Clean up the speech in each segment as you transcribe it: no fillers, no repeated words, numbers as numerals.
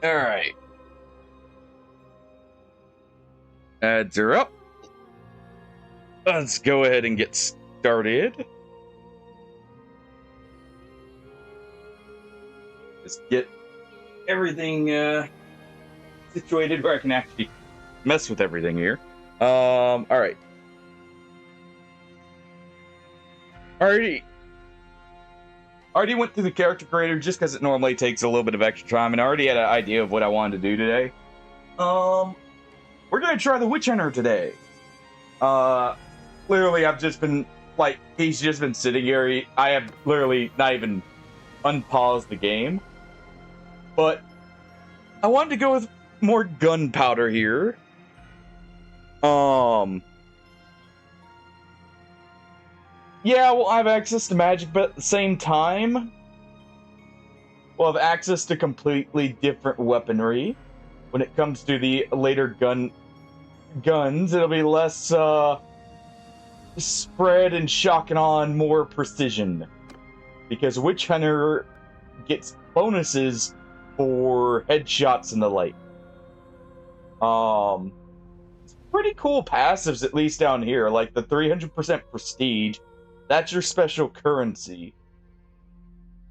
Alright. Ads are up. Let's go ahead and get started. Just get everything situated where I can actually mess with everything here. Alright. Already went through the character creator just because it normally takes a little bit of extra time, and I already had an idea of what I wanted to do today. We're gonna try the Witch Hunter today. Literally, I've just been like, he's just been sitting here. I have literally not even unpaused the game, but I wanted to go with more gunpowder here. Yeah, we'll have access to magic, but at the same time, we'll have access to completely different weaponry. When it comes to the later guns, it'll be less spread and shocking on more precision. Because Witch Hunter gets bonuses for headshots and the like. It's pretty cool passives, at least down here, like the 300% prestige. That's your special currency.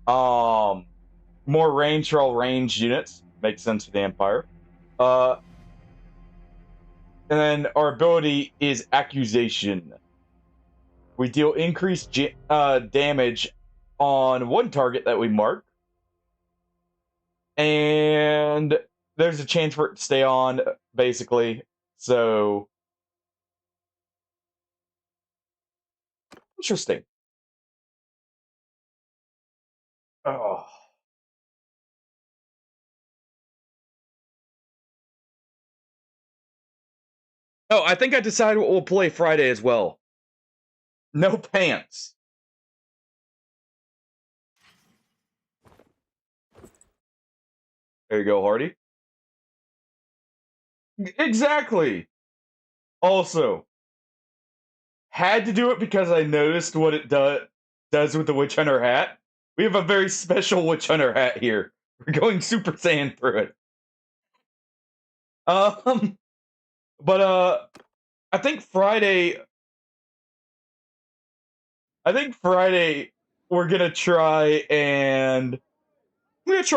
More range for all ranged units. Makes sense for the Empire. And then our ability is Accusation. We deal increased damage on one target that we mark. And there's a chance for it to stay on, basically. So... interesting. Oh. Oh, I think I decided what we'll play Friday as well. No pants. There you go, Hardy. Exactly. Also, had to do it because I noticed what it does with the Witch Hunter hat. We have a very special Witch Hunter hat here. We're going Super Saiyan through it. But I think Friday we're gonna try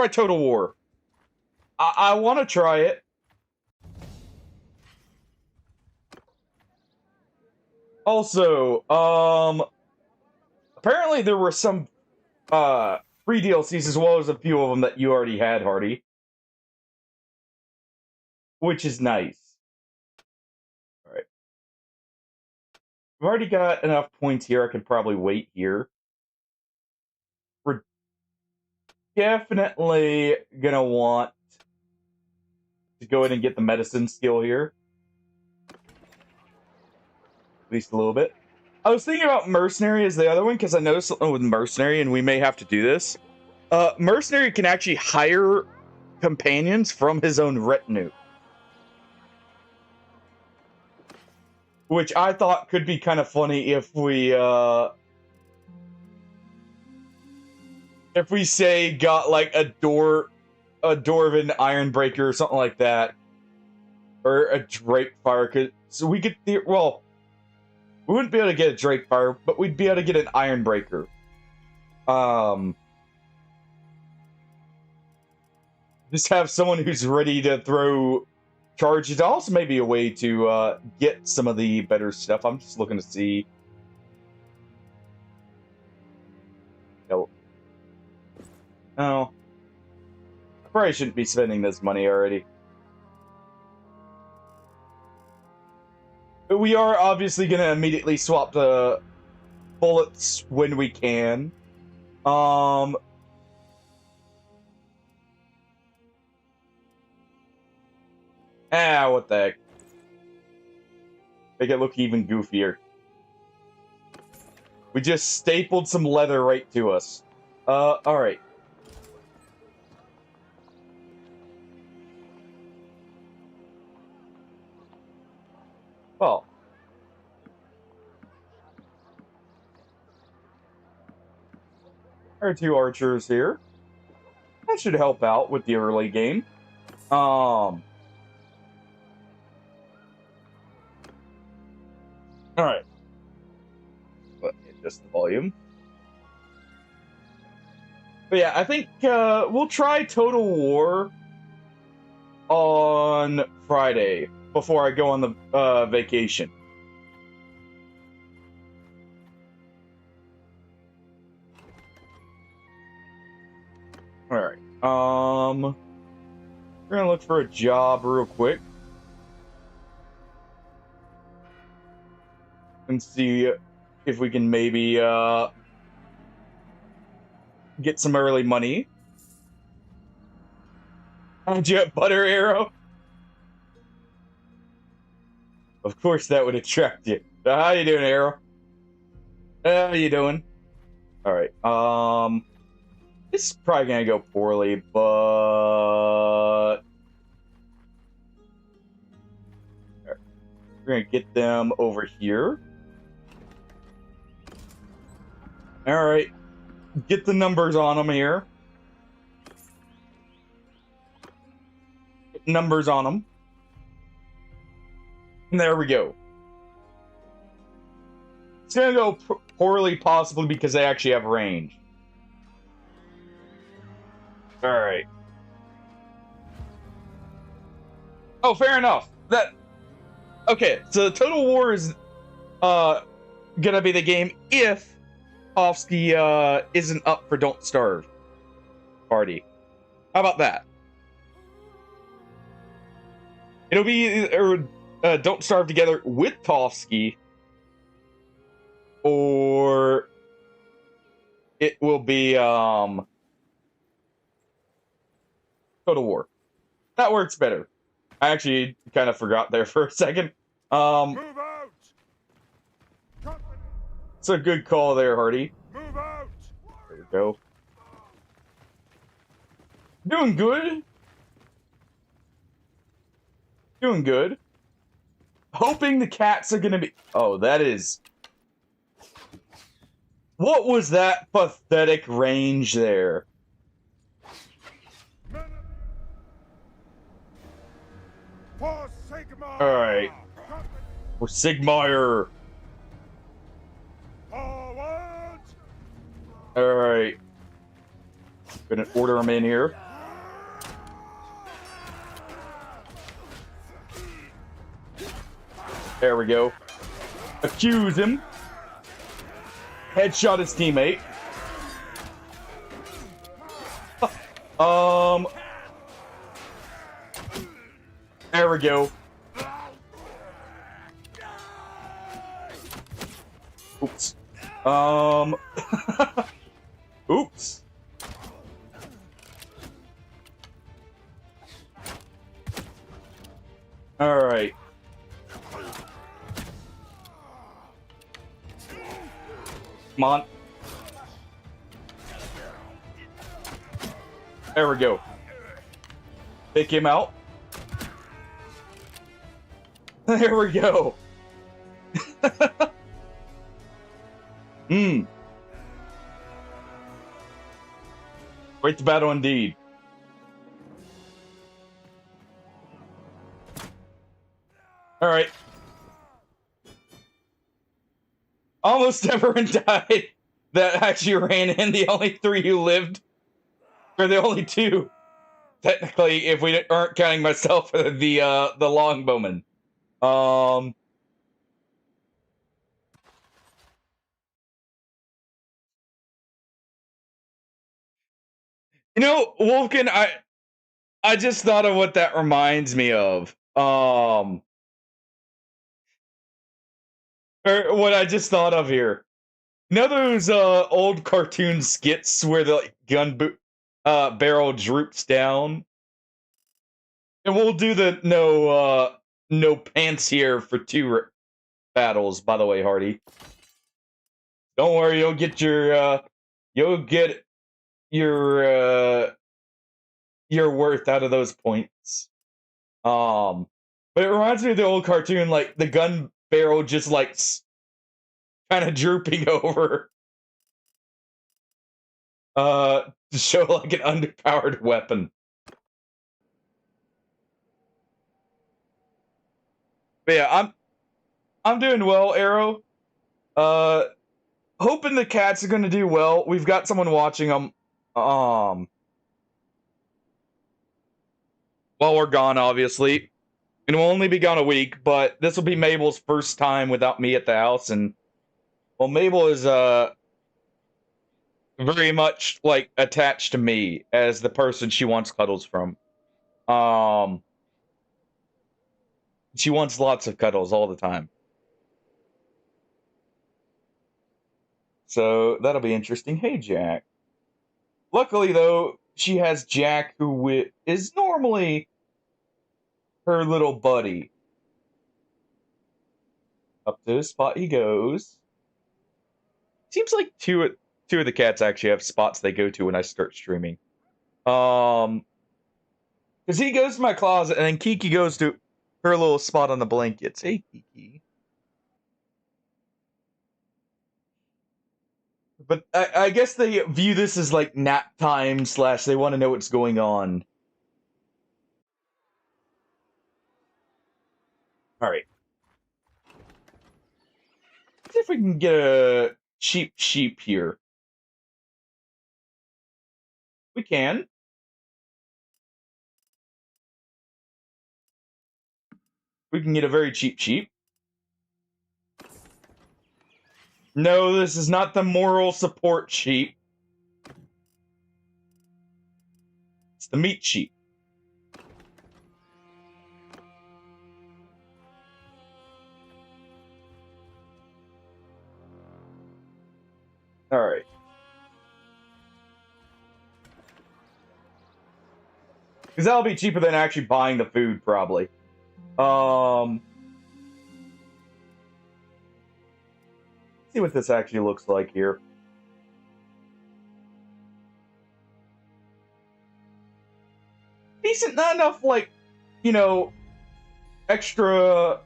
Total War. I want to try it. Also, apparently there were some free DLCs as well as a few of them that you already had, Hardy, which is nice. All right, I've already got enough points here. I can probably wait here. We're definitely gonna want to go ahead and get the medicine skill here, at least a little bit. I was thinking about Mercenary as the other one because I noticed something with Mercenary, and we may have to do this. Mercenary can actually hire companions from his own retinue, which I thought could be kind of funny if we say got like a Dwarven Ironbreaker or something like that, or a Drake Fire. So we could, well, we wouldn't be able to get a Drake Fire, but we'd be able to get an Ironbreaker. Just have someone who's ready to throw charges. Also, maybe a way to get some of the better stuff. I'm just looking to see. No. I probably shouldn't be spending this money already. But we are obviously going to immediately swap the bullets when we can. What the heck. Make it look even goofier. We just stapled some leather right to us. Alright. Well. There are two archers here. That should help out with the early game. All right. Let me adjust the volume. But yeah, I think we'll try Total War on Friday before I go on the vacation. All right. We're gonna look for a job real quick and see if we can maybe get some early money. Did you have butter arrow? Of course, that would attract you. How you doing, Arrow? How you doing? All right. This is probably gonna go poorly, but we're gonna get them over here. All right. Get the numbers on them here. Get numbers on them. And there we go. It's gonna go poorly, possibly because they actually have range. All right. Oh, fair enough. Okay. So the Total War is gonna be the game if Hofsky isn't up for Don't Starve party. How about that? It'll be Don't Starve together with Hofsky, or it will be Total War. That works better. I actually kind of forgot there for a second. Move out. It's a good call there, Hardy. Move out. There we go. Doing good. Doing good. Hoping the cats are gonna be... Oh, that is... What was that pathetic range there? Alright. For Sigmire. Alright. Gonna order them in here. There we go. Accuse him. Headshot his teammate. There we go. Oops. Oops. All right. Come on. There we go. Pick him out. There we go. Quite the battle indeed. All right. Almost everyone died that actually ran in. The only 3 who lived, or the only 2, technically, if we aren't counting myself, the longbowman. You know, Wolfkin, I just thought of what that reminds me of. Or what I just thought of here. You know those old cartoon skits where the gun barrel droops down? And we'll do the no pants here for 2 battles, by the way, Hardy. Don't worry, you'll get your worth out of those points. But it reminds me of the old cartoon, like the gun barrel just like kind of drooping over to show like an underpowered weapon. But yeah, I'm doing well, Arrow. Uh, hoping the cats are gonna do well. We've got someone watching them. While we're gone, obviously, and we'll only be gone a week. But this will be Mabel's first time without me at the house, and well, Mabel is very much like attached to me as the person she wants cuddles from. Um, she wants lots of cuddles all the time. So that'll be interesting. Hey, Jack. Luckily, though, she has Jack, who is normally her little buddy. Up to the spot he goes. Seems like two of the cats actually have spots they go to when I start streaming. Because he goes to my closet, and then Kiki goes to her little spot on the blankets. Hey, Kiki. But I guess they view this as like nap time / they want to know what's going on. All right. Let's see if we can get a cheap sheep here. We can. We can get a very cheap sheep. No, this is not the moral support sheep. It's the meat sheep. All right. Because that'll be cheaper than actually buying the food, probably. See what this actually looks like here. Decent, not enough, like, you know, extra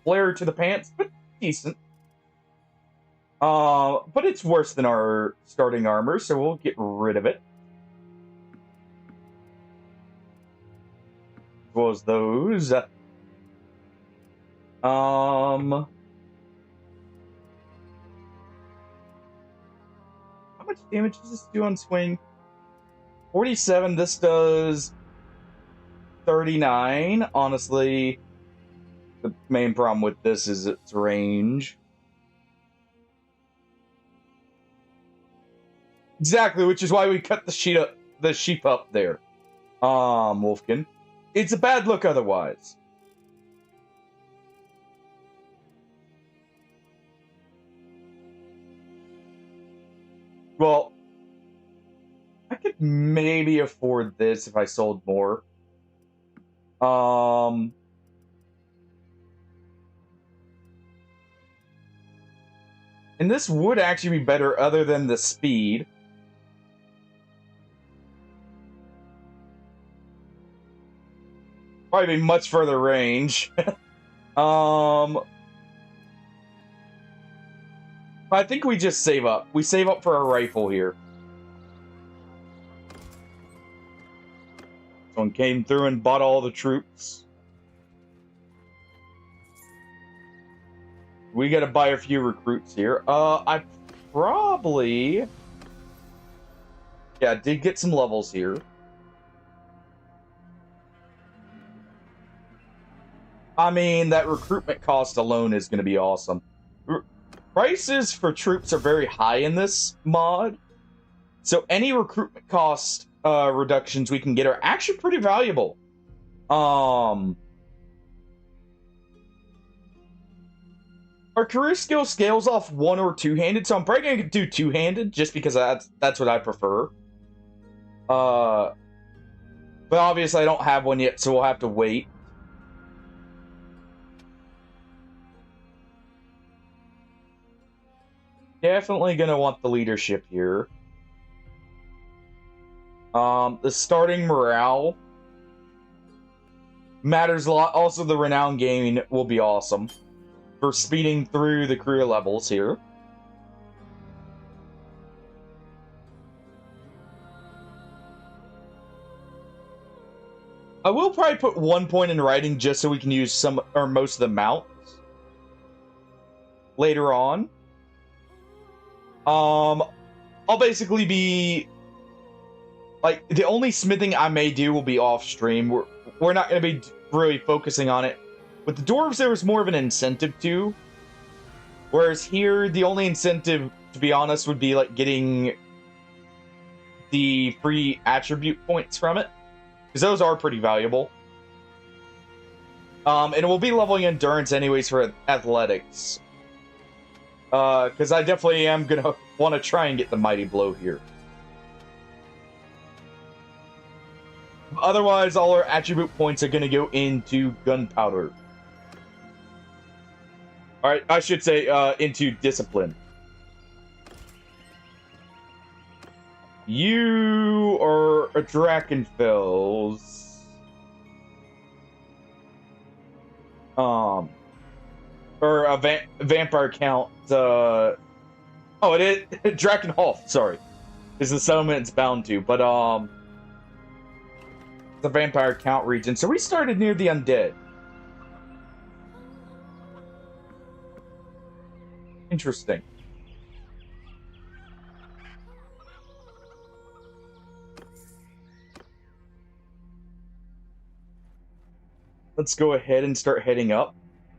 flare to the pants, but decent. But it's worse than our starting armor, so we'll get rid of it. As well as those. How much damage does this do on swing? 47, this does 39. Honestly, the main problem with this is its range. Exactly, which is why we cut the sheep up there. Wolfkin. It's a bad look otherwise. Well, I could maybe afford this if I sold more. And this would actually be better other than the speed. Probably be much further range. I think we just save up. We save up for a rifle here. Someone came through and bought all the troops. We gotta buy a few recruits here. I probably... Yeah, I did get some levels here. I mean, that recruitment cost alone is gonna be awesome. Prices for troops are very high in this mod, so any recruitment cost reductions we can get are actually pretty valuable. Our career skill scales off one or two-handed, so I'm probably gonna do two-handed just because that's what I prefer. But obviously I don't have one yet, so we'll have to wait. Definitely gonna want the leadership here. The starting morale matters a lot. Also, the renown gain will be awesome for speeding through the career levels here. I will probably put 1 point in writing just so we can use some or most of the mounts later on. I'll basically be like the only smithing I may do will be off stream. We're not going to be really focusing on it. With the dwarves, there was more of an incentive to. Whereas here, the only incentive, to be honest, would be like getting the free attribute points from it. Because those are pretty valuable. And we'll be leveling endurance anyways for athletics. Because I definitely am going to want to try and get the mighty blow here. Otherwise, all our attribute points are going to go into gunpowder. Alright, I should say into discipline. You are a Drakenfels. Or a vampire count. Oh, it is Drakenhof, sorry. Is the settlement it's bound to, but the vampire count region. So we started near the undead. Interesting. Let's go ahead and start heading up.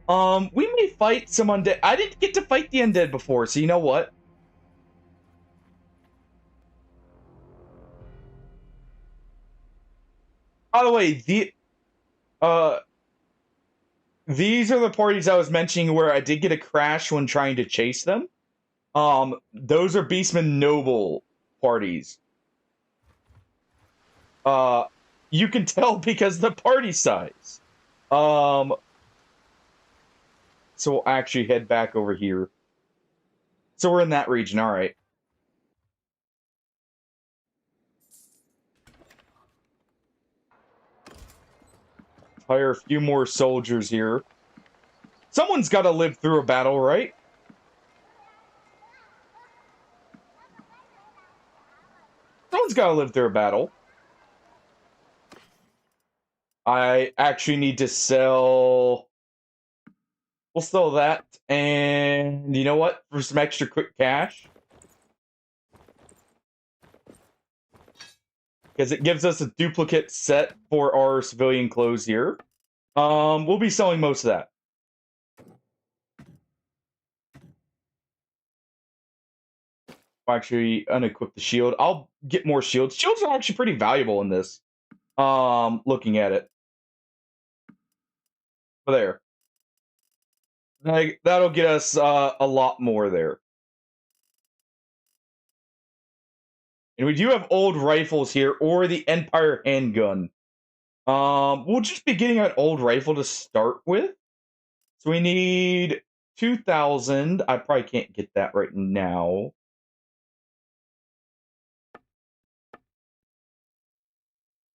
We may fight some undead. I didn't get to fight the undead before, so you know what? By the way, these are the parties I was mentioning where I did get a crash when trying to chase them. Those are Beastman Noble parties. You can tell because of the party size. So we'll actually head back over here. So we're in that region, alright. Hire a few more soldiers here. Someone's got to live through a battle, right? Someone's got to live through a battle. I actually need to sell... We'll sell that, and you know what? For some extra quick cash. Because it gives us a duplicate set for our civilian clothes here. We'll be selling most of that. I'll actually unequip the shield. I'll get more shields. Shields are actually pretty valuable in this. Looking at it. There. That'll get us a lot more there. And we do have old rifles here, or the Empire handgun. We'll just be getting an old rifle to start with. So we need 2,000. I probably can't get that right now.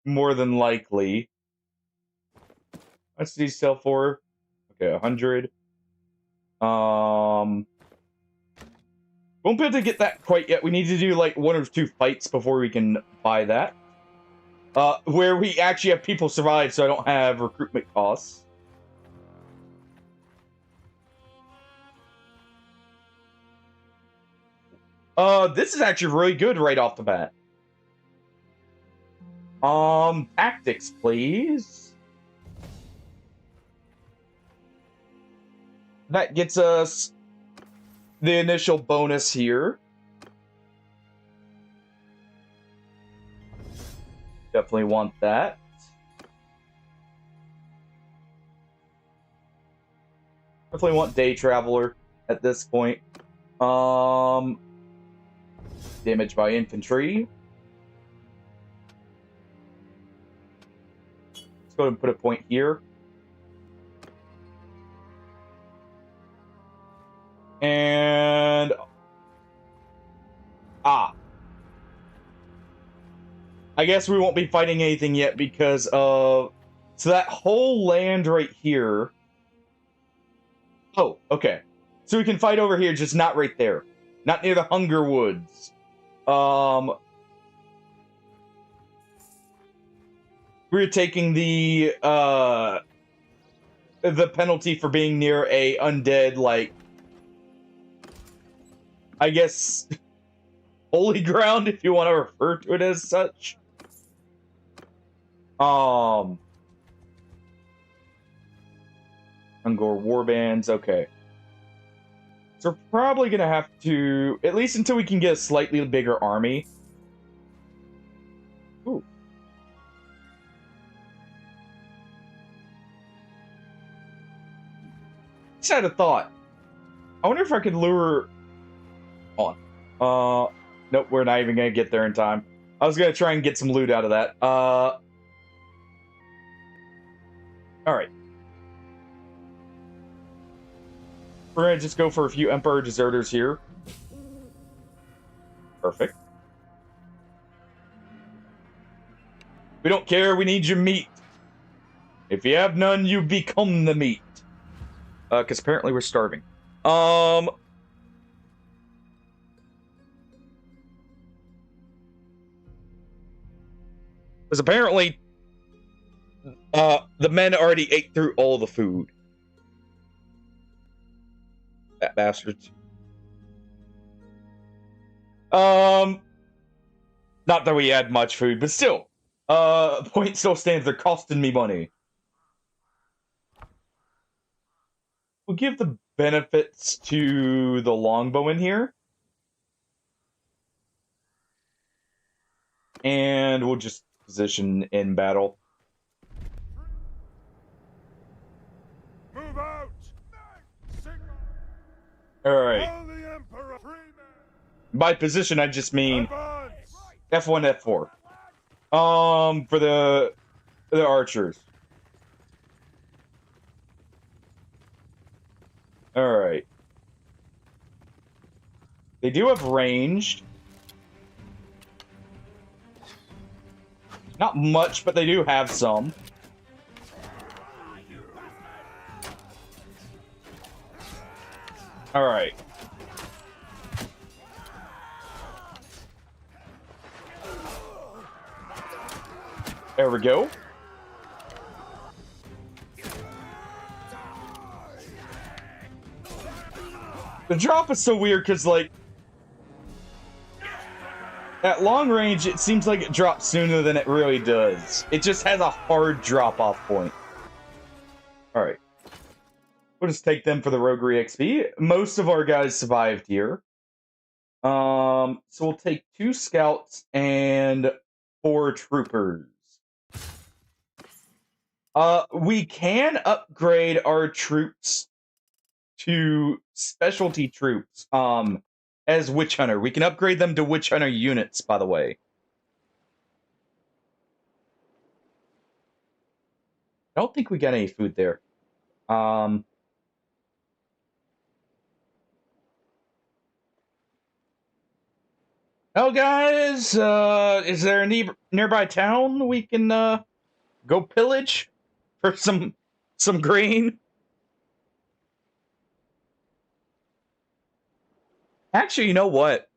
More than likely. What's these sell for? Okay, 100. Won't be able to get that quite yet. We need to do like 1 or 2 fights before we can buy that. Where we actually have people survive, so I don't have recruitment costs. This is actually really good right off the bat. Tactics, please. That gets us the initial bonus here. Definitely want that. Definitely want Day Traveler at this point. Damage by infantry. Let's go ahead and put a point here. And... I guess we won't be fighting anything yet because of... So that whole land right here... Oh, okay. So we can fight over here, just not right there. Not near the Hunger Woods. we're taking the penalty for being near a undead, like, I guess, holy ground, if you want to refer to it as such. Ungor warbands, okay. So we're probably gonna have to, at least until we can get a slightly bigger army. Ooh. Just had a thought. I wonder if I could lure on. Nope, we're not even gonna get there in time. I was gonna try and get some loot out of that. Alright. We're gonna just go for a few Emperor deserters here. Perfect. We don't care, we need your meat. If you have none, you become the meat. Because apparently we're starving. Because apparently, the men already ate through all the food. That bastards. Not that we had much food, but still. Point still stands, they're costing me money. We'll give the benefits to the longbow in here. And we'll just position in battle. Move out! Alright. By position, I just mean F1, F4. For the archers. Alright. They do have ranged. Not much, but they do have some. Alright. There we go. The drop is so weird because, like, at long range, it seems like it drops sooner than it really does. It just has a hard drop-off point. Alright. We'll just take them for the roguery XP. Most of our guys survived here. So we'll take 2 scouts and 4 troopers. We can upgrade our troops to specialty troops, as Witch Hunter. We can upgrade them to Witch Hunter units, by the way. I don't think we got any food there. Oh, guys, is there a nearby town we can, go pillage for some grain? Actually, you know what?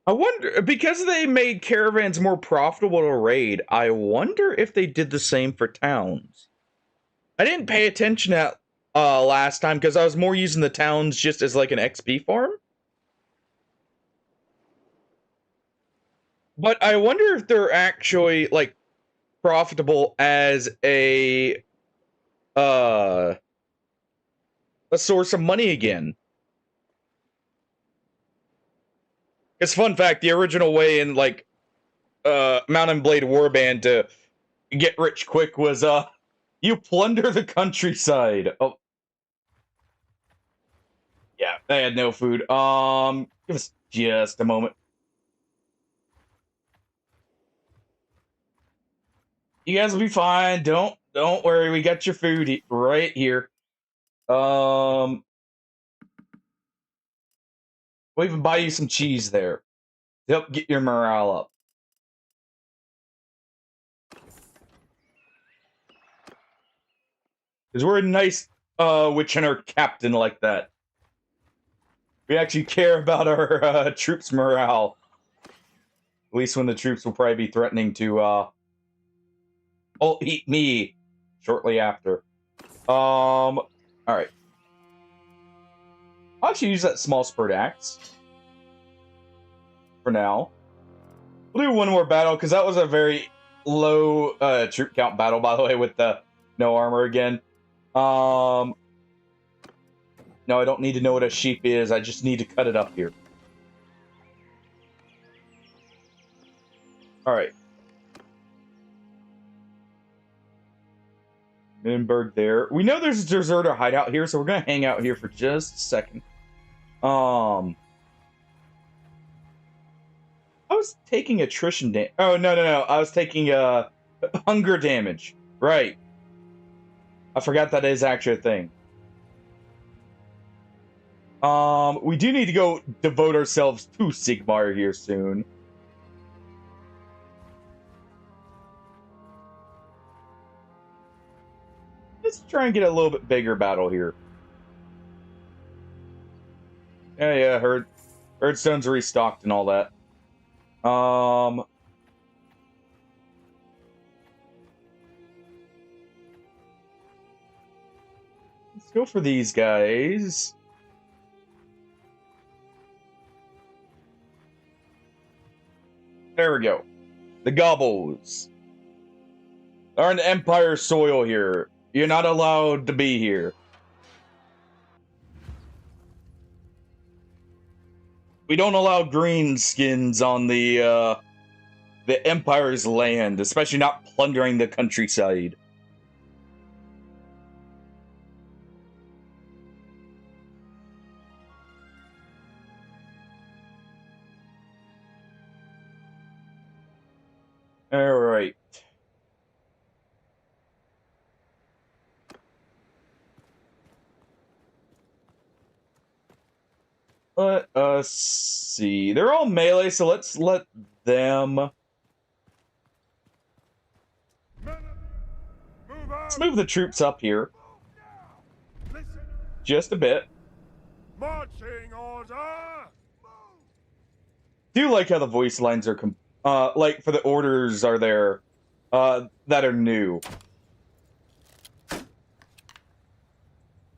I wonder, because they made caravans more profitable to raid, I wonder if they did the same for towns. I didn't pay attention at last time because I was more using the towns just as like an XP farm. But I wonder if they're actually like profitable as a source of money again. Because fun fact, the original way in like Mount and Blade Warband to get rich quick was you plunder the countryside. Oh. Yeah, they had no food. Give us just a moment. You guys will be fine. Don't worry. We got your food right here. We'll even buy you some cheese there to help get your morale up. Because we're a nice Witch Hunter captain like that. We actually care about our troops' morale. At least when the troops will probably be threatening to, eat me shortly after. Alright. I'll actually use that small spurt axe. For now. We'll do one more battle, because that was a very low troop count battle, by the way, with the no armor again. No, I don't need to know what a sheep is. I just need to cut it up here. Alright. Nürnberg there. We know there's a deserter hideout here, so we're going to hang out here for just a second. I was taking attrition damage. Oh, no. I was taking hunger damage. Right. I forgot that is actually a thing. We do need to go devote ourselves to Sigmar here soon. Let's try and get a little bit bigger battle here. Yeah, Herdstone's restocked and all that. Let's go for these guys. There we go. The Gobbles. They're on Empire soil here. You're not allowed to be here. We don't allow greenskins on the Empire's land, especially not plundering the countryside. All right. Let us see. They're all melee, so let's let them. Let's move the troops up here. Just a bit. Marching order. Do like how the voice lines are like for the orders are there that are new.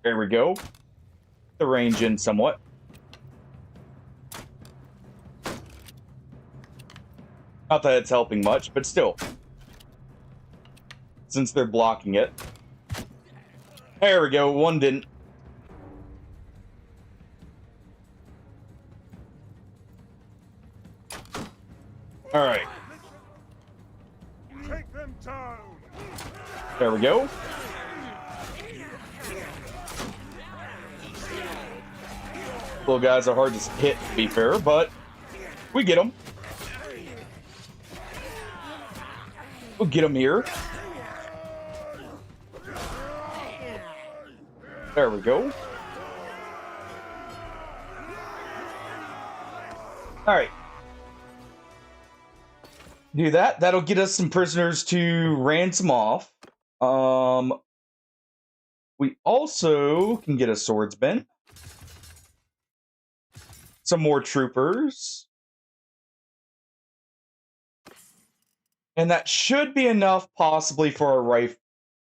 There we go. The range in somewhat. Not that it's helping much, but still. Since they're blocking it. There we go, one didn't. Alright. Take them down. There we go. Little guys are hard to hit, to be fair, but we get them. We'll get them here. There we go. Alright. Do that. That'll get us some prisoners to ransom off. We also can get a swordsman. Some more troopers. And that should be enough, possibly, for a rifle.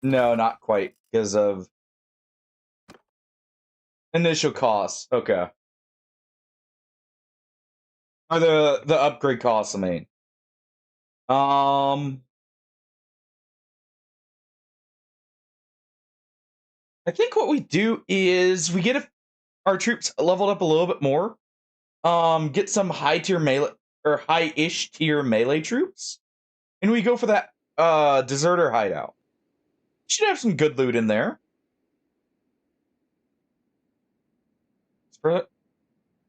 No, not quite, because of initial costs. Okay. Or the upgrade costs, I mean. I think what we do is we get our troops leveled up a little bit more. Get some high tier melee or high-ish tier melee troops. And we go for that deserter hideout. Should have some good loot in there.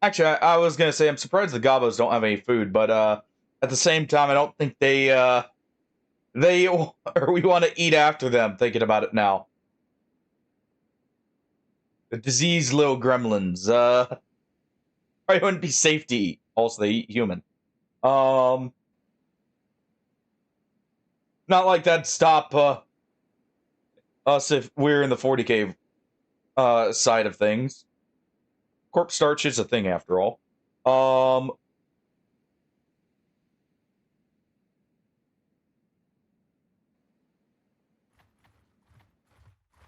Actually, I was gonna say I'm surprised the Gobos don't have any food, but at the same time, I don't think they or we want to eat after them. Thinking about it now, the diseased little gremlins probably wouldn't be safe to eat. Also, they eat human. Not like that'd stop us if we're in the 40k side of things. Corpse starch is a thing after all.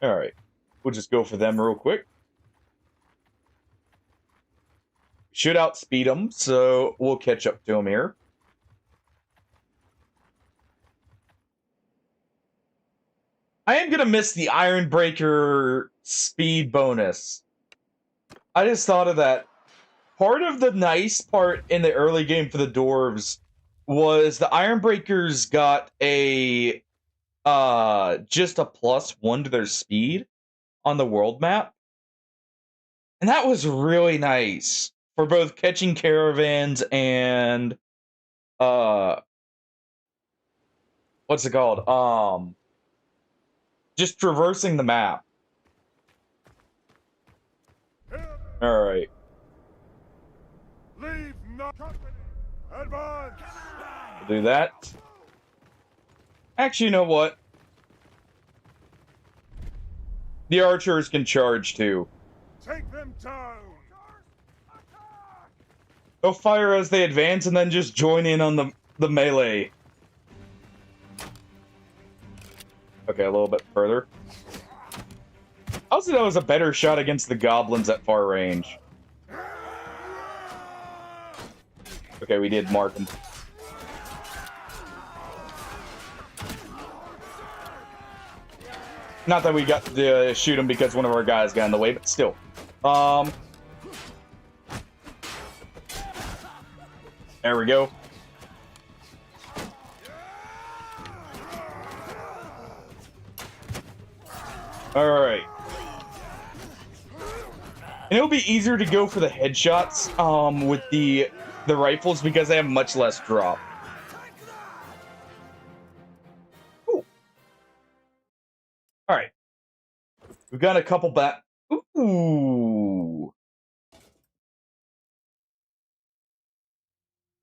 Alright. We'll just go for them real quick. Should outspeed them, so we'll catch up to them here. I am gonna miss the Ironbreaker speed bonus. I just thought of that. Part of the nice part in the early game for the dwarves was the Ironbreakers got a just a +1 to their speed on the world map. And that was really nice for both catching caravans and what's it called? Just traversing the map. Alright. Leave no company. Advance. We'll do that. Actually, you know what? The archers can charge too. Take them down. They'll fire as they advance and then just join in on the melee. Okay, a little bit further. Also, that was a better shot against the goblins at far range. Okay, we did mark them. Not that we got to shoot him because one of our guys got in the way, but still. There we go. Alright. And it'll be easier to go for the headshots with the rifles because they have much less drop. Ooh. Alright. We've got a couple back. Ooh.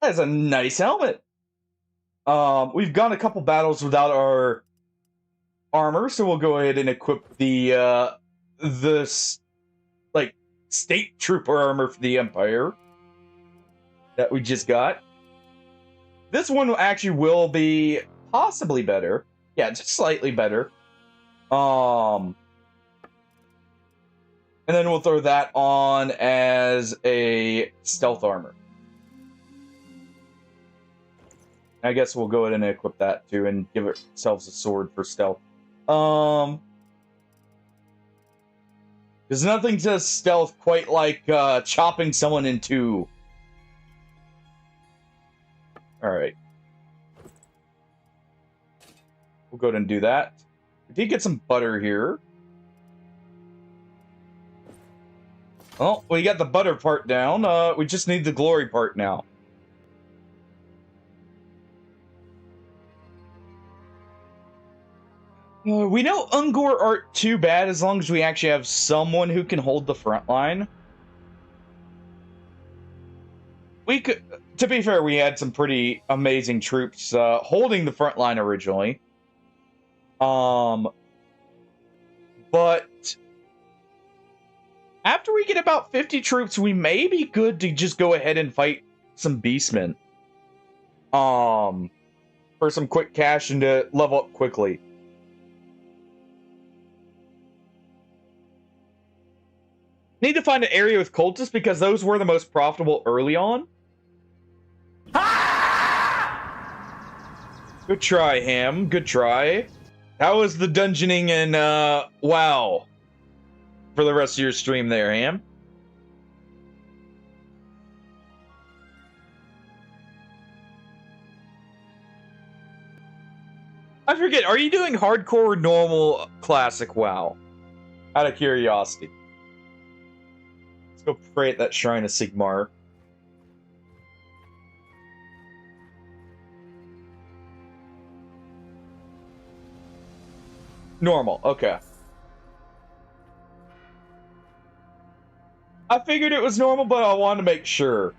That's a nice helmet. We've gone a couple battles without our armor, so we'll go ahead and equip the like state trooper armor for the Empire that we just got. This one actually will be possibly better. Yeah, just slightly better. And then we'll throw that on as a stealth armor. I guess we'll go ahead and equip that too and give ourselves a sword for stealth. There's nothing to stealth quite like chopping someone in two. Alright. We'll go ahead and do that. We did get some butter here. Well, we got the butter part down. We just need the glory part now. We know Ungor aren't too bad as long as we actually have someone who can hold the front line. We could, to be fair, we had some pretty amazing troops holding the front line originally. But after we get about 50 troops, we may be good to just go ahead and fight some beastmen. For some quick cash and to level up quickly. Need to find an area with cultists because those were the most profitable early on. Good try, Ham. Good try. How was the dungeoning and WoW for the rest of your stream there, Ham? I forget, are you doing hardcore or normal classic WoW? Out of curiosity. Let's go pray at that Shrine of Sigmar. Normal, okay. I figured it was normal, but I wanted to make sure.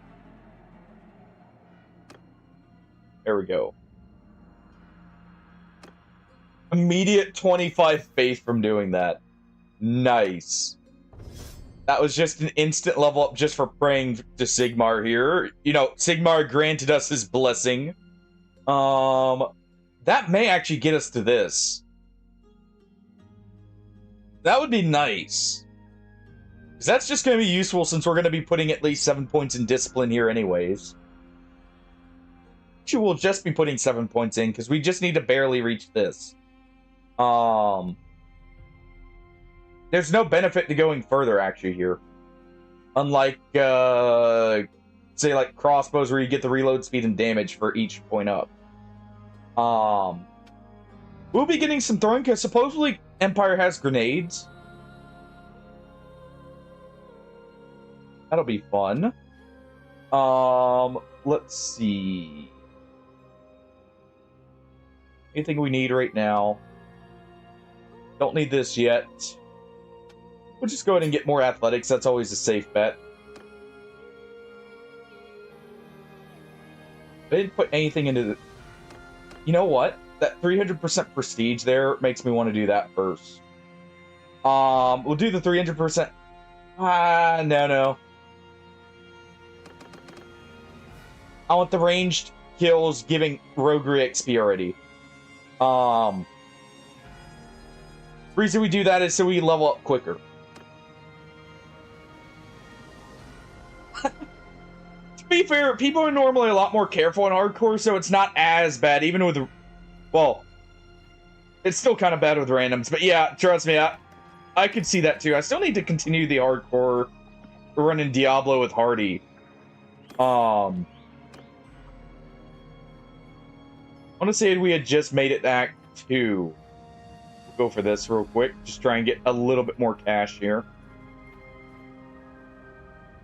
There we go. Immediate 25 faith from doing that. Nice. That was just an instant level up just for praying to Sigmar here. You know, Sigmar granted us his blessing. That may actually get us to this. That would be nice. Because that's just going to be useful since we're going to be putting at least 7 points in discipline here anyways. Actually, we'll just be putting 7 points in because we just need to barely reach this. There's no benefit to going further, actually, here. Unlike, say, like, crossbows where you get the reload speed and damage for each point up. We'll be getting some throwing because supposedly Empire has grenades. That'll be fun. Let's see. Anything we need right now? Don't need this yet. We'll just go ahead and get more athletics. That's always a safe bet. I didn't put anything into the... You know what? That 300% prestige there makes me want to do that first. We'll do the 300%. No. I want the ranged kills giving roguery XP already. Reason we do that is so we level up quicker. To be fair, people are normally a lot more careful in hardcore, so it's not as bad, even with... Well, it's still kind of bad with randoms, but yeah, trust me, I could see that too. I still need to continue the hardcore running Diablo with Hardy. I want to say we had just made it to Act 2. We'll go for this real quick. Just try and get a little bit more cash here.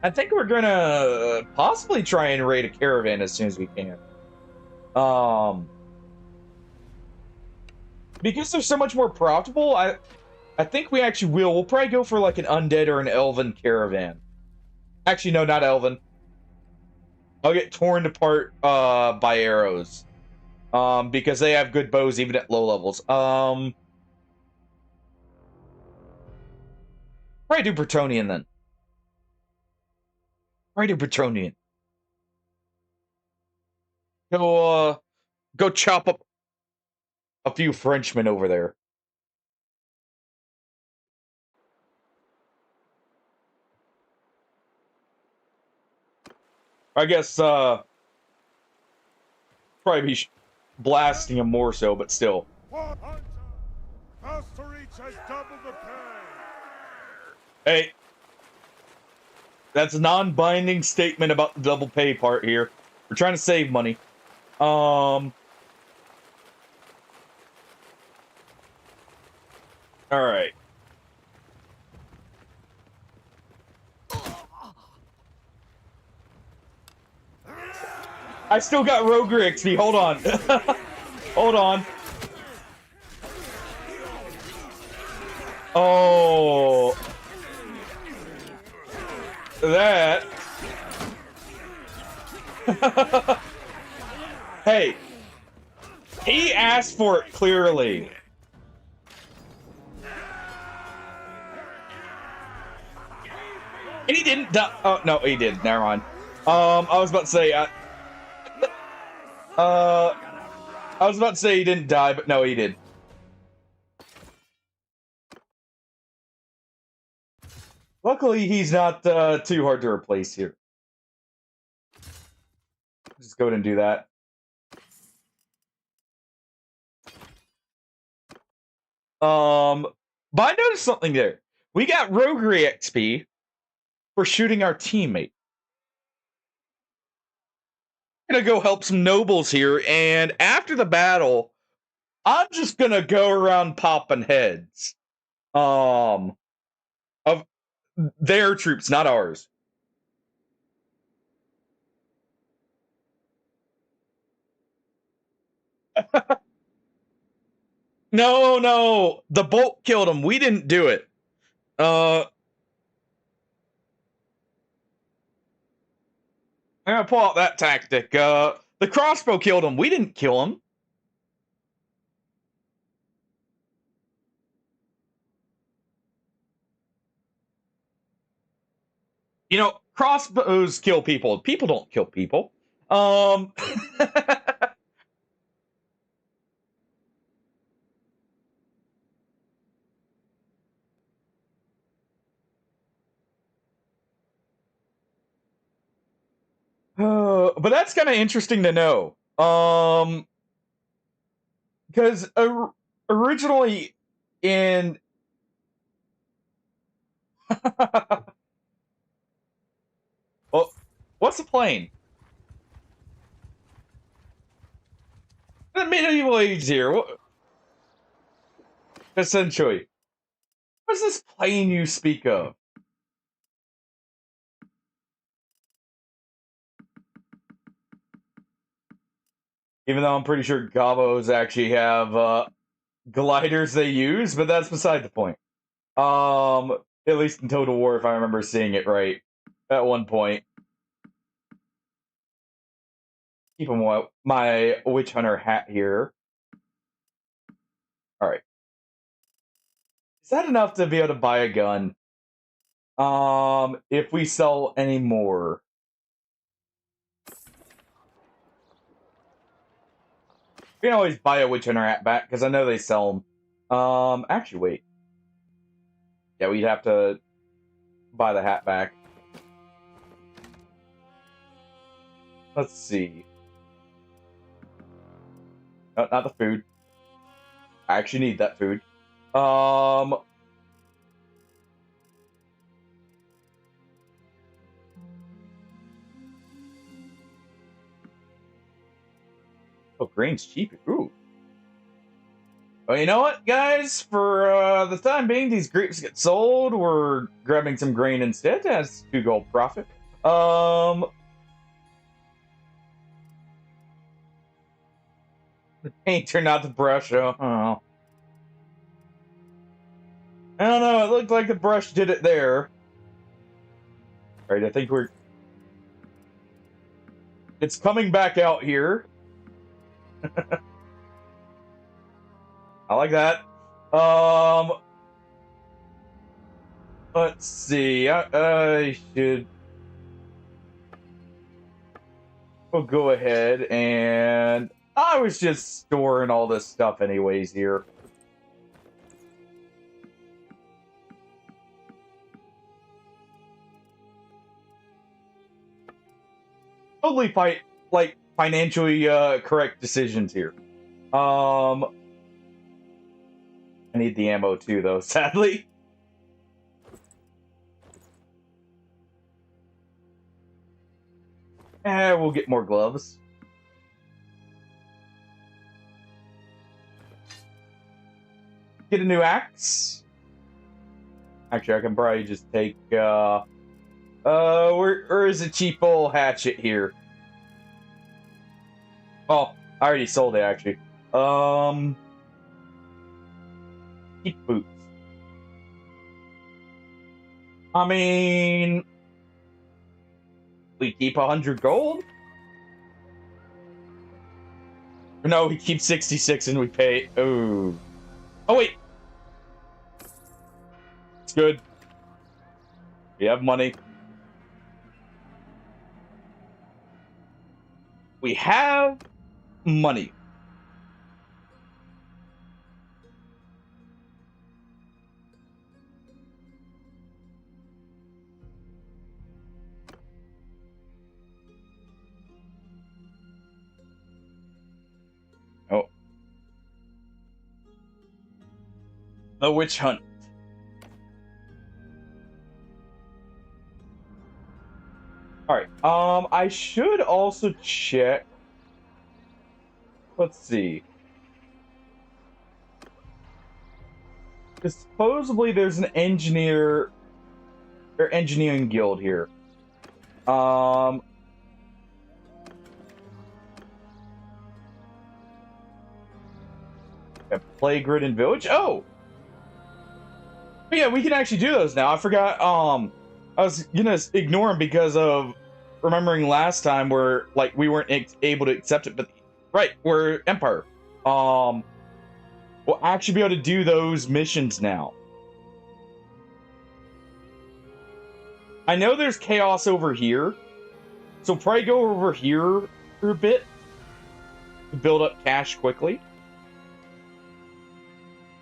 I think we're going to possibly try and raid a caravan as soon as we can. Because they're so much more profitable, I think we actually will. We'll probably go for like an undead or an elven caravan. Actually, no, not elven. I'll get torn apart by arrows. Because they have good bows even at low levels. Probably do Bretonian then. Probably do Bretonian. Go chop up a few Frenchmen over there. I guess, probably be blasting him more so, but still. Fast to reach has double the pay. Hey, that's a non-binding statement about the double pay part here. We're trying to save money. All right. I still got roguery XP. Hold on. Hold on. Oh. That. Hey. He asked for it clearly. And he didn't die. Oh, no, he did. Never mind. I was about to say, I was about to say he didn't die, but no, he did. Luckily, he's not too hard to replace here. Just go ahead and do that. But I noticed something there. We got roguery XP for shooting our teammate. I'm gonna go help some nobles here, and after the battle, I'm just gonna go around popping heads. Of their troops, not ours. No, the bolt killed him. We didn't do it. I'm gonna pull out that tactic. The crossbow killed him. We didn't kill him. You know, crossbows kill people. People don't kill people. But that's kind of interesting to know. Because originally in well, what's the plane? The medieval age here. Essentially, what's this plane you speak of? Even though I'm pretty sure Gabos actually have gliders they use, but that's beside the point. At least in Total War, if I remember seeing it right at one point. Keeping my witch hunter hat here. All right, is that enough to be able to buy a gun? If we sell any more, we can always buy a witch hunter hat back because I know they sell them. Actually, wait. Yeah, we'd have to buy the hat back. Let's see. No, not the food. I actually need that food. Oh, grain's cheap. Ooh. Well, you know what, guys? For the time being, these grapes get sold. We're grabbing some grain instead. That's 2 gold profit. The paint turned out the brush. Oh. I don't know. It looked like the brush did it there. All right, I think we're... It's coming back out here. I like that. Let's see. I should... We'll go ahead and... I was just storing all this stuff anyways here. Totally financially correct decisions here. I need the ammo too, though, sadly. We'll get more gloves. Get a new axe. Actually, I can probably just take, where is a cheap old hatchet here? Oh, I already sold it, actually. Cheap boots. I mean... We keep 100 gold? No, we keep 66 and we pay... Oh. Oh, wait! It's good. We have money. We have money. Oh. The witch hunt. Alright, I should also check... Let's see. Supposedly there's an engineering guild here. A plague-ridden village? Oh! But yeah, we can actually do those now. I forgot, I was gonna ignore them because of remembering last time where, like, we weren't able to accept it, but, right, we're Empire. We'll actually be able to do those missions now. I know there's chaos over here, so probably go over here for a bit to build up cash quickly.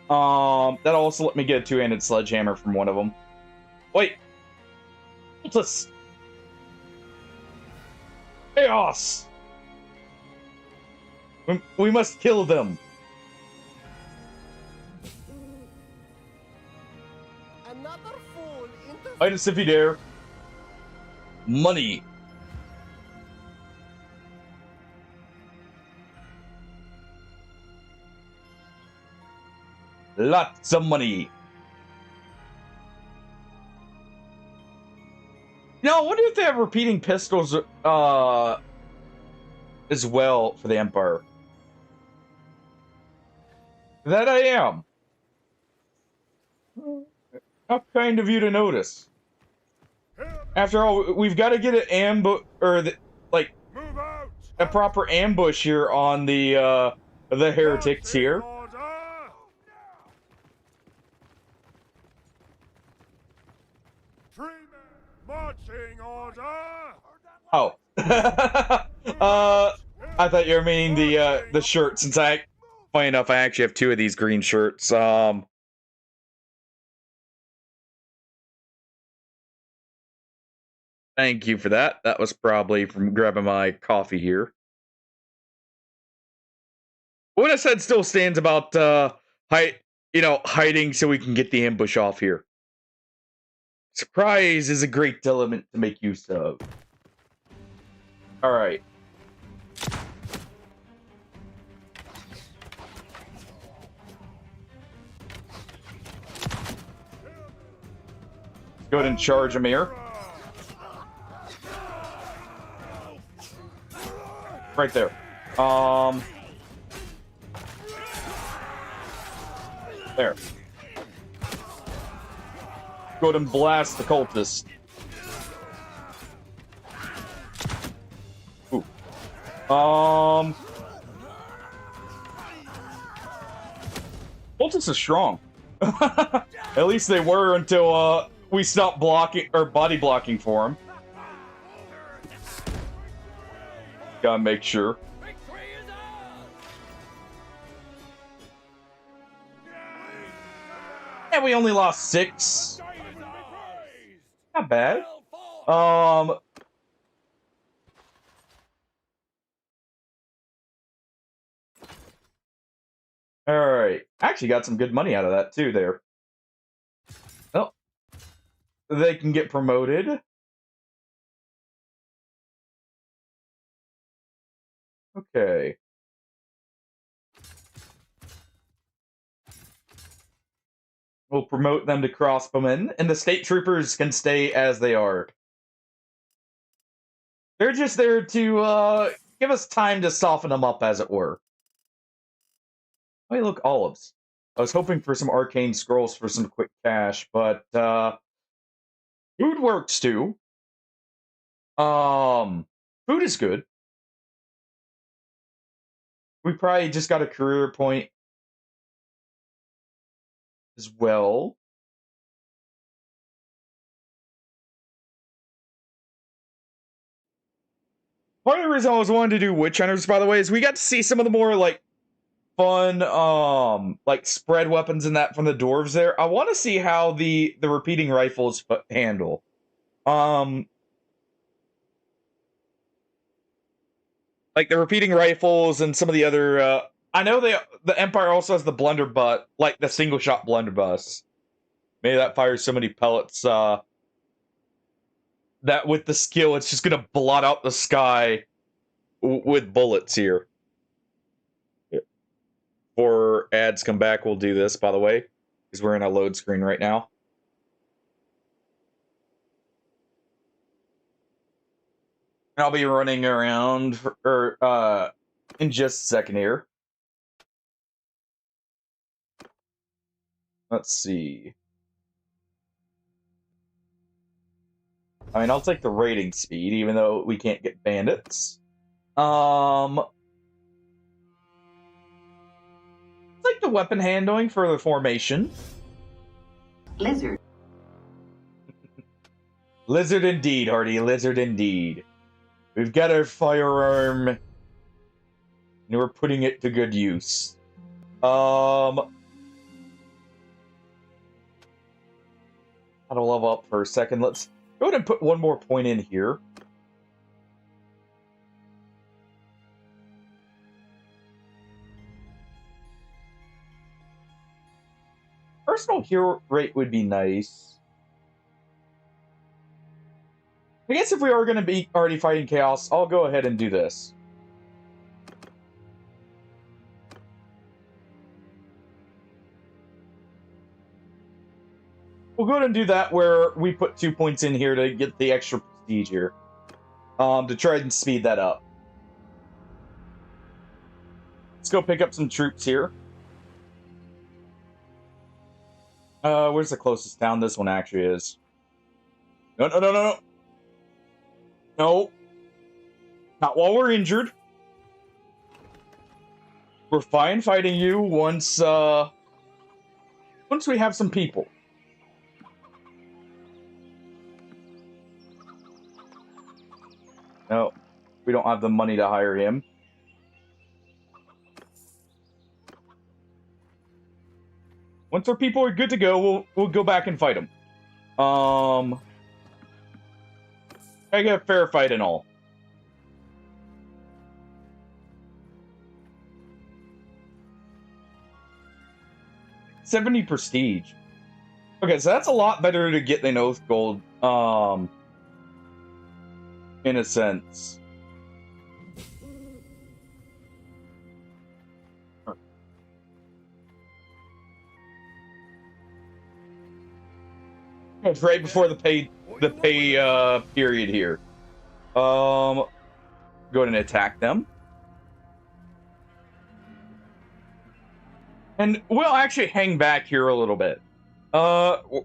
That'll also let me get a 2-handed sledgehammer from one of them. Wait. Let's... Chaos! We must kill them. Another fool into Fight us if you dare. Money. Lots of money. No, I wonder if they have repeating pistols as well for the Empire. That I am. How kind of you to notice. After all, we've got to get an ambush, or like Move out! a proper ambush here on the heretics here. Order! Freeman! Marching order! Oh. I thought you were meaning the shirt, since funny enough, I actually have 2 of these green shirts. Thank you for that. That was probably from grabbing my coffee here. What I said still stands about hiding so we can get the ambush off here. Surprise is a great element to make use of. All right. Go ahead and charge him here. Right there. There. Go ahead and blast the cultist. Ooh. Cultists are strong. At least they were until we stopped blocking or body blocking for them. Gotta make sure. Yeah, we only lost 6. Not bad. All right. Actually got some good money out of that too there. Oh. They can get promoted. Okay. We'll promote them to crossbowmen, and the state troopers can stay as they are. They're just there to give us time to soften them up, as it were. Hey, look, olives. I was hoping for some arcane scrolls for some quick cash, but food works too. Food is good. We probably just got a career point as well. Part of the reason I was wanting to do witch hunters, by the way, is we got to see some of the more like fun like spread weapons and that from the dwarves there. I want to see how the repeating rifles handle. Like the repeating rifles and some of the other I know the Empire also has the blunderbuss, like the single shot blunderbuss. Maybe that fires so many pellets that with the skill it's just gonna blot out the sky with bullets here. Before ads come back, we'll do this, by the way, because we're in a load screen right now. I'll be running around in just a second here. Let's see. I mean, I'll take the rating speed, even though we can't get bandits. It's like the weapon handling for the formation. Lizard. Lizard indeed, Hardy. Lizard indeed. We've got our firearm, and we're putting it to good use. How to level up for a second. Let's go ahead and put one more point in here. personal hero rate would be nice. I guess if we are going to be already fighting chaos, I'll go ahead and do this. We'll go ahead and do that where we put 2 points in here to get the extra prestige here. To try and speed that up. Let's go pick up some troops here. Where's the closest town? This one actually is. No, no, no, no, no. No. Not while we're injured. We're fine fighting you once we have some people. No, we don't have the money to hire him. Once our people are good to go, we'll go back and fight them. I get a fair fight and all. $70 prestige. Okay, so that's a lot better to get than Oath Gold. In a sense. It's right before the pay period here. Go ahead and attack them. And we'll actually hang back here a little bit. We're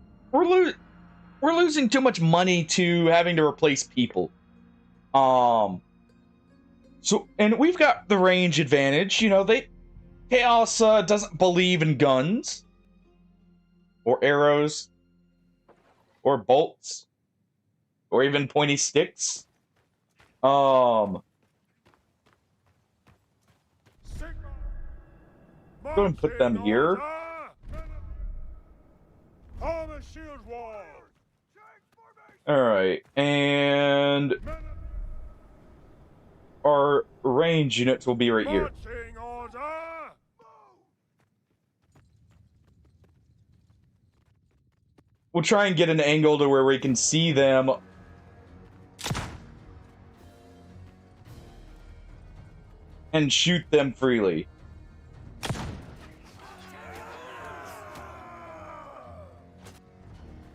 losing too much money to having to replace people. So, and we've got the range advantage. You know, Chaos doesn't believe in guns. Or arrows. Or bolts. Or even pointy sticks. Go and put them here. Alright, and our range units will be right here. We'll try and get an angle to where we can see them. And shoot them freely.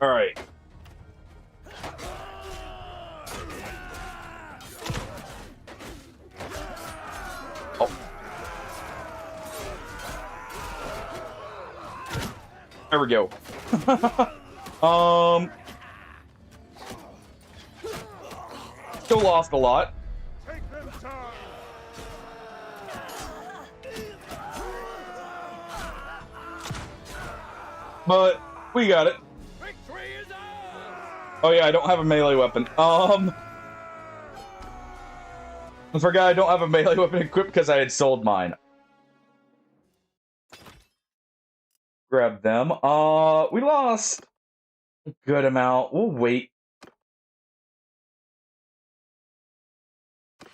Alright. There we go. Still lost a lot. But we got it. Oh yeah, I don't have a melee weapon. I forgot I don't have a melee weapon equipped because I had sold mine. Grab them. We lost a good amount. We'll wait.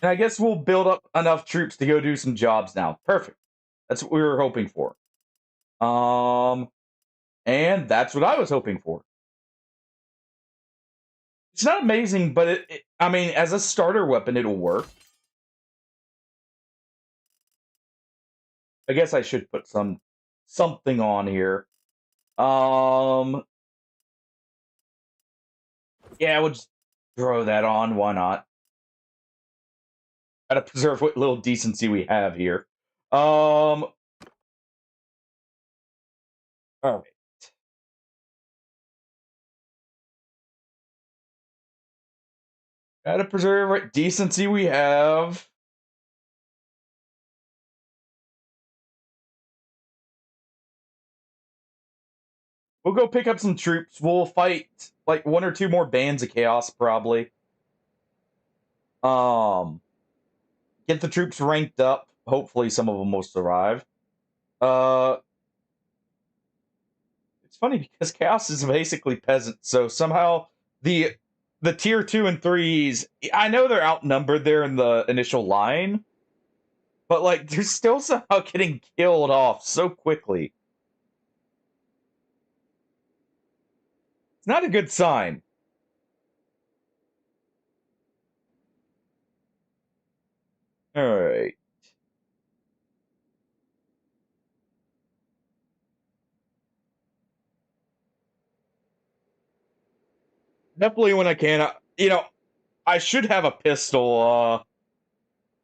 And I guess we'll build up enough troops to go do some jobs now. Perfect. That's what we were hoping for. And that's what I was hoping for. It's not amazing, but I mean, as a starter weapon, it'll work. I guess I should put something on here. Yeah, we'll just throw that on. Why not? Gotta preserve what little decency we have here. All right. Gotta preserve what decency we have. We'll go pick up some troops. We'll fight like 1 or 2 more bands of chaos, probably. Get the troops ranked up. Hopefully some of them will survive. It's funny because chaos is basically peasant, so somehow the tier 2 and 3s, I know they're outnumbered there in the initial line, but like they're still somehow getting killed off so quickly. not a good sign. Alright. Definitely when I can. You know, I should have a pistol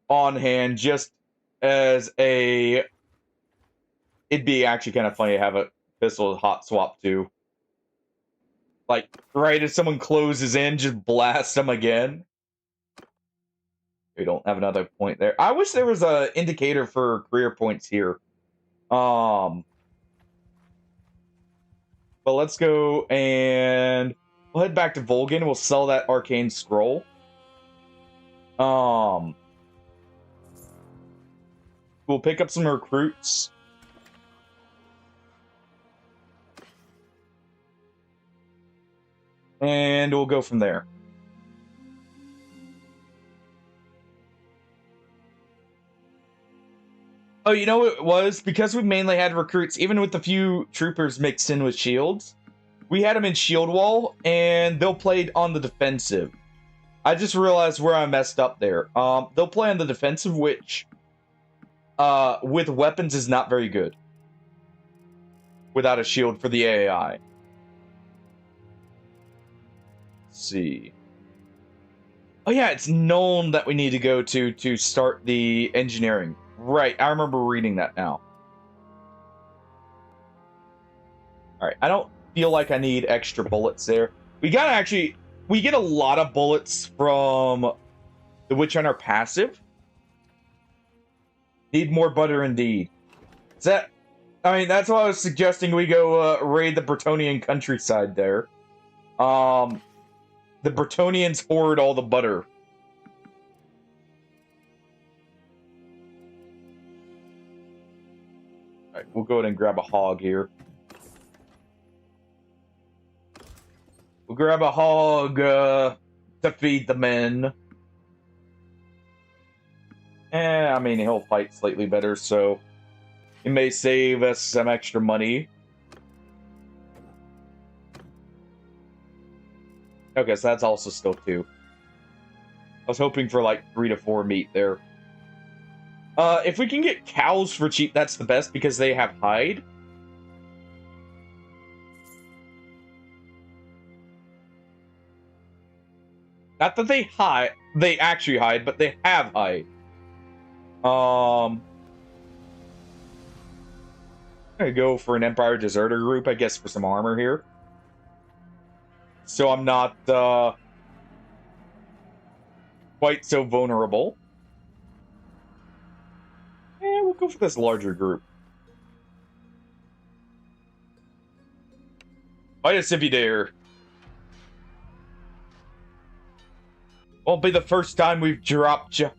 on hand just as a... It'd be actually kind of funny to have a pistol hot swap too. Like, right as someone closes in, just blast them again. We don't have another point there. I wish there was a indicator for career points here. But let's go and we'll head back to Volgan. We'll sell that arcane scroll. We'll pick up some recruits. And we'll go from there. Oh, you know what it was? Because we mainly had recruits, even with a few troopers mixed in with shields, we had them in shield wall, and they'll play on the defensive. I just realized where I messed up there. They'll play on the defensive, which, with weapons is not very good. Without a shield for the AI. Let's see. Oh yeah, it's known that we need to go to start the engineering. Right, I remember reading that now. Alright, I don't feel like I need extra bullets there. We get a lot of bullets from the Witch Hunter passive. Need more butter indeed. That's why I was suggesting we go raid the Bretonnian countryside there. The Bretonnians hoard all the butter. Alright, we'll go ahead and grab a hog here. We'll grab a hog to feed the men. I mean, he'll fight slightly better, so it may save us some extra money. Okay, so that's also still 2. I was hoping for like 3 to 4 meat there. If we can get cows for cheap, that's the best because they have hide. Not that they actually hide, but they have hide. I'm gonna go for an Empire Deserter group, I guess, for some armor here. So I'm not quite so vulnerable. We'll go for this larger group. Fight us if you dare. Won't be the first time we've dropped you.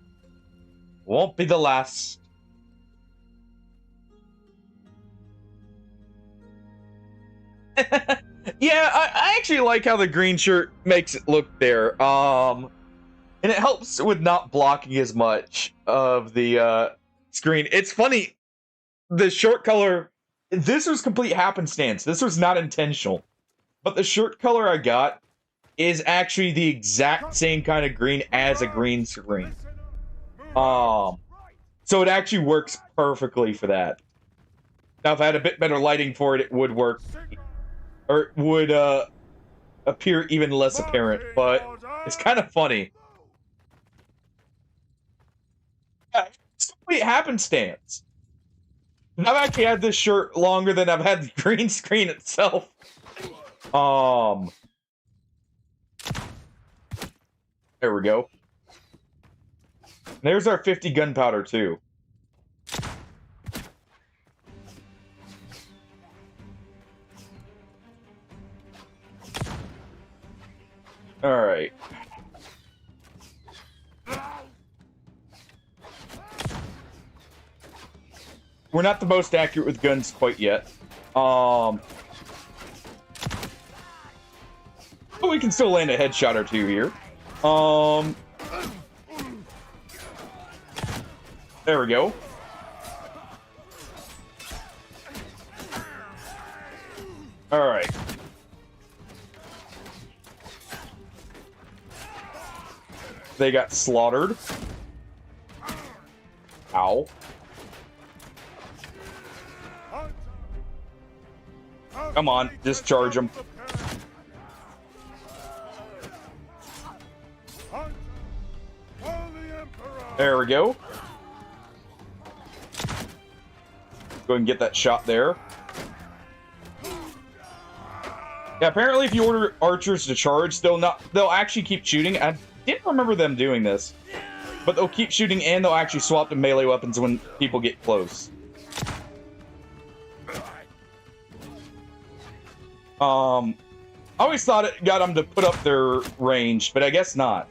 Won't be the last. Yeah, I actually like how the green shirt makes it look there. And it helps with not blocking as much of the screen. It's funny, the shirt color, this was complete happenstance. This was not intentional. But the shirt color I got is actually the exact same kind of green as a green screen. So it actually works perfectly for that. Now, if I had a bit better lighting for it, it would work. Or it would appear even less apparent, but it's kind of funny. Yeah, it's complete happenstance. And I've actually had this shirt longer than I've had the green screen itself. There we go. There's our 50 gunpowder, too. Alright. We're not the most accurate with guns quite yet. But we can still land a headshot or 2 here. There we go. Alright. they got slaughtered. Ow. Come on, discharge them. There we go. Go ahead and get that shot there. Yeah, apparently if you order archers to charge, they'll actually keep shooting. I didn't remember them doing this. But they'll keep shooting and they'll actually swap to melee weapons when people get close. I always thought it got them to put up their range, but I guess not.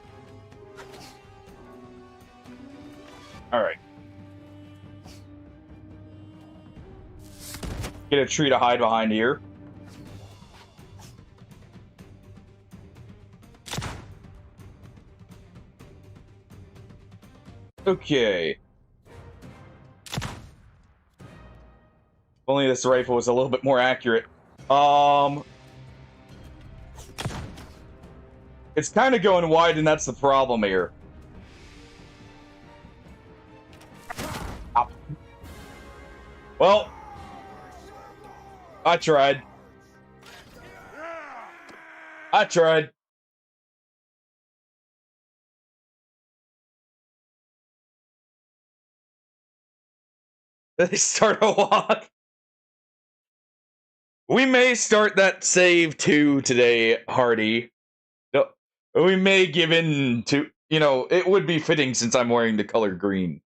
Alright. Get a tree to hide behind here. Okay. If only this rifle was a little bit more accurate. It's kind of going wide, and that's the problem here. Ow. Well, I tried. I tried. They start a walk. We may start that save too today, Hardy. No, we may give in to, you know, it would be fitting since I'm wearing the color green.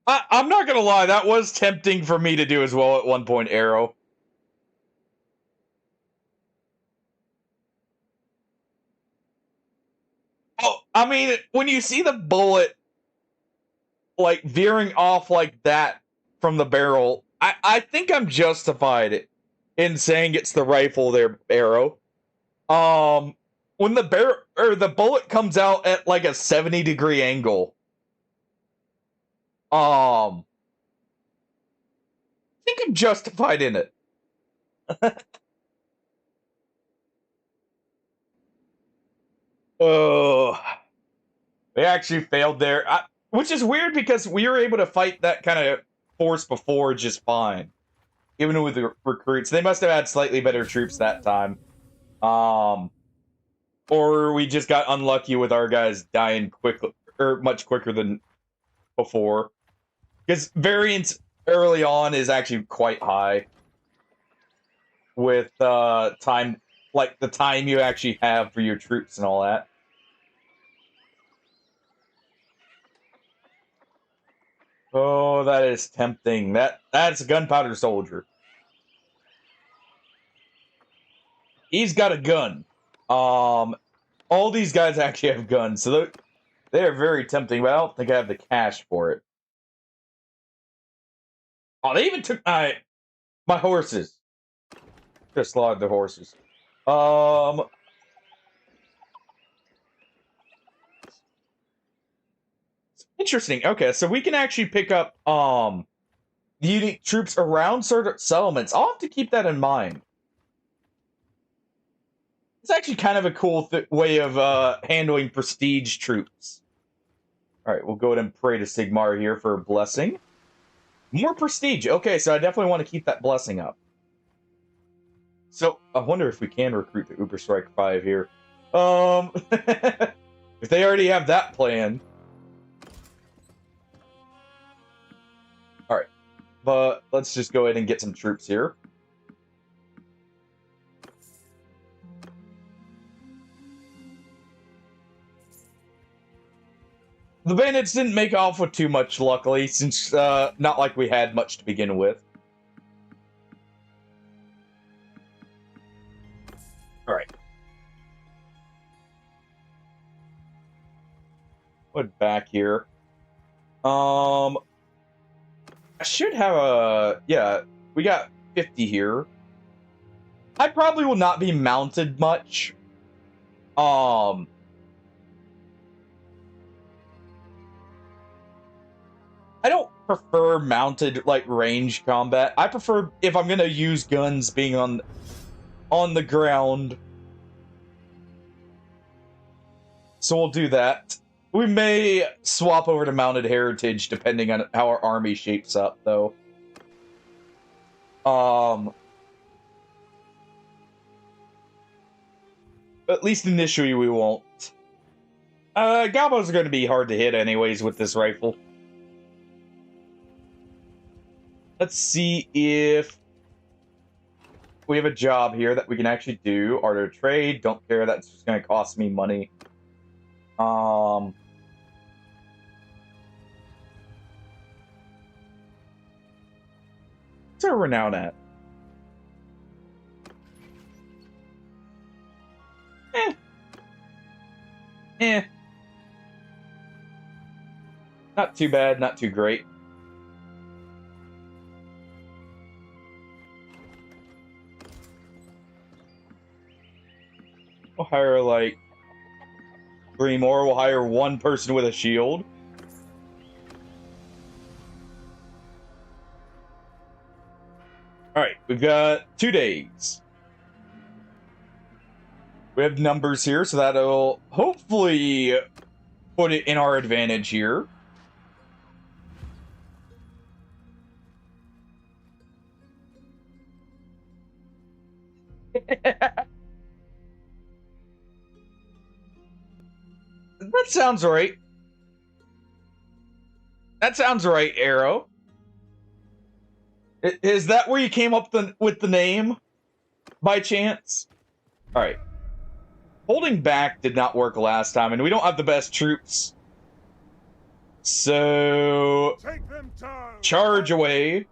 I'm not gonna lie, that was tempting for me to do as well at one point, Arrow. Oh, I mean, when you see the bullet, like, veering off like that from the barrel, I think I'm justified in saying it's the rifle there, Arrow. When the bullet comes out at, like, a 70-degree angle, I think I'm justified in it. Oh, they actually failed there, which is weird because we were able to fight that kind of force before just fine, even with the recruits. They must have had slightly better troops that time, or we just got unlucky with our guys dying quickly or much quicker than before. Because variance early on is actually quite high with time, like the time you actually have for your troops and all that. Oh, that is tempting. That's a gunpowder soldier. He's got a gun. All these guys actually have guns, so they're very tempting, but I don't think I have the cash for it. Oh, they even took my horses. Just slaughtered the horses. Interesting. Okay, so we can actually pick up unique troops around certain settlements. I'll have to keep that in mind. It's actually kind of a cool way of handling prestige troops. All right, we'll go ahead and pray to Sigmar here for a blessing. More prestige. Okay, so I definitely want to keep that blessing up. So I wonder if we can recruit the Uber Strike 5 here. If they already have that planned. All right, but let's just go ahead and get some troops here. The bandits didn't make off with too much, luckily, since not like we had much to begin with. All right. Put back here. I should have a... Yeah, we got 50 here. I probably will not be mounted much. I don't prefer mounted, like, range combat. I prefer, if I'm gonna use guns, being on the ground. So we'll do that. We may swap over to mounted heritage, depending on how our army shapes up, though. At least initially we won't. Gobos are going to be hard to hit anyways with this rifle. Let's see if we have a job here that we can actually do. Art of trade, don't care, that's just going to cost me money. What's our renown at? Not too bad, not too great. We'll hire, like, 3 more. We'll hire 1 person with a shield. Alright, we've got 2 days. We have numbers here, so that'll hopefully put it in our advantage here. That sounds right. That sounds right, Arrow. Is that where you came up with the name? By chance? Alright. Holding back did not work last time, and we don't have the best troops. So... Take them down. Charge away.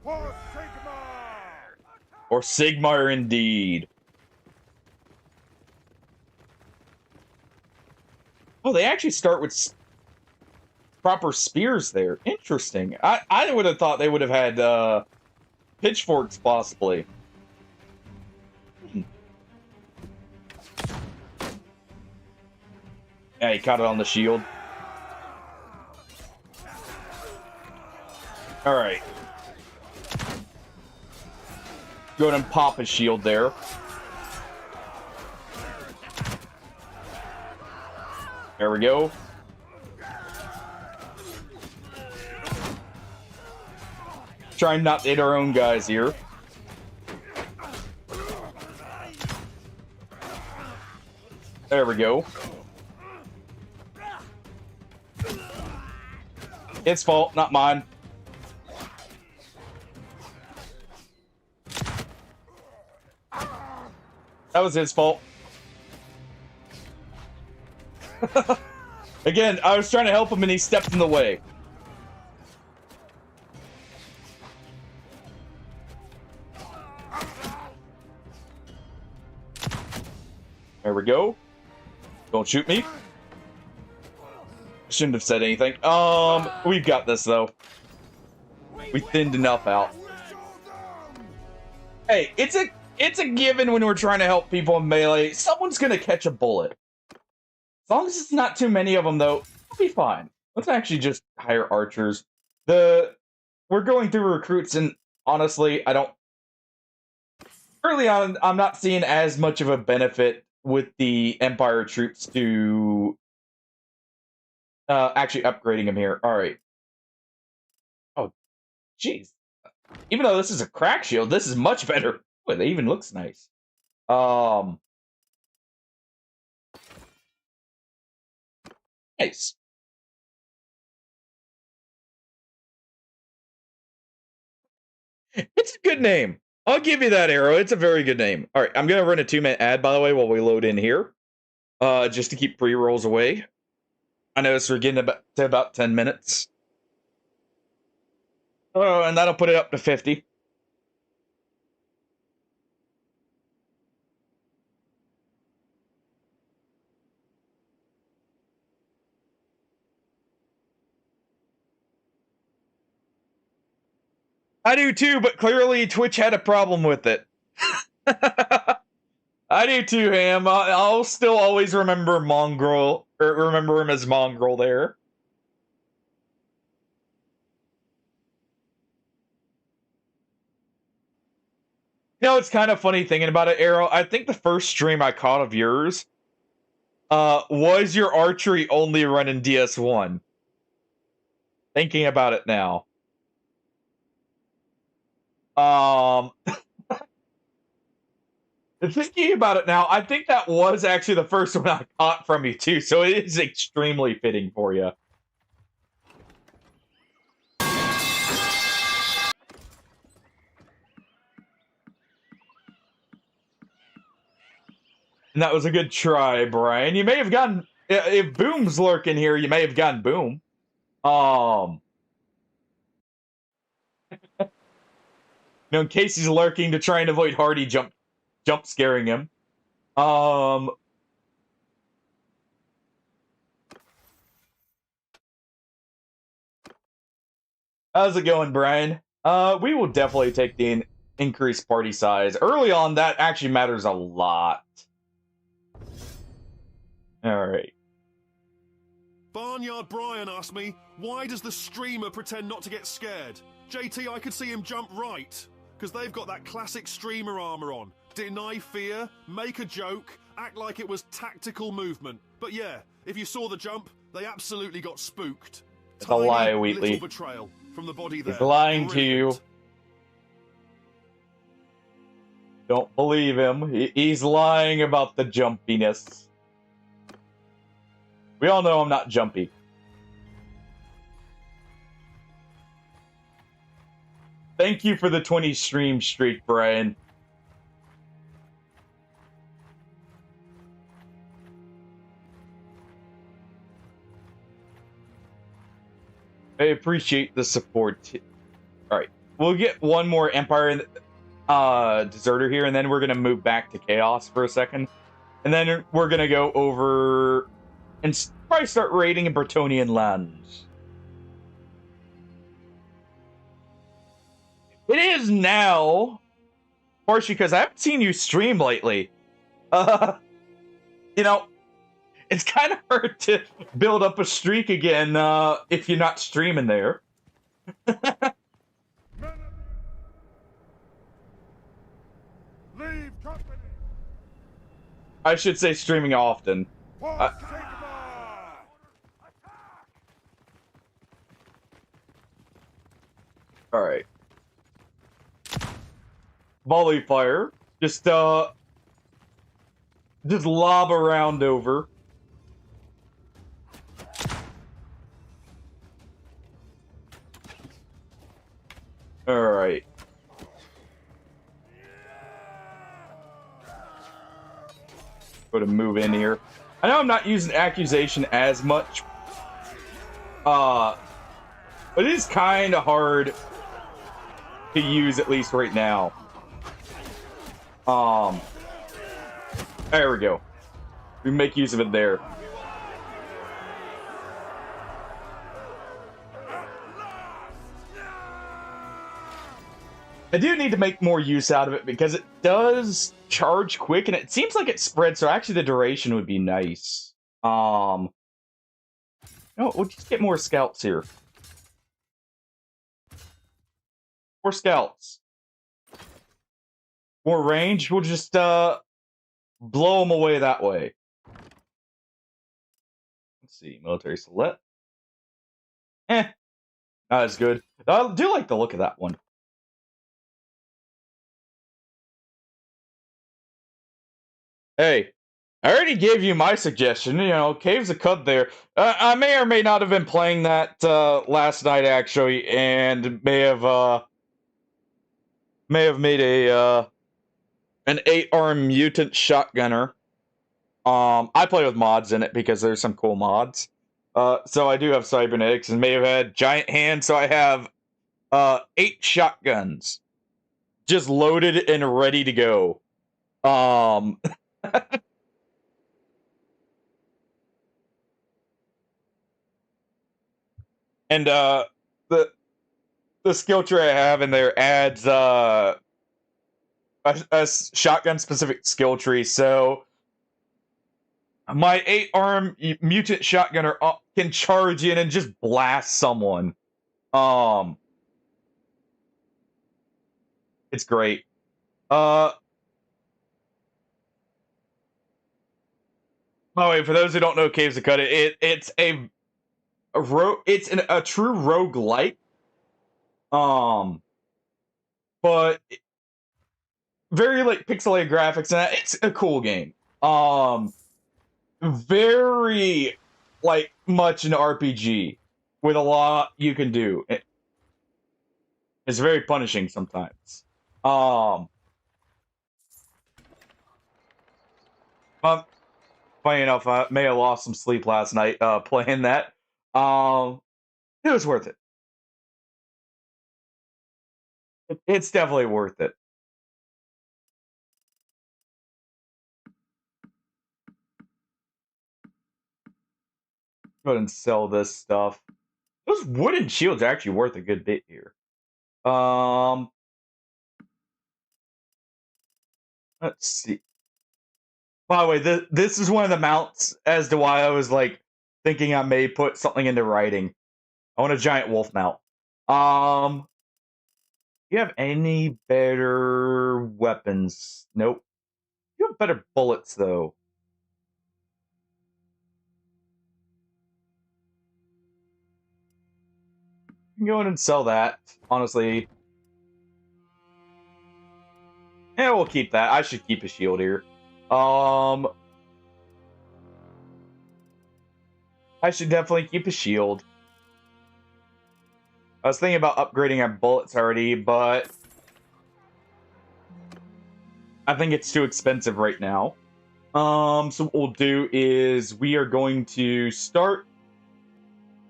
For Sigmar. Or Sigmar indeed. Oh, they actually start with proper spears there. Interesting. I would have thought they would have had pitchforks, possibly. Yeah, he caught it on the shield. Alright. Go ahead and pop his shield there. There we go. Trying not to hit our own guys here. There we go. It's fault, not mine. That was his fault. Again, I was trying to help him and he stepped in the way. There we go. Don't shoot me. Shouldn't have said anything. We've got this though. We thinned enough out. Hey, it's a given when we're trying to help people in melee. Someone's gonna catch a bullet. As long as it's not too many of them, though, it'll be fine. Let's actually just hire archers. We're going through recruits, and honestly, early on, I'm not seeing as much of a benefit with the Empire troops to actually upgrading them here. All right. Oh, jeez. Even though this is a crack shield, this is much better. Boy, that even looks nice. Nice. It's a good name. I'll give you that, Arrow. It's a very good name. All right, I'm going to run a 2-minute ad, by the way, while we load in here. Just to keep pre-rolls away. I notice we're getting to about 10 minutes. Oh, and that'll put it up to 50. I do too, but clearly Twitch had a problem with it. I do too, Ham. I'll still always remember Mongrel, or remember him as Mongrel there. You know, it's kind of funny thinking about it, Arrow. I think the first stream I caught of yours was your archery only run in DS1. Thinking about it now. Thinking about it now, I think that was actually the first one I caught from you, too, so it is extremely fitting for you. And that was a good try, Brian. You may have gotten... If Boom's lurking here, you may have gotten Boom. You know, in case he's lurking to try and avoid Hardy jump scaring him. How's it going, Brian? We will definitely take the increased party size. Early on, that actually matters a lot. Alright. Barnyard Brian asked me, why does the streamer pretend not to get scared? JT, I could see him jump right. Because they've got that classic streamer armor on. Deny fear, make a joke, act like it was tactical movement. But yeah, if you saw the jump, they absolutely got spooked. It's a lie, Little Wheatley. betrayal from the body there. He's lying to you. Don't believe him. He's lying about the jumpiness. We all know I'm not jumpy. Thank you for the 20 stream streak, Brian. I appreciate the support. Alright, we'll get one more Empire Deserter here, and then we're going to move back to Chaos for a second. And then we're going to go over and probably start raiding in Bretonnian lands. It is now, partially because I haven't seen you stream lately. You know, it's kind of hard to build up a streak again if you're not streaming there. Leave company. I should say streaming often. Alright. Volley fire. Just lob around over. Alright. Go to move in here. I know I'm not using accusation as much. But it is kind of hard to use, at least right now. There we go. We make use of it there. I do need to make more use out of it because it does charge quick and it seems like it spreads, so actually the duration would be nice. No, we'll just get more scouts here. More scouts. More range, we'll just blow them away that way. Let's see, military select. Not as good. I do like the look of that one. Hey, I already gave you my suggestion. You know, Caves of Cud there. I may or may not have been playing that last night, actually, and may have made a an 8-arm mutant shotgunner. I play with mods in it because there's some cool mods. So I do have cybernetics and may have had giant hands. So I have 8 shotguns, just loaded and ready to go. And the skill tree I have in there adds a shotgun specific skill tree. So my 8-arm mutant shotgunner can charge in and just blast someone. It's great. Uh, by the way, for those who don't know Caves of Cut, it's a true roguelike. But very like pixelated graphics, and it's a cool game. Very like much an RPG with a lot you can do. It's very punishing sometimes. Um, Funny enough, I may have lost some sleep last night playing that. It was worth it. It's definitely worth it. Go ahead and sell this stuff. Those wooden shields are actually worth a good bit here. Let's see. By the way, this is one of the mounts as to why I was like thinking I may put something into writing. I want a giant wolf mount. You have any better weapons? Nope. You have better bullets though. You can go in and sell that. Honestly, yeah, we'll keep that. I should keep a shield here. I should definitely keep a shield. I was thinking about upgrading our bullets already, but I think it's too expensive right now. So what we'll do is we are going to start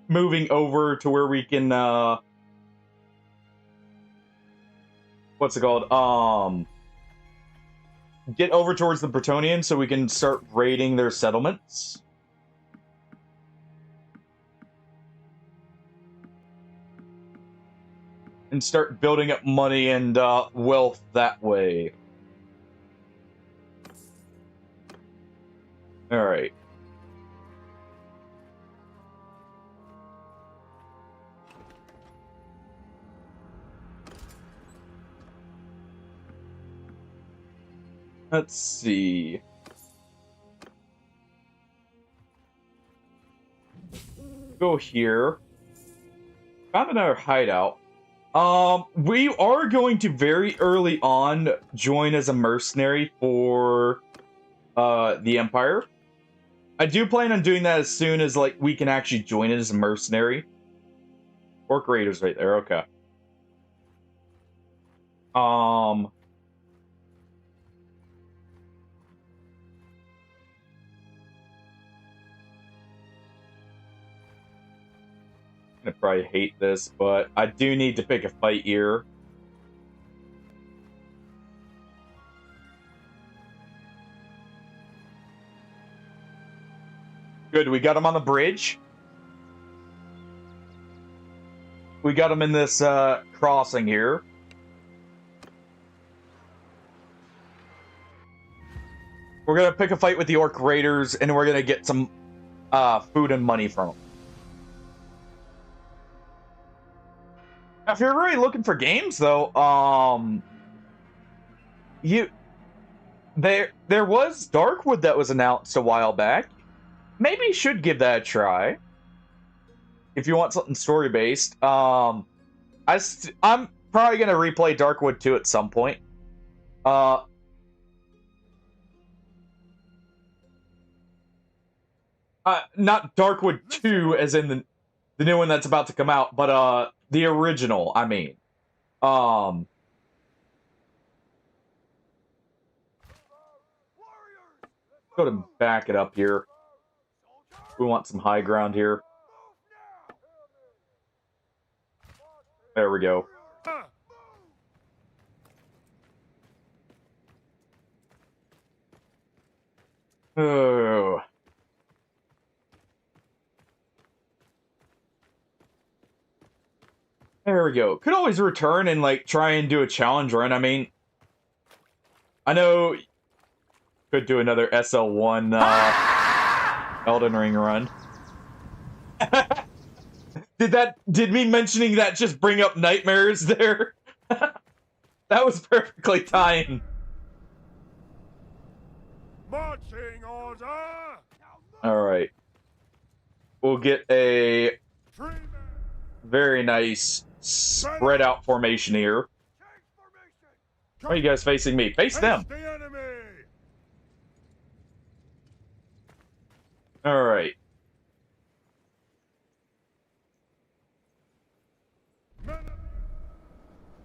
moving over to where we can, what's it called? Get over towards the Bretonians so we can start raiding their settlements. And start building up money and wealth that way. Alright. Let's see. Go here. Found another hideout. We are going to very early on join as a mercenary for the Empire. I do plan on doing that as soon as like we can actually join it as a mercenary. Orc Raiders right there, okay. I probably hate this, but I do need to pick a fight here. Good, we got him on the bridge. We got him in this crossing here. We're gonna pick a fight with the Orc Raiders, and we're gonna get some food and money from them. If you're really looking for games, though, there was Darkwood that was announced a while back. Maybe you should give that a try if you want something story based. I'm probably gonna replay Darkwood 2 at some point. Not Darkwood 2 as in the new one that's about to come out, but the original, I mean. Go to back it up here. We want some high ground here. There we go. Oh. There we go. Could always return and like try and do a challenge run. I mean, I know could do another SL1 Elden Ring run. Did me mentioning that just bring up nightmares there? That was perfectly timed. Marching order! Alright. We'll get a very nice spread out formation here. Why are you guys facing me? Face them! The enemy! Alright.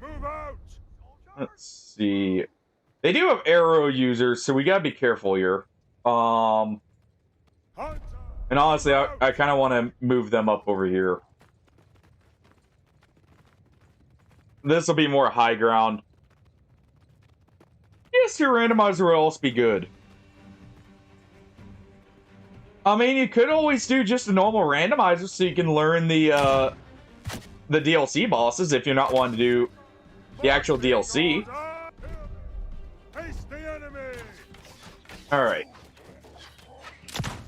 Move out! Let's see. They do have arrow users, so we gotta be careful here. And honestly, I kind of want to move them up over here. This will be more high ground. Yes, your randomizer will also be good. I mean, you could always do just a normal randomizer so you can learn the DLC bosses if you're not wanting to do the actual DLC. Alright.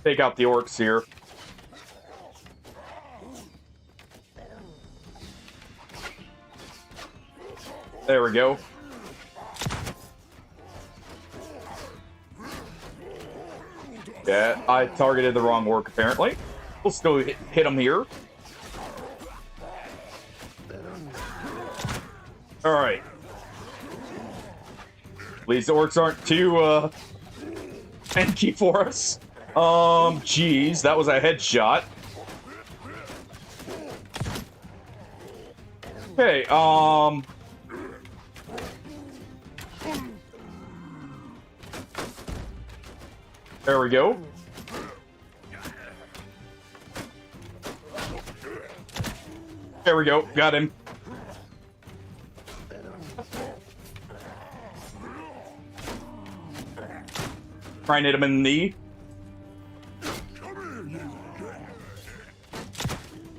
Take out the orcs here. There we go. Yeah, I targeted the wrong orc apparently. We'll still hit him here. Alright. At least the orcs aren't too tanky for us. Jeez, that was a headshot. Okay, there we go. There we go, got him. Try and hit him in the knee.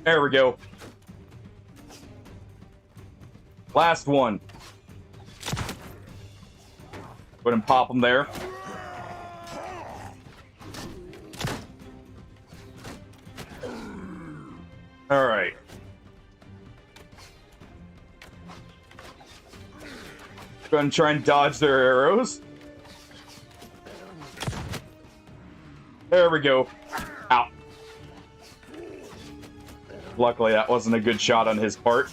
There we go. Last one. Go ahead and pop him there. Alright. Go ahead and try and dodge their arrows. There we go. Ow. Luckily, that wasn't a good shot on his part.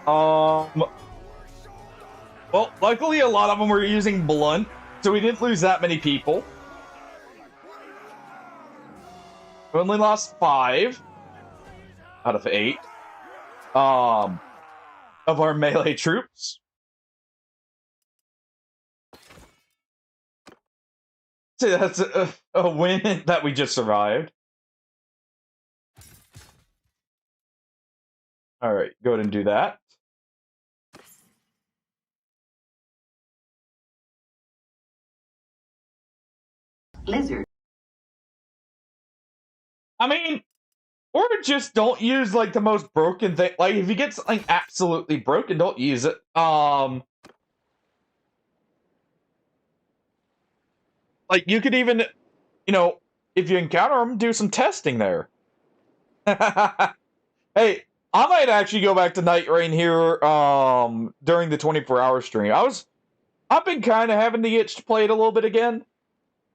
Well, luckily a lot of them were using blunt, so we didn't lose that many people. We only lost 5 out of 8 of our melee troops. So that's a win that we just survived. All right, go ahead and do that. Lizard. I mean, or just don't use like the most broken thing. Like if you get something absolutely broken, don't use it. Like you could even, you know, if you encounter them, do some testing there. Hey, I might actually go back to Night Rain here during the 24-hour stream. I've been kind of having the itch to play it a little bit again.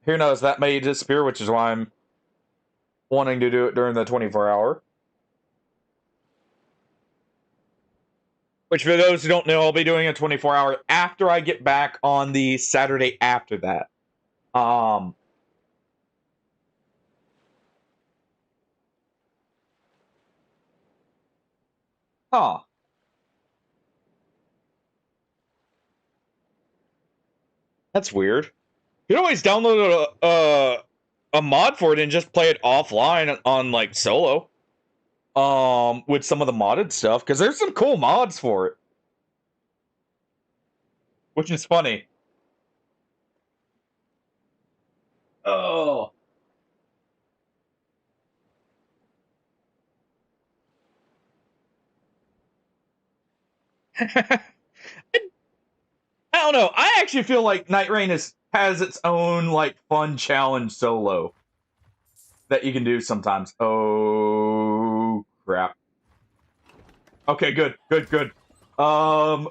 Who knows, that may disappear, which is why I'm wanting to do it during the 24-hour. Which, for those who don't know, I'll be doing a 24-hour after I get back on the Saturday after that. Huh. That's weird. You can always download a mod for it and just play it offline on like solo. With some of the modded stuff, because there's some cool mods for it. Which is funny. Oh. I don't know. I actually feel like Night Rain has its own like fun challenge solo that you can do sometimes. Oh crap. Okay, good. I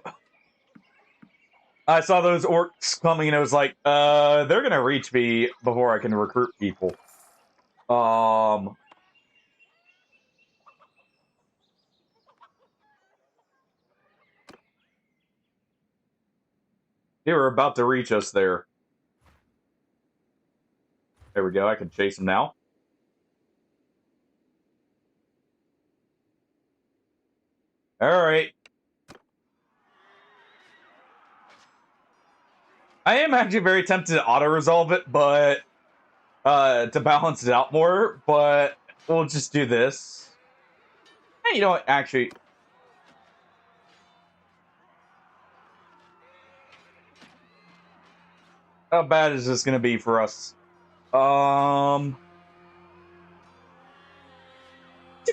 saw those orcs coming and I was like, they're gonna reach me before I can recruit people. They were about to reach us there. There we go, I can chase them now. Alright. I am actually very tempted to auto-resolve it, but to balance it out more, but we'll just do this. Hey, you know what, actually... How bad is this gonna be for us? Too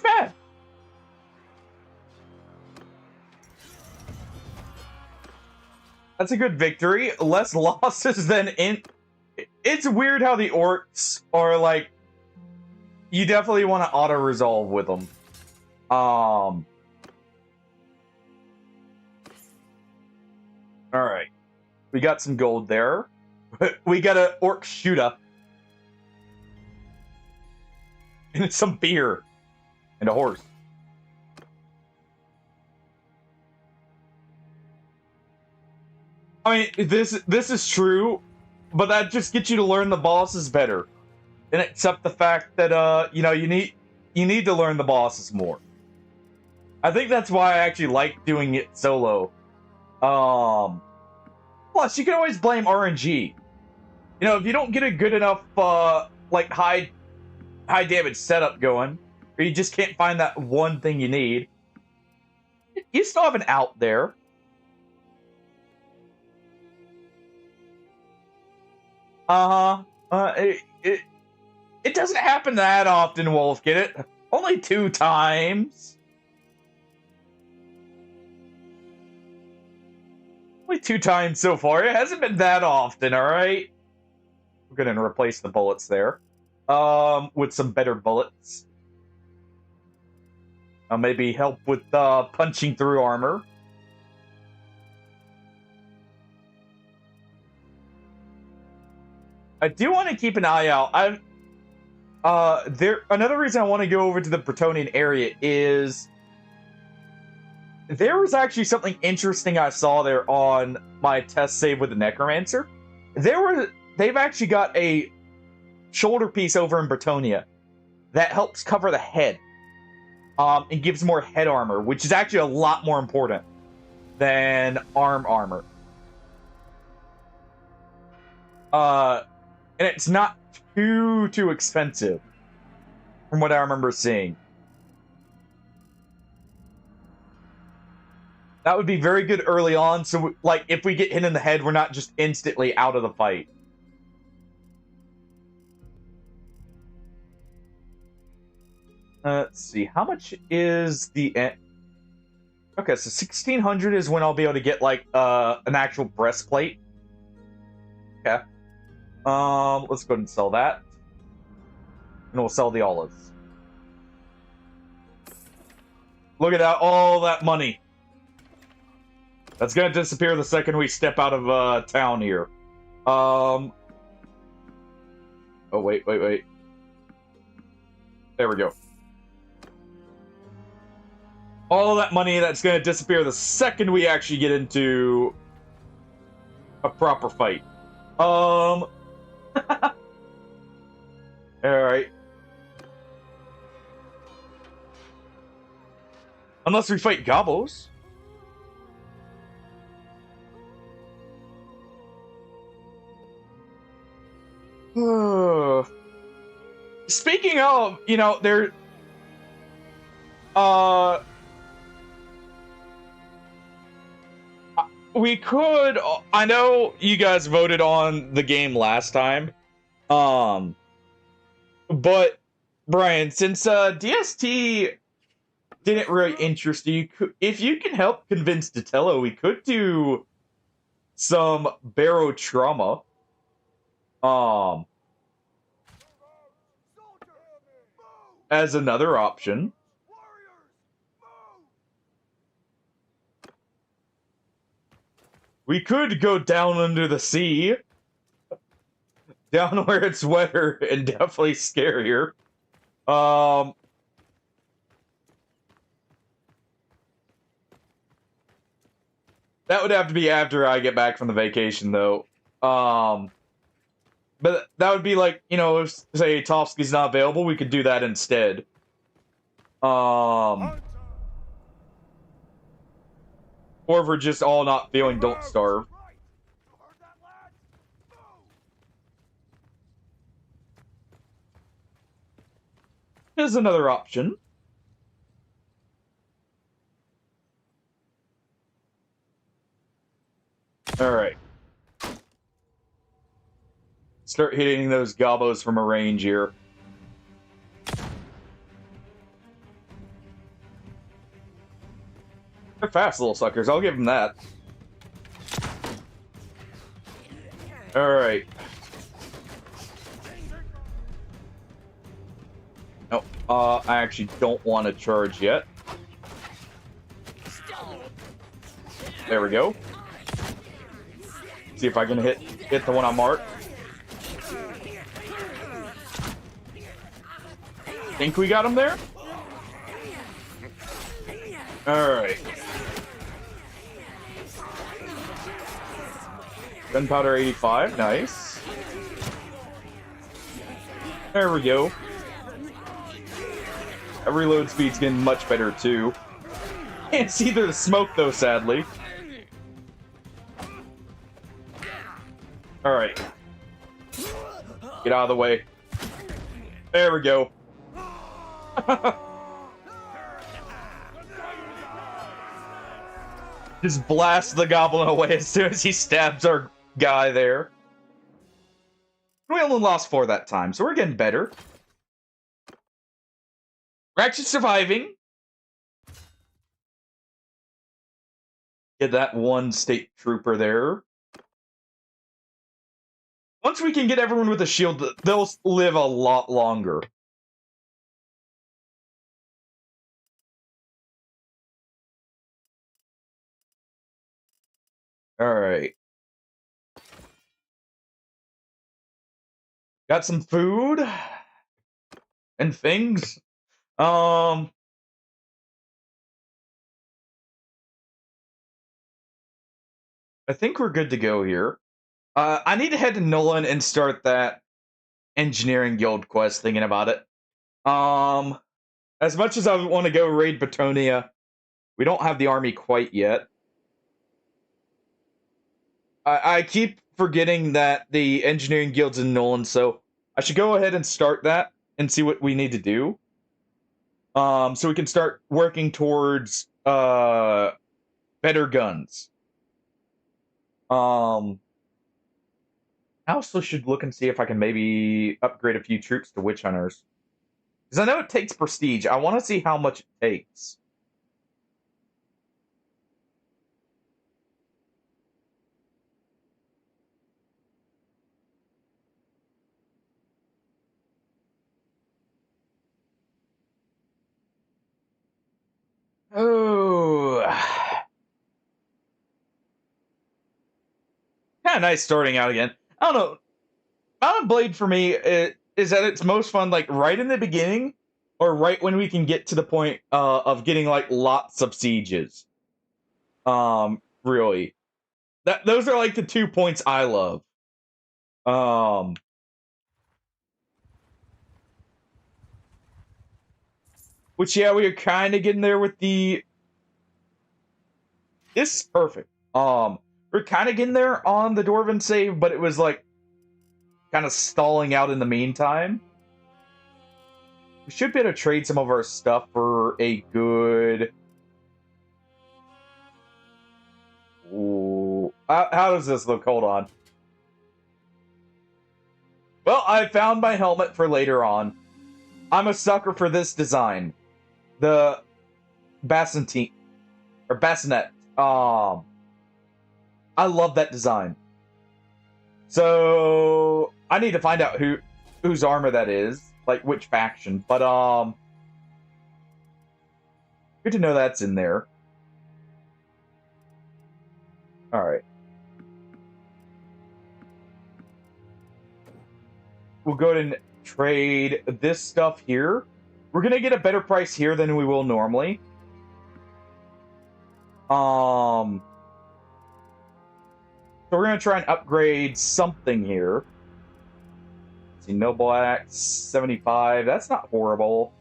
bad. That's a good victory. Less losses than in... It's weird how the orcs are like... You definitely want to auto-resolve with them. Alright. We got some gold there. We got an orc shooter. And some beer. And a horse. I mean, this is true, but that just gets you to learn the bosses better. And accept the fact that you know, you need to learn the bosses more. I think that's why I actually like doing it solo. Plus, you can always blame RNG. You know, if you don't get a good enough like high damage setup going, or you just can't find that one thing you need, you still have an out there. It doesn't happen that often, Wolf, get it? Only 2 times. Only 2 times so far. It hasn't been that often, alright? We're gonna replace the bullets there. With some better bullets. Maybe help with punching through armor. I do want to keep an eye out. Another reason I want to go over to the Bretonian area is there was actually something interesting I saw there on my test save with the Necromancer. They've actually got a shoulder piece over in Bretonia that helps cover the head. And gives more head armor, which is actually a lot more important than arm armor. And it's not too expensive, from what I remember seeing. That would be very good early on, so, like, if we get hit in the head, we're not just instantly out of the fight. Let's see, how much is the... Okay, so 1600 is when I'll be able to get, like, an actual breastplate. Okay. Let's go ahead and sell that. And we'll sell the olives. Look at that, all that money. That's gonna disappear the second we step out of, town here. Oh, wait. There we go. All that money that's gonna disappear the second we actually get into a proper fight. Alright. Unless we fight Gobos. Speaking of, you know, there... we could... I know you guys voted on the game last time. But, Brian, since DST didn't really interest you, if you can help convince Datello, we could do some barotrauma. As another option. We could go down under the sea. Down where it's wetter and definitely scarier. That would have to be after I get back from the vacation, though. But that would be like, you know, if, say, Tofsky's not available, we could do that instead. Or if we're just all not feeling Don't Starve. Here's another option. Alright. Start hitting those gobos from a range here. They're fast little suckers, I'll give them that. Alright. No, I actually don't want to charge yet. There we go. See if I can hit the one on mark. Think we got him there? Alright. Gunpowder 85, nice. There we go. That reload speed's getting much better too. Can't see through the smoke though, sadly. Alright. Get out of the way. There we go. Just blast the goblin away as soon as he stabs our guy there. We only lost 4 that time, so we're getting better. We're actually surviving. Get that one state trooper there. Once we can get everyone with a shield, they'll live a lot longer. Alright. Got some food and things. I think we're good to go here. I need to head to Nolan and start that engineering guild quest, thinking about it. As much as I want to go raid Batonia, we don't have the army quite yet. I keep forgetting that the engineering guild's in Nolan, so I should go ahead and start that and see what we need to do. So we can start working towards better guns. I also should look and see if I can maybe upgrade a few troops to witch hunters. Because I know it takes prestige. I want to see how much it takes. Oh. Kind of nice starting out again. I don't know. Mountain Blade for me is at its most fun like right in the beginning, or right when we can get to the point of getting like lots of sieges. Really, those are like the 2 points I love. Which yeah, we are kind of getting there with the. This is perfect. We're kind of getting there on the Dwarven save, but it was like kind of stalling out in the meantime. We should be able to trade some of our stuff for a good... Ooh. How does this look? Hold on. Well, I found my helmet for later on. I'm a sucker for this design. The Bassinet. Or Bassinet. I love that design. So I need to find out whose armor that is, like which faction. But good to know that's in there. All right. we'll go ahead and trade this stuff here. We're gonna get a better price here than we will normally. So we're gonna try and upgrade something here. Let's see, Noble Axe 75. That's not horrible.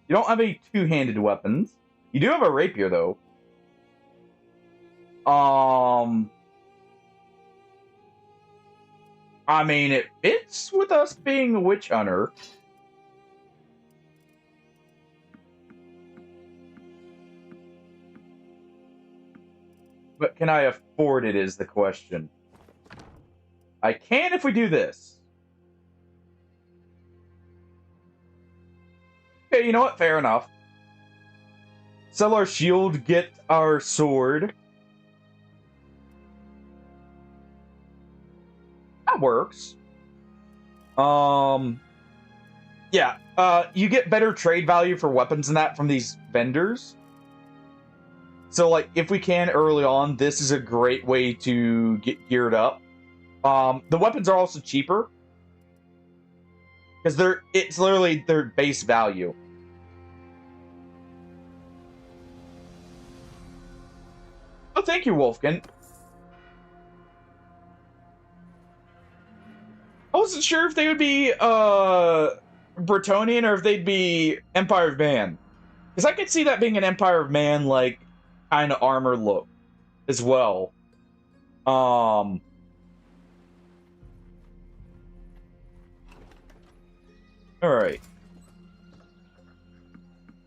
You don't have any two-handed weapons. You do have a rapier though. I mean, it fits with us being a witch hunter. But can I afford it is the question. I can if we do this. Okay, you know what? Fair enough. Sell our shield, get our sword. That works. Yeah, you get better trade value for weapons and that from these vendors. So, like, if we can early on, this is a great way to get geared up. The weapons are also cheaper. Because it's literally their base value. Oh, thank you, Wolfkin. I wasn't sure if they would be Bretonnian or if they'd be Empire of Man. Because I could see that being an Empire of Man, like, kind of armor look as well. Alright.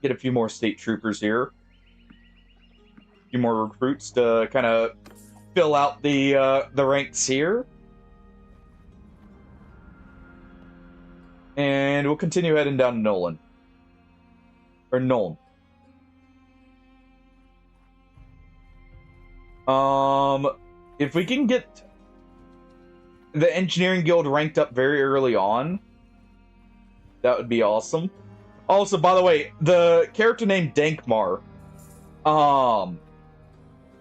Get a few more state troopers here. A few more recruits to kind of fill out the ranks here. And we'll continue heading down to Nolan. Or Nuln. If we can get the engineering guild ranked up very early on, that would be awesome. Also, by the way, the character named Dankmar,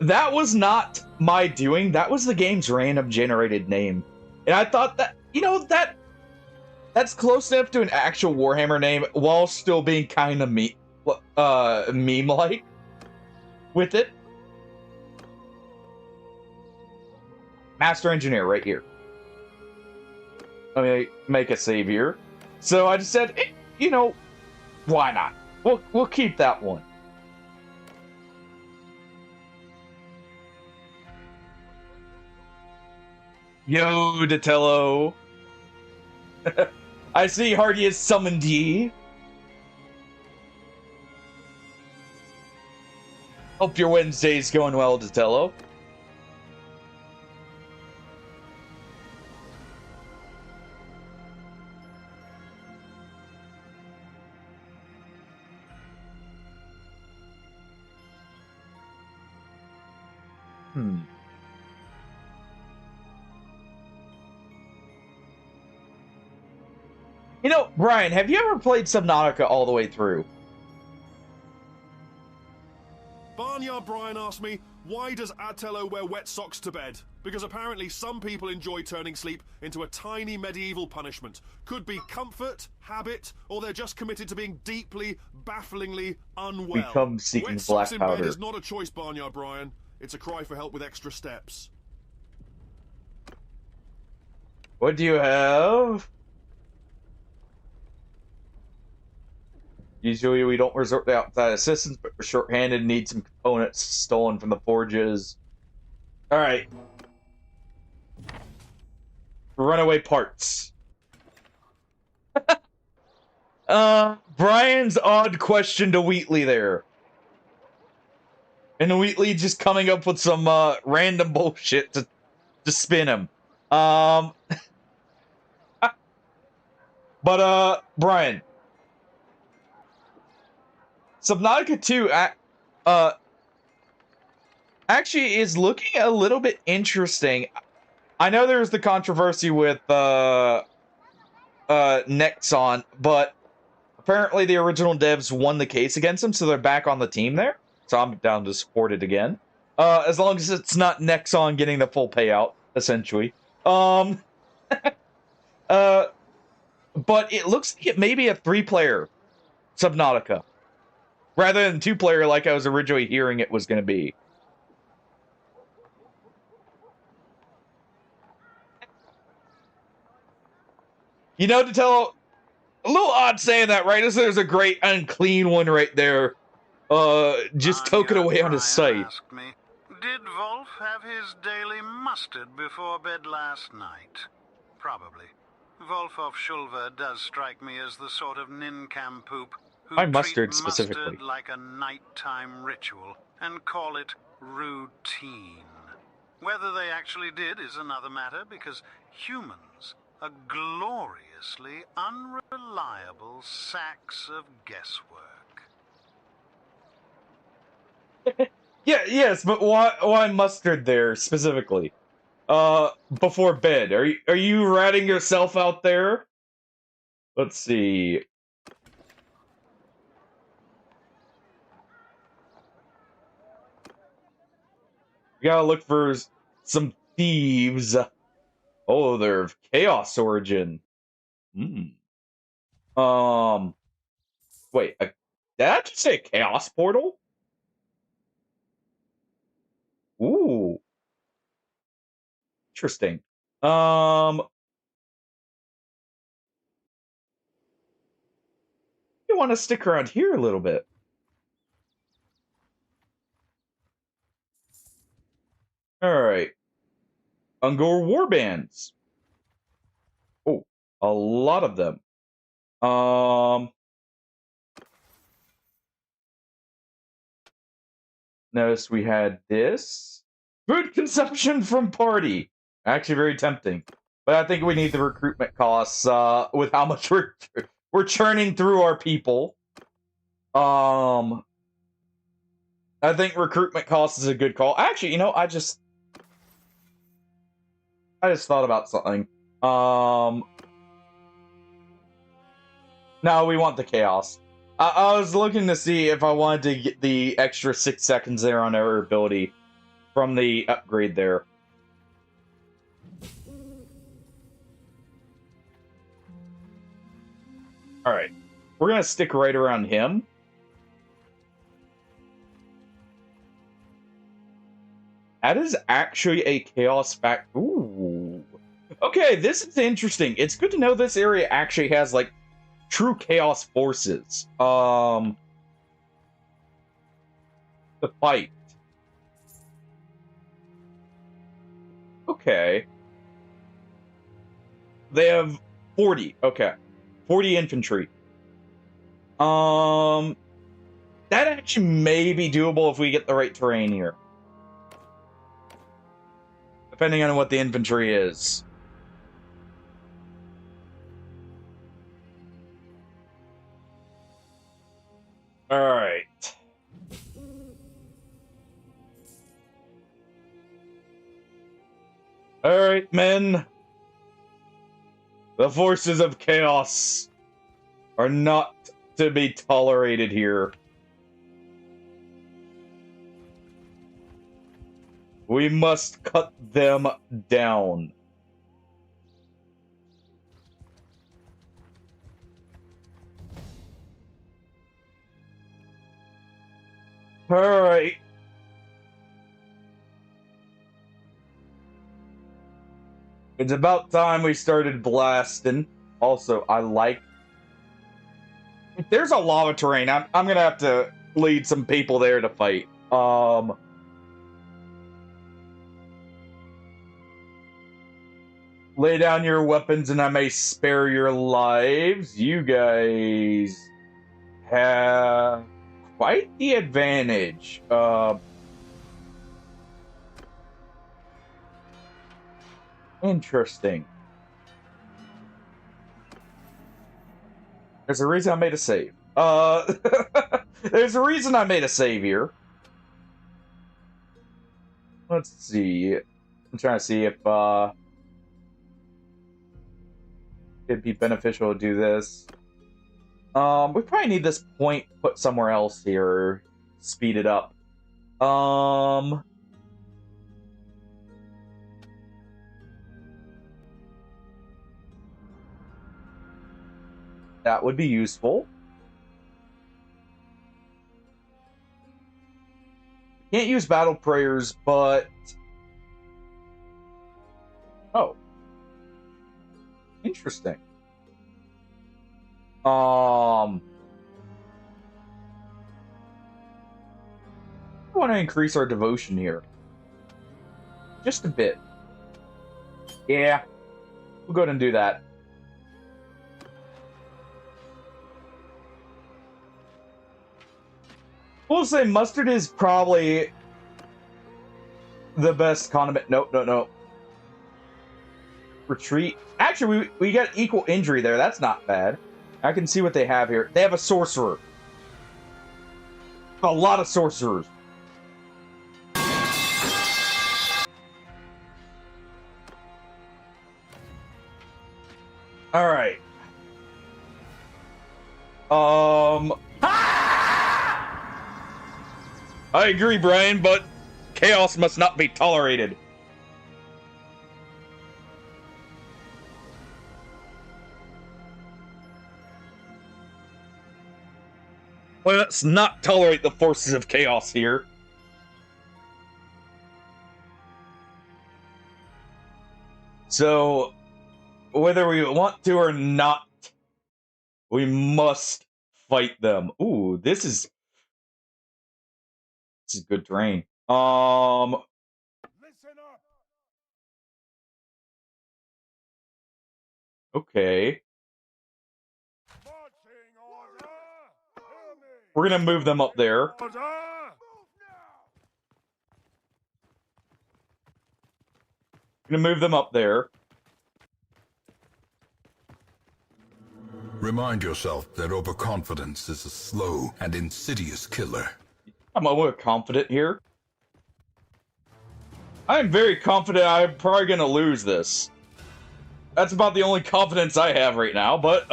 that was not my doing. That was the game's random generated name. And I thought that, you know, that's close enough to an actual Warhammer name while still being kind of meme-like with it. Master Engineer right here. Let me make a save here. So I just said, you know, why not? We'll keep that one. Yo, Datello. I see Hardy has summoned ye. Hope your Wednesday's going well, Datello. You know, Brian, have you ever played Subnautica all the way through? Barnyard Brian asked me, why does Atello wear wet socks to bed? Because apparently some people enjoy turning sleep into a tiny medieval punishment. Could be comfort, habit, or they're just committed to being deeply, bafflingly unwell. Become seeking Wet black socks in powder. bed is not a choice, Barnyard Brian. It's a cry for help with extra steps. What do you have? Usually we don't resort to outside assistance, but we're short-handed and need some components stolen from the forges. Alright. Runaway parts. Brian's odd question to Wheatley there. And Wheatley just coming up with some random bullshit to spin him. But Brian. Subnautica 2 actually is looking a little bit interesting. I know there's the controversy with Nexon, but apparently the original devs won the case against them, so they're back on the team there. So I'm down to support it again. As long as it's not Nexon getting the full payout, essentially. But it looks like it may be a 3-player Subnautica, rather than 2-player like I was originally hearing it was going to be. You know, to tell, a little odd saying that, right? As there's a great unclean one right there, just token away on his site. Asked me, did Wolf have his daily mustard before bed last night? Probably. Wolf of Shulva does strike me as the sort of nincompoop who By treat mustard specifically. mustard like a nighttime ritual and call it routine. Whether they actually did is another matter, because humans are gloriously unreliable sacks of guesswork. Yeah, yes, but why mustard there specifically? Before bed. Are you ratting yourself out there? Let's see. We gotta look for some thieves. Oh, they're of Chaos origin. Hmm. Wait, did I just say Chaos Portal? Ooh. Interesting. You want to stick around here a little bit. Alright. Ungor warbands. Oh, a lot of them. Notice we had this. Food consumption from party. Actually very tempting. But I think we need the recruitment costs, with how much we're churning through our people. I think recruitment costs is a good call. Actually, you know, I just thought about something. No, we want the chaos. I was looking to see if I wanted to get the extra 6 seconds there on our ability from the upgrade there. Alright. We're gonna stick right around him. That is actually a chaos fact. Ooh. Okay, this is interesting. It's good to know this area actually has, like, true chaos forces. To fight. Okay. They have 40. Okay. 40 infantry. That actually may be doable if we get the right terrain here. Depending on what the infantry is. Alright. Alright, men. The forces of chaos are not to be tolerated here. We must cut them down. Alright. It's about time we started blasting. Also, I like... If there's a lava terrain, I'm gonna have to lead some people there to fight. Lay down your weapons and I may spare your lives. You guys have quite the advantage. Interesting. There's a reason I made a save. There's a reason I made a save here. Let's see. I'm trying to see if it'd be beneficial to do this. We probably need this point put somewhere else here. Speed it up. That would be useful. Can't use battle prayers, but... Oh. Interesting. I want to increase our devotion here. Just a bit. Yeah. We'll go ahead and do that. We'll say mustard is probably the best condiment. Nope, no, no. Retreat. Actually, we got equal injury there. That's not bad. I can see what they have here. They have a sorcerer. A lot of sorcerers. All right. I agree, Brian, but chaos must not be tolerated. Well, let's not tolerate the forces of chaos here. So, whether we want to or not, we must fight them. Ooh, this is good terrain. Listen up. Okay. Marching order. Hear me. We're gonna move them up there. Order. Gonna move them up there. Remind yourself that overconfidence is a slow and insidious killer. I'm a little confident here. I'm very confident I'm probably gonna lose this. That's about the only confidence I have right now, but,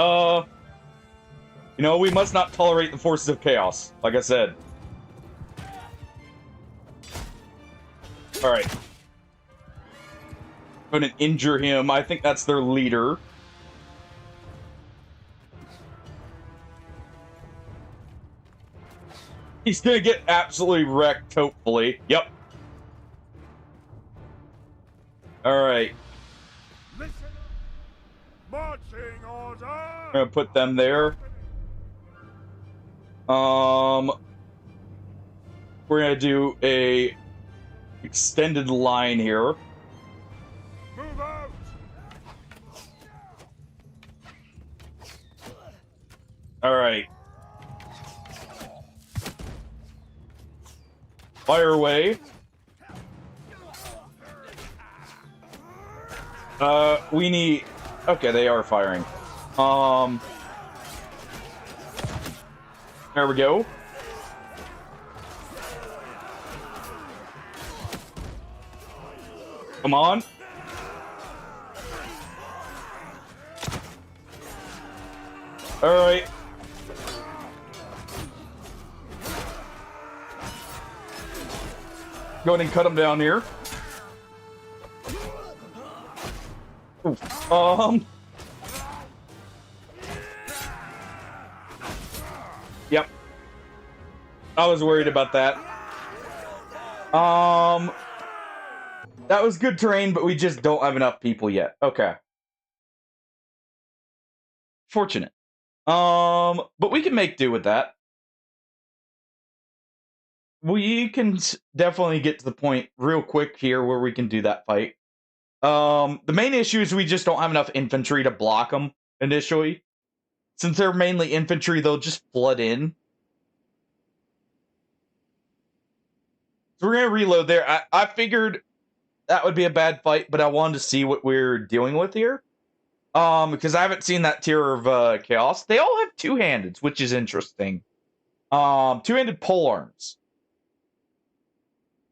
you know, we must not tolerate the forces of chaos, like I said. Alright. I'm gonna injure him. I think that's their leader. He's gonna get absolutely wrecked, hopefully. Yep. Alright. Listen up. Marching order. I'm gonna put them there. We're gonna do a extended line here. Move out. Alright. Fire away. We need... Okay, they are firing. There we go. Come on. Alright. Go ahead and cut them down here. Ooh. Yep. I was worried about that. That was good terrain, but we just don't have enough people yet. Okay. Fortunate. But we can make do with that. We can definitely get to the point real quick here where we can do that fight. The main issue is we just don't have enough infantry to block them initially. Since they're mainly infantry, they'll just flood in. So we're going to reload there. I figured that would be a bad fight, but I wanted to see what we're dealing with here. Because I haven't seen that tier of chaos. They all have two-handeds, which is interesting. Two-handed polearms.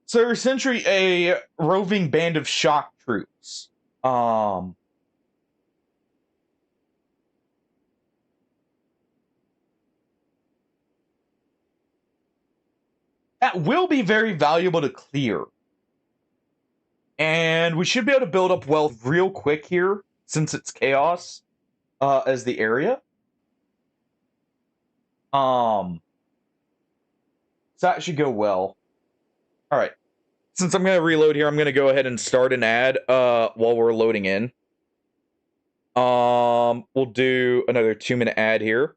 So they're essentially a roving band of shock troops. That will be very valuable to clear. And we should be able to build up wealth real quick here, since it's chaos as the area. So that should go well. All right. Since I'm going to reload here, I'm going to go ahead and start an ad while we're loading in. We'll do another 2-minute ad here.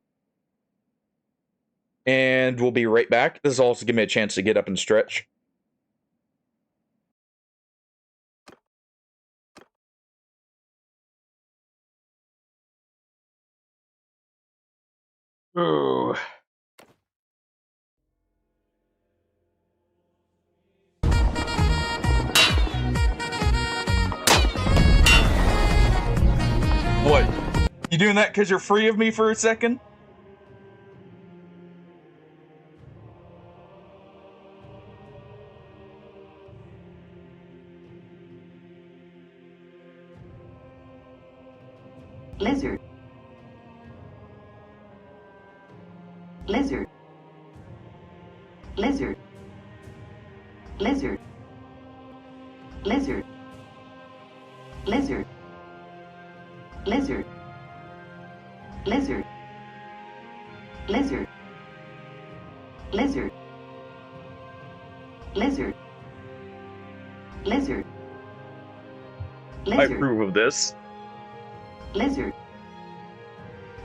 And we'll be right back. This will also give me a chance to get up and stretch. Ooh. What? You doing that because you're free of me for a second? Lizard. Lizard. Lizard. Lizard. Lizard. Lizard. Lizard. Lizard. Lizard. Lizard. Lizard. Lizard. I approve of this. Lizard.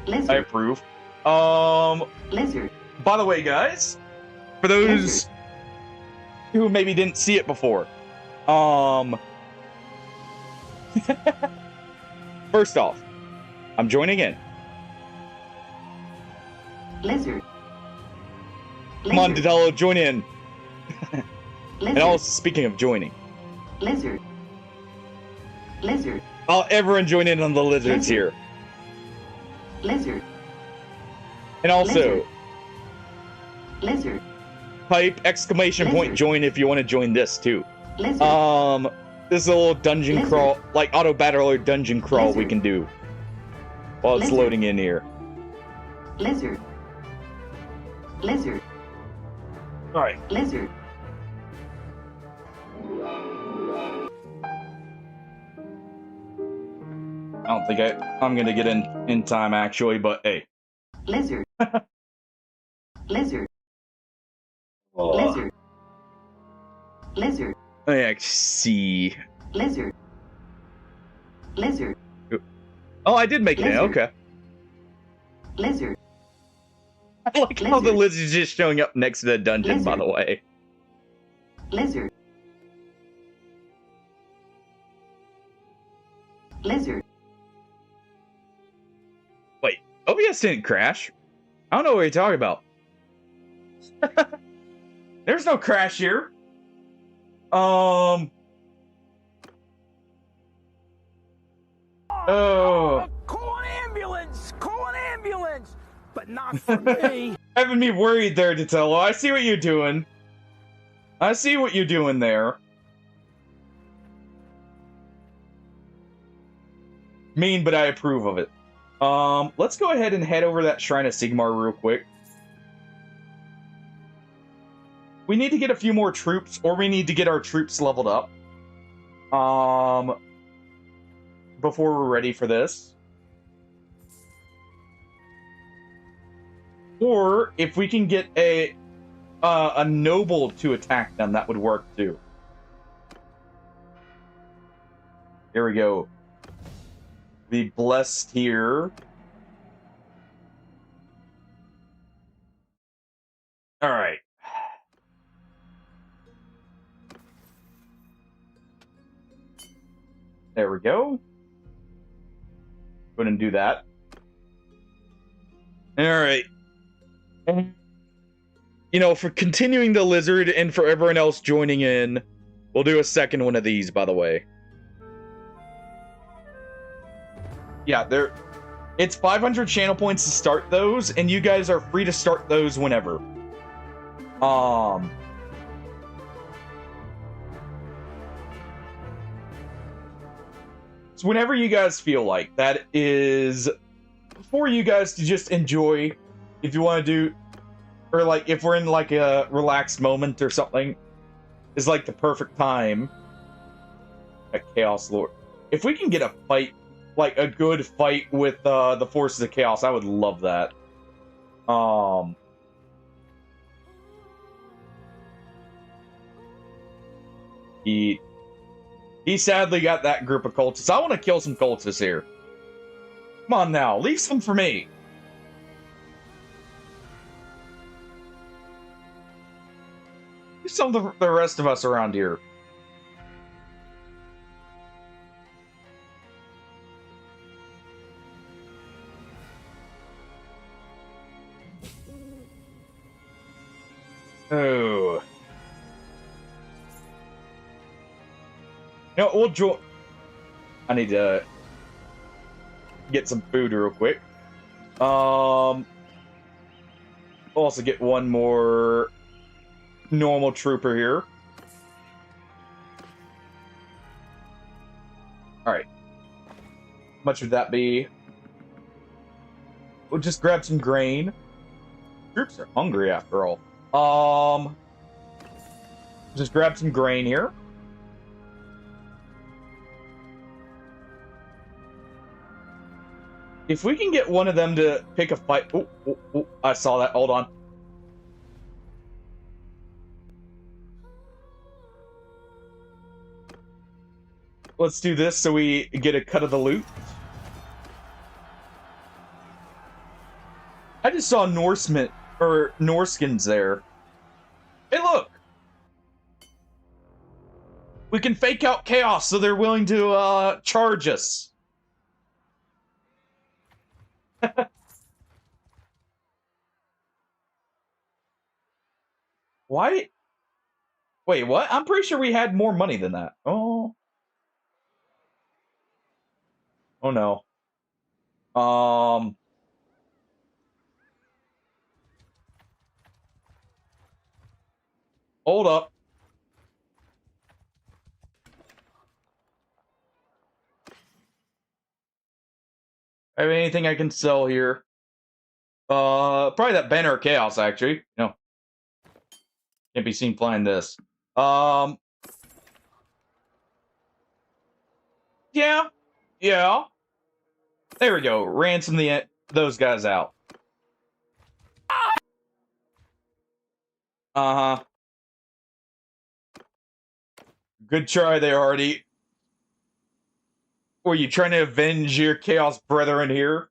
I Lizard. approve. Lizard. By the way, guys, for those who maybe didn't see it before, first off, I'm joining in. Lizard. Come on, Dedello, join in. Lizard. And also, speaking of joining, Lizard. Lizard. everyone join in on the lizards here. Lizard. And also, Lizard. type exclamation point join if you want to join this too. Lizard. This is a little dungeon Lizard. crawl, like auto Bannerlord dungeon crawl we Lizard. can do while it's Lizard. loading in here. Lizard. Lizard. All right. Lizard. I don't think I'm gonna get in time actually, but hey. Lizard. Lizard. Oh. Lizard. Lizard. Let me actually see. Lizard. Lizard. Oh, I did make it in. Lizard. Okay. Lizard. I like how the Lizard. lizard's just showing up next to the dungeon, by Lizard. the way. Lizard. Lizard. Wait, OBS didn't crash? I don't know what you're talking about. There's no crash here. Oh. Call an ambulance! Call an ambulance! But not for me! Having me worried there, Datello. I see what you're doing. I see what you're doing there. Mean, but I approve of it. Let's go ahead and head over that Shrine of Sigmar real quick. We need to get a few more troops, or we need to get our troops leveled up. Before we're ready for this. Or, if we can get a noble to attack them, that would work too. Here we go. Be blessed here. Alright. There we go. Go ahead and do that. Alright. You know, for continuing the lizard and for everyone else joining in, we'll do a second one of these, by the way. Yeah, it's 500 channel points to start those, and you guys are free to start those whenever. So whenever you guys feel like. That is for you guys to just enjoy. If you want to do, or like if we're in like a relaxed moment or something, is like the perfect time. At Chaos Lord. If we can get a fight, like a good fight with the forces of chaos, I would love that. He sadly got that group of cultists. I want to kill some cultists here. Come on now, leave some for me. Leave some of the rest of us around here. Oh. No, we'll join. I need to get some food real quick. Also get one more normal trooper here. Alright. How much would that be? We'll just grab some grain. Troops are hungry after all. Just grab some grain here. If we can get one of them to pick a fight... Oh, I saw that. Hold on. Let's do this so we get a cut of the loot. I just saw Norsemen, or Norskins there. Hey, look! We can fake out chaos so they're willing to, charge us. Why? Wait, what? I'm pretty sure we had more money than that. Oh. Oh no. Hold up. I have anything I can sell here? Probably that Banner of Chaos, actually. No. Can't be seen flying this. Yeah. Yeah. There we go. Ransom those guys out. Uh-huh. Good try there, Hardy. Were you trying to avenge your Chaos brethren here?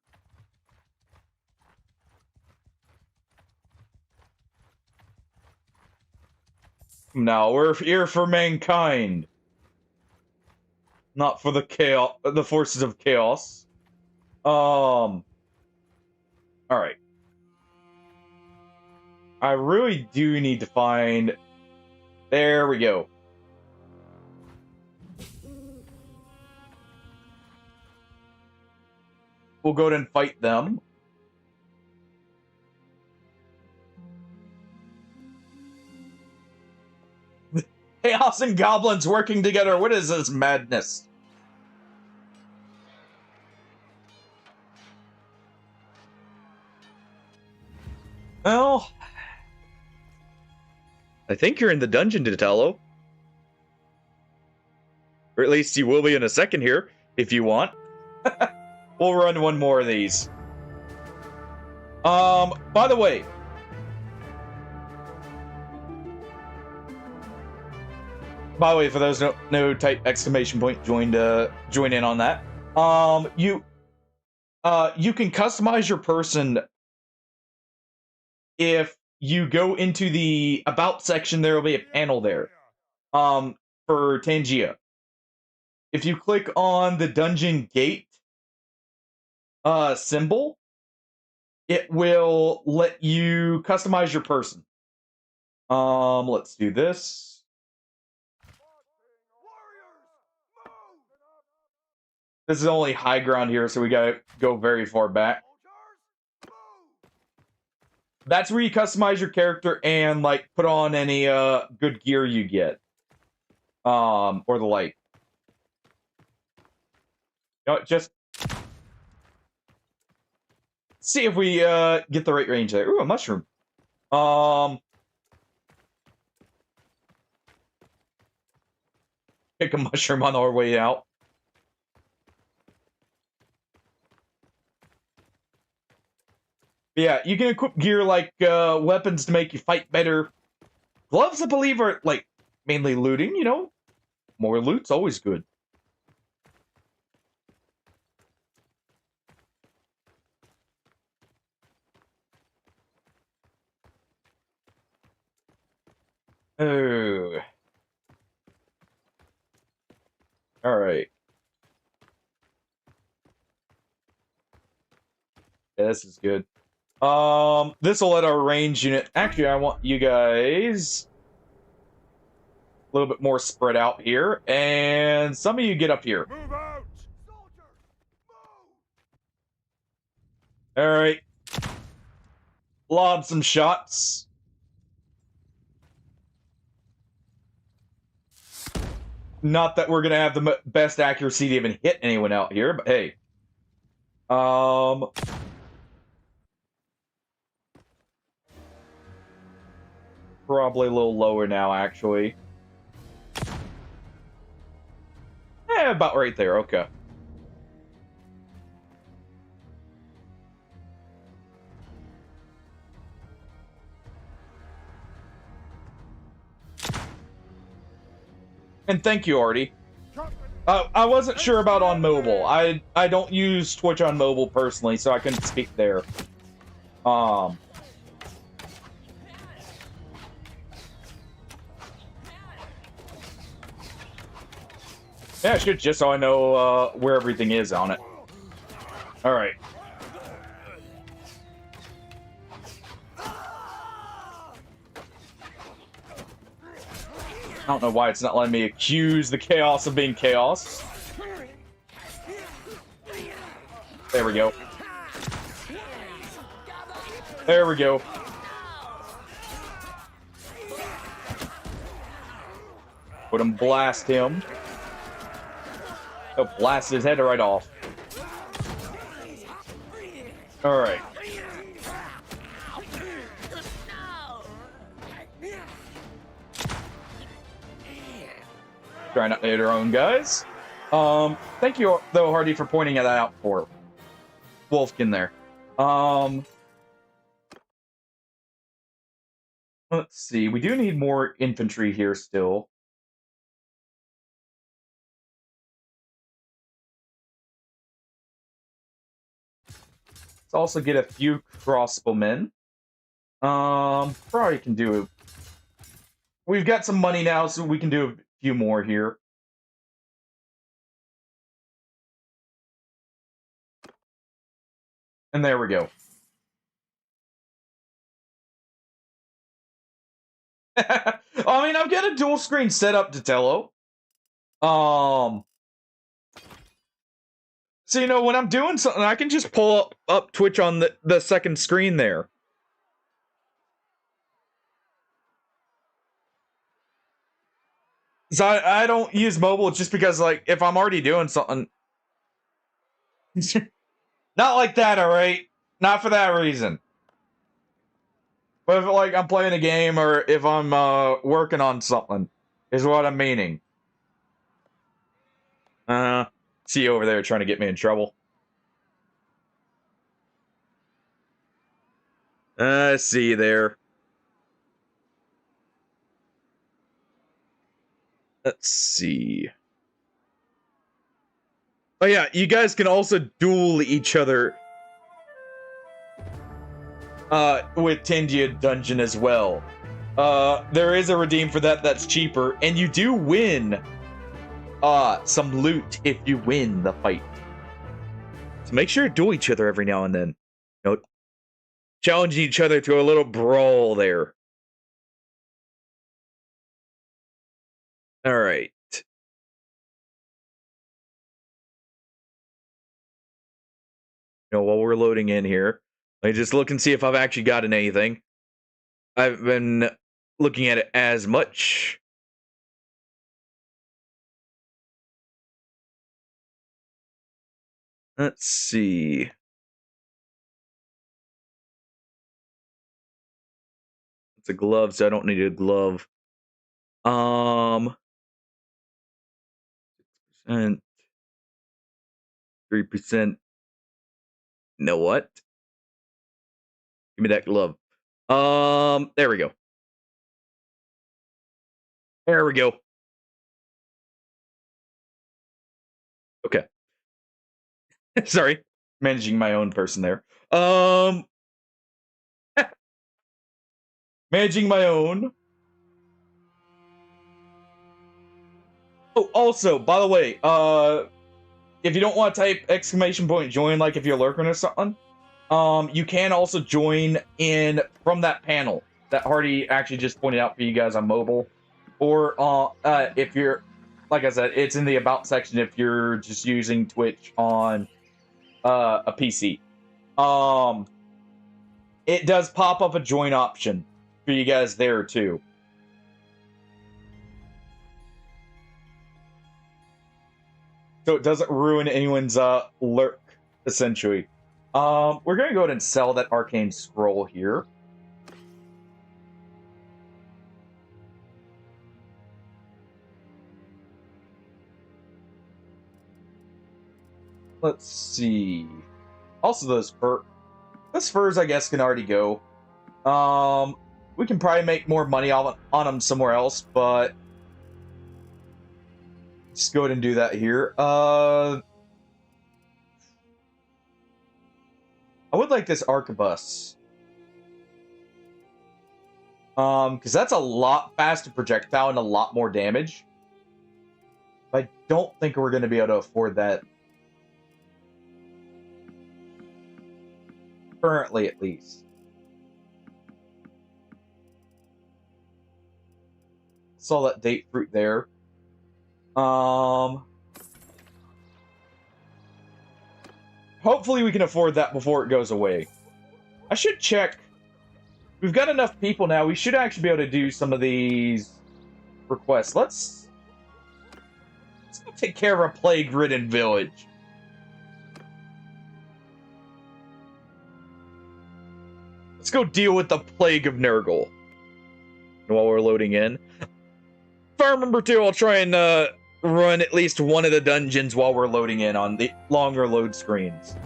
No, we're here for mankind. Not for the chaos, the forces of chaos. Alright. I really do need to find... There we go. We'll go ahead and fight them. Chaos and goblins working together. What is this madness? Well, I think you're in the dungeon, Ditello. Or at least you will be in a second here, if you want. We'll run one more of these. By the way, for those no type exclamation point join in on that. You can customize your person if you go into the about section. There will be a panel there. For Tangia, if you click on the dungeon gate symbol, it will let you customize your person. Let's do this. This is only high ground here, so we gotta go very far back. That's where you customize your character and like put on any good gear you get. Or the like. You know, just see if we get the right range there. Ooh, a mushroom. Pick a mushroom on our way out. Yeah, you can equip gear like weapons to make you fight better. Gloves, I believe, are like mainly looting, you know? More loot's always good. Oh. Alright. Yeah, this is good. This will let our range unit... Actually, I want you guys a little bit more spread out here. And some of you get up here. Move out! Alright. Lob some shots. Not that we're going to have the best accuracy to even hit anyone out here, but hey. Probably a little lower now, actually. About right there, okay. And thank you, Artie. I wasn't sure about on mobile. I don't use Twitch on mobile personally, so I couldn't speak there. Yeah, I should, just so I know where everything is on it. All right. I don't know why it's not letting me accuse the chaos of being chaos. There we go. There we go. Put him, blast him. He'll blast his head right off. Alright. Try not to hit our own guys. Thank you, though, Hardy, for pointing that out for Wolfkin there. Let's see. We do need more infantry here still. Let's also get a few crossbowmen. Probably can do... We've got some money now, so we can do a few more here. And there we go. I mean, I've got a dual screen set up, Datello. So, you know, when I'm doing something, I can just pull up Twitch on the second screen there. So I don't use mobile just because, like, if I'm already doing something... Not like that, alright? Not for that reason. But if, like, I'm playing a game or if I'm working on something, is what I'm meaning. See you over there trying to get me in trouble. See you there. Let's see. Oh yeah, you guys can also duel each other with Tindia Dungeon as well. There is a redeem for that that's cheaper, and you do win some loot if you win the fight. So make sure to duel each other every now and then. You know, challenging each other to a little brawl there. Alright. You know, while we're loading in here, let me just look and see if I've actually gotten anything. I've been looking at it as much. Let's see. It's a glove, so I don't need a glove. 6%, 3%. You know what? Give me that glove. There we go. There we go. Okay. Sorry, managing my own person there. Um, managing my own. Oh, also, by the way, if you don't want to type exclamation point join, like if you're lurking or something, you can also join in from that panel that Hardy actually just pointed out for you guys on mobile, or if you're, like I said, it's in the about section if you're just using Twitch on a PC. It does pop up a join option for you guys there too. So it doesn't ruin anyone's lurk, essentially. We're gonna go ahead and sell that arcane scroll here. Let's see. Also, those furs, I guess, can already go. We can probably make more money on them somewhere else, but just go ahead and do that here. I would like this arquebus. Because that's a lot faster projectile and a lot more damage. I don't think we're going to be able to afford that. Currently, at least. Saw that date fruit there. Hopefully we can afford that before it goes away. I should check. We've got enough people now. We should actually be able to do some of these requests. Let's go take care of a plague-ridden village. Let's go deal with the plague of Nurgle. While we're loading in. If I remember too, I'll try and run at least one of the dungeons while we're loading in on the longer load screens.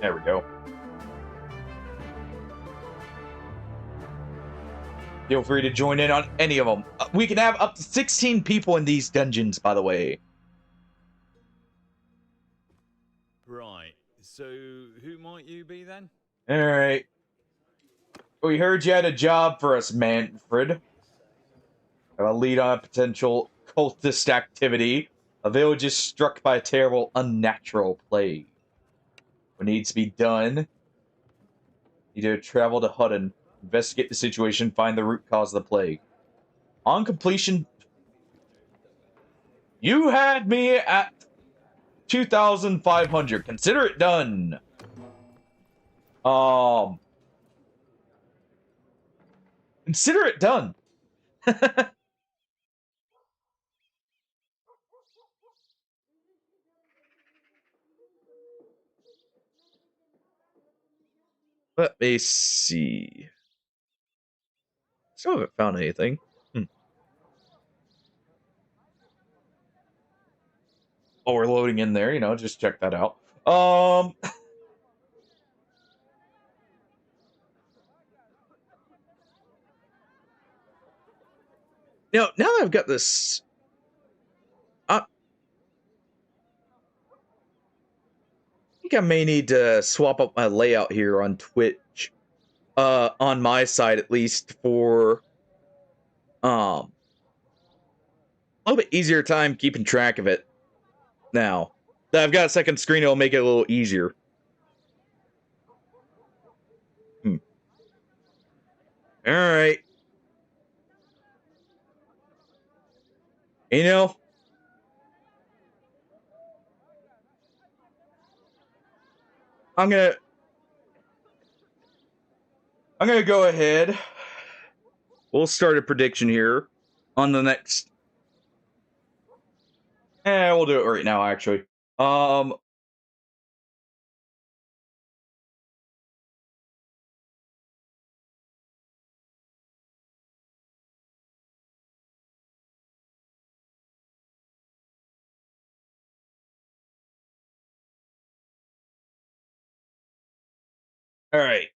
There we go. Feel free to join in on any of them. We can have up to 16 people in these dungeons, by the way. Right. So, who might you be then? Alright. We heard you had a job for us, Manfred. A lead on a potential cultist activity. A village is struck by a terrible, unnatural plague. What needs to be done? You need to travel to Hutton, investigate the situation, find the root cause of the plague. On completion, you had me at 2,500. Consider it done. Consider it done. Let me see. Still haven't found anything. Oh, we're loading in there, just check that out. Now that I've got this, I think I may need to swap up my layout here on Twitch, on my side at least, for a little bit easier time keeping track of it. Now that I've got a second screen, it'll make it a little easier. All right. I'm gonna go ahead. We'll start a prediction here on the next. We'll do it right now, actually. All right.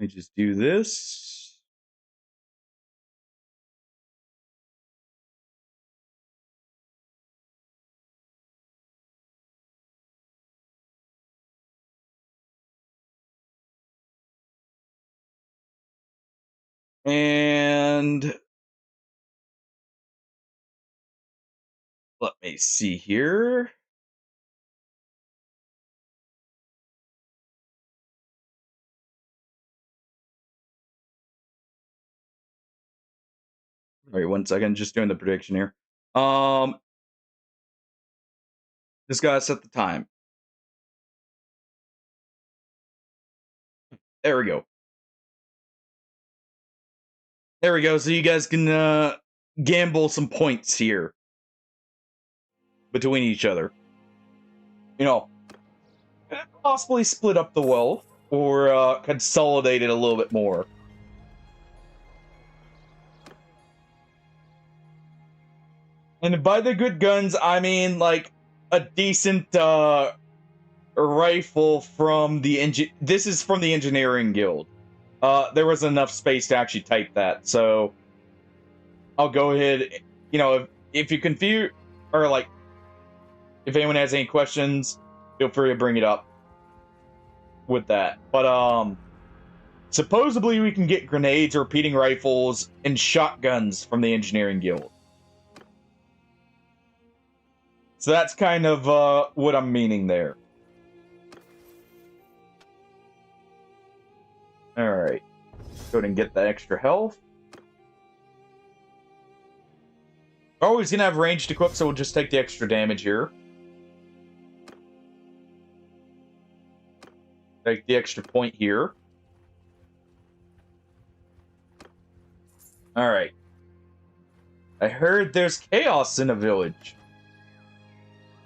Let me just do this. And let me see here. All right, 1 second, just doing the prediction here. Just gotta set the time. There we go. There we go. So you guys can gamble some points here between each other. You know, possibly split up the wealth or consolidate it a little bit more. And by the good guns, I mean like a decent rifle from the This is from the engineering guild. There was enough space to actually type that, so I'll go ahead. You know, if you confuse or like, if anyone has any questions, feel free to bring it up with that. But supposedly we can get grenades, repeating rifles, and shotguns from the engineering guild. So that's kind of what I'm meaning there. Alright. Go ahead and get the extra health. Oh, he's gonna have ranged equip, so we'll just take the extra damage here. Take the extra point here. Alright. I heard there's chaos in a village.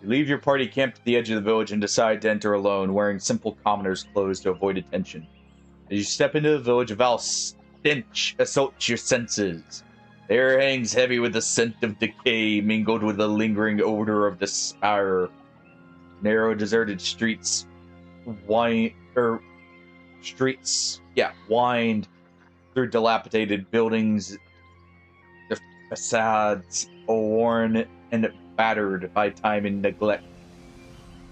You leave your party camped at the edge of the village and decide to enter alone, wearing simple commoner's clothes to avoid attention. As you step into the village, a foul stench assaults your senses. The air hangs heavy with the scent of decay, mingled with the lingering odor of despair. Narrow, deserted streets wind through dilapidated buildings, their facades worn and battered by time and neglect.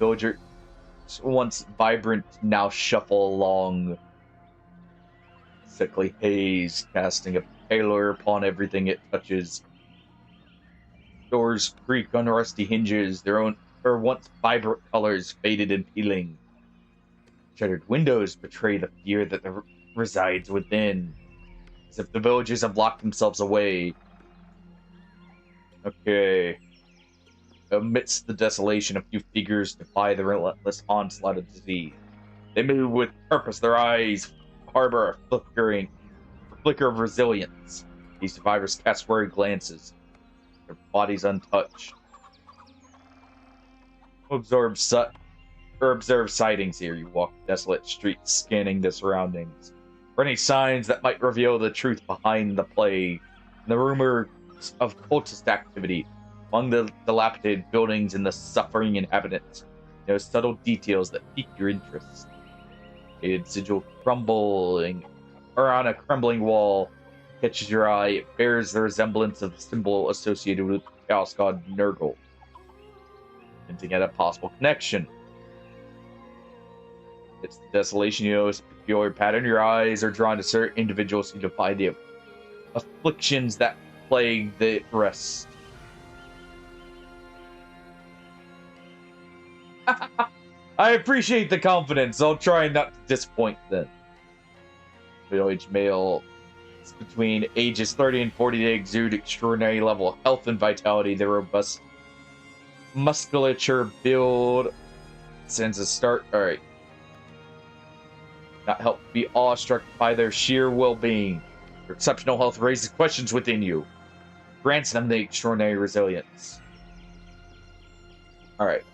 Villagers, once vibrant, now shuffle along. Sickly haze casting a pallor upon everything it touches. Doors creak on rusty hinges, their once vibrant colors faded and peeling. Shuttered windows betray the fear that resides within, as if the villagers have locked themselves away. Okay. Amidst the desolation, a few figures defy the relentless onslaught of disease. They move with purpose, their eyes harbor a flicker of resilience. These survivors cast wary glances, their bodies untouched. Observe sightings here. You walk desolate streets, scanning the surroundings for any signs that might reveal the truth behind the plague and the rumors of cultist activity among the dilapidated buildings and the suffering inhabitants. There are subtle details that pique your interest. A sigil crumbling around a crumbling wall catches your eye. It bears the resemblance of the symbol associated with the chaos god Nurgle, hinting at a possible connection. It's the desolation you notice a peculiar pattern. Your eyes are drawn to certain individuals who defy the afflictions that plague the rest. I appreciate the confidence. I'll try not to disappoint then. Village male between ages 30 and 40, they exude extraordinary level of health and vitality. Their robust musculature build sends a start. Alright. Not help be awestruck by their sheer well-being. Their exceptional health raises questions within you. Grants them the extraordinary resilience. Alright.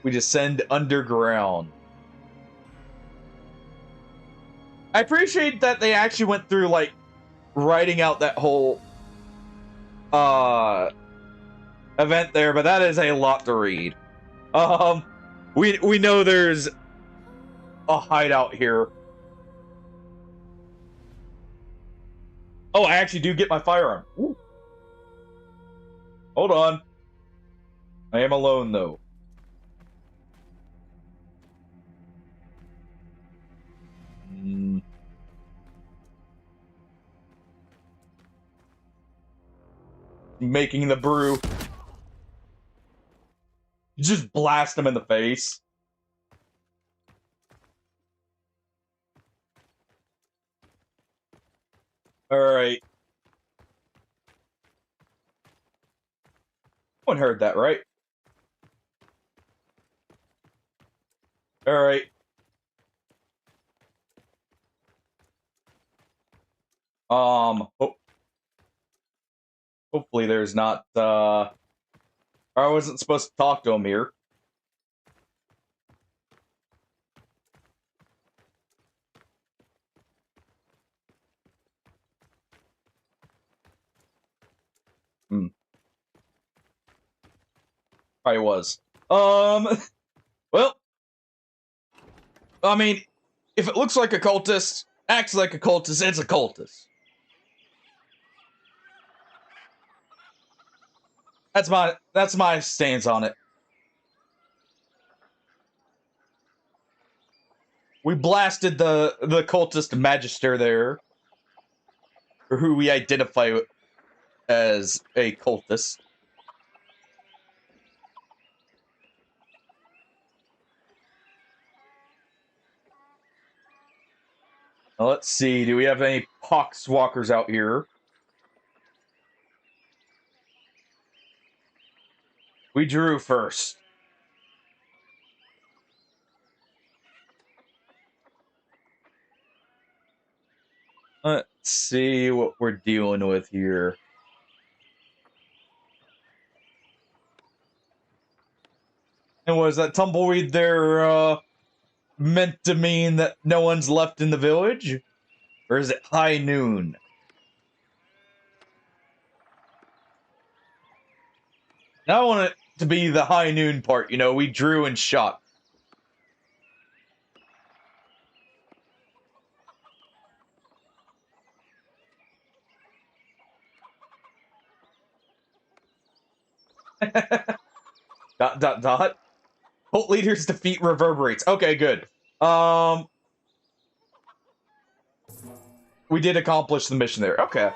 We descend underground. I appreciate that they actually went through, like, writing out that whole, event there, but that is a lot to read. We know there's a hideout here. Oh, I actually do get my firearm. Ooh. Hold on. I am alone, though. Making the brew. Just blast him in the face. Alright. No one heard that, right? Alright. Hopefully there's not, I wasn't supposed to talk to him here. Probably was. Well, I mean, if it looks like a cultist, acts like a cultist, it's a cultist. That's my stance on it. We blasted the cultist magister there, or who we identify as a cultist. Now, let's see, do we have any poxwalkers out here? We drew first. Let's see what we're dealing with here. And was that tumbleweed there meant to mean that no one's left in the village? Or is it high noon? Now I want it to be the high noon part, you know, we drew and shot. Dot dot dot. Cult leaders defeat reverberates. Okay, good. We did accomplish the mission there. Okay.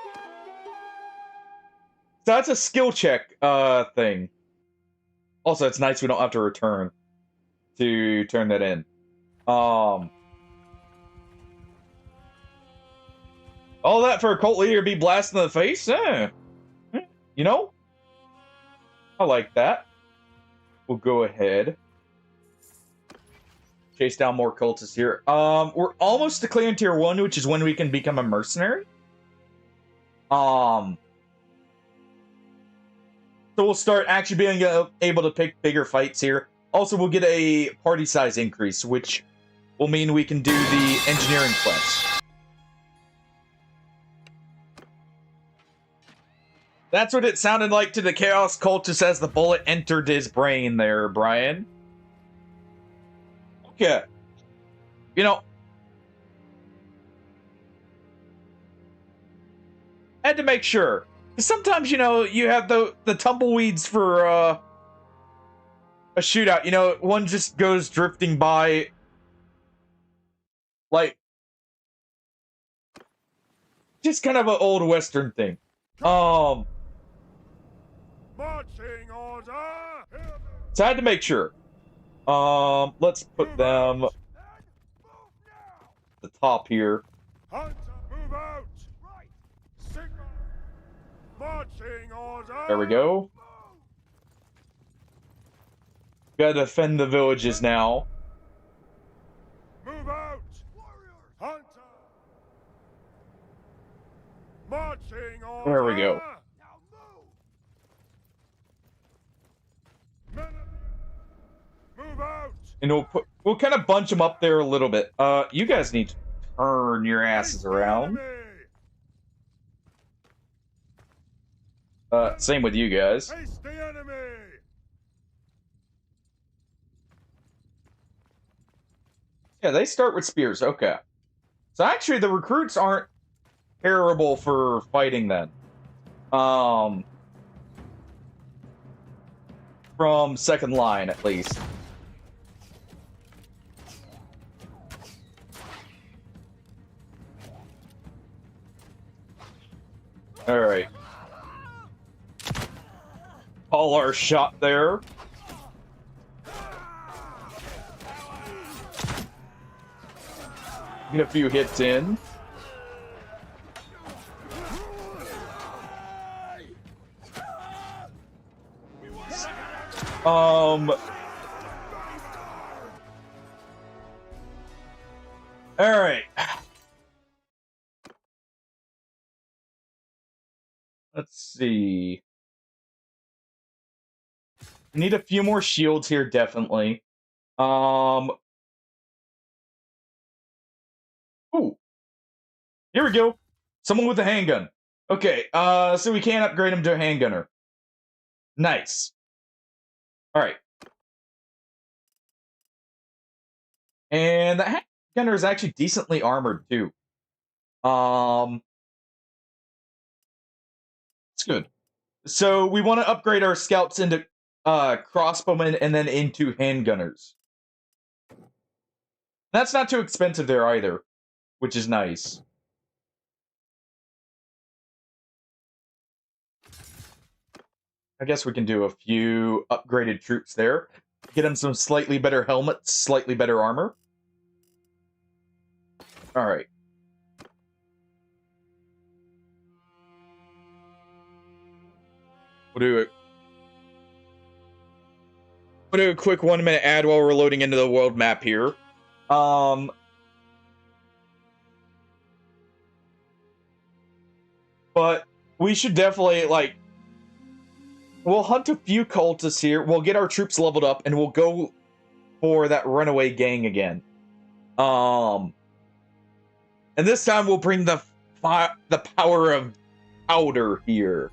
So that's a skill check thing. Also, it's nice we don't have to return to turn that in. All that for a cult leader to be blasted in the face? You know? I like that. We'll go ahead. Chase down more cultists here. We're almost to clearing tier 1, which is when we can become a mercenary. So we'll start actually being able to pick bigger fights here. Also, we'll get a party size increase, which will mean we can do the engineering quest. That's what it sounded like to the Chaos Cultist as the bullet entered his brain there, Brian. Okay. You know, I had to make sure. Sometimes, you know, you have the tumbleweeds for a shootout. You know, one just goes drifting by. Like, just kind of an old Western thing. Marching order. So I had to make sure. Let's put them at the top here. Hunter, move out. Right. Signal. Marching order. There we go. Gotta defend the villages now. Move out. Warriors. Hunter. Marching order. There we go. Move out. And we'll kind of bunch them up there a little bit. You guys need to turn your asses around. Face Same with you guys. the enemy. Yeah, they start with spears. Okay. So actually, the recruits aren't terrible for fighting then. From second line, at least. Alright. All our shot there. Get a few hits in. Alright. Let's see. Need a few more shields here, definitely. Ooh. Here we go. Someone with a handgun. Okay, so we can't upgrade him to a handgunner. Nice. Alright. And the handgunner is actually decently armored, too. It's good. So we want to upgrade our scouts into crossbowmen and then into handgunners. That's not too expensive there either, which is nice. I guess we can do a few upgraded troops there. Get them some slightly better helmets, slightly better armor. Alright. We'll do a quick 1 minute ad while we're loading into the world map here. But we should definitely, like, we'll hunt a few cultists here, we'll get our troops leveled up, and we'll go for that runaway gang again. And this time we'll bring the power of powder here.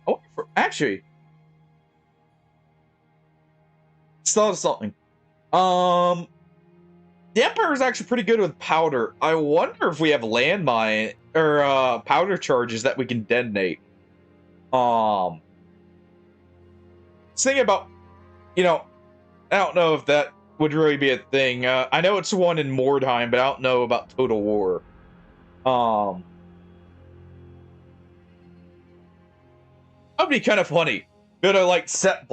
Oh, actually, thought of something. The Empire is actually pretty good with powder. I wonder if we have landmine or powder charges that we can detonate. I was thinking about, you know, I don't know if that would really be a thing. I know it's one in Mordheim, but I don't know about Total War. That'd be kind of funny. Gonna like set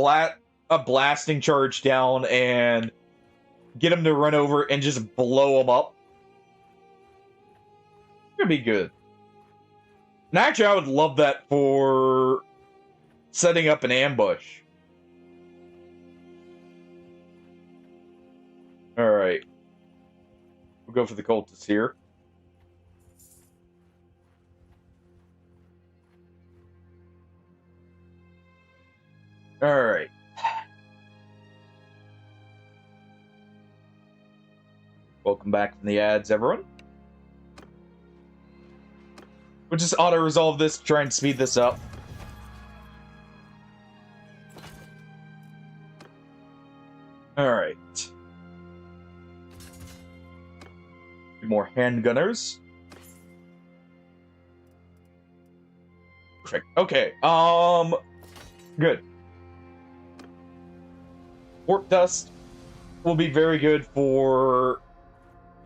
a blasting charge down and get him to run over and just blow him up. It'd be good. And actually, I would love that for setting up an ambush. Alright. We'll go for the cultists here. Alright. Welcome back from the ads, everyone. We'll just auto-resolve this to try and speed this up. Alright. More handgunners. Perfect. Okay, good. Warp dust will be very good for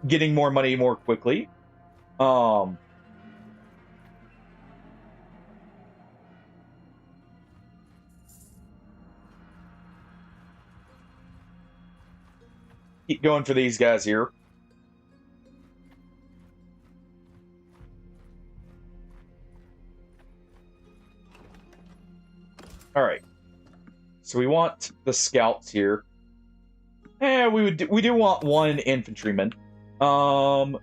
getting more money more quickly. Keep going for these guys here. Alright. So we want the scouts here. We do want one infantryman. We're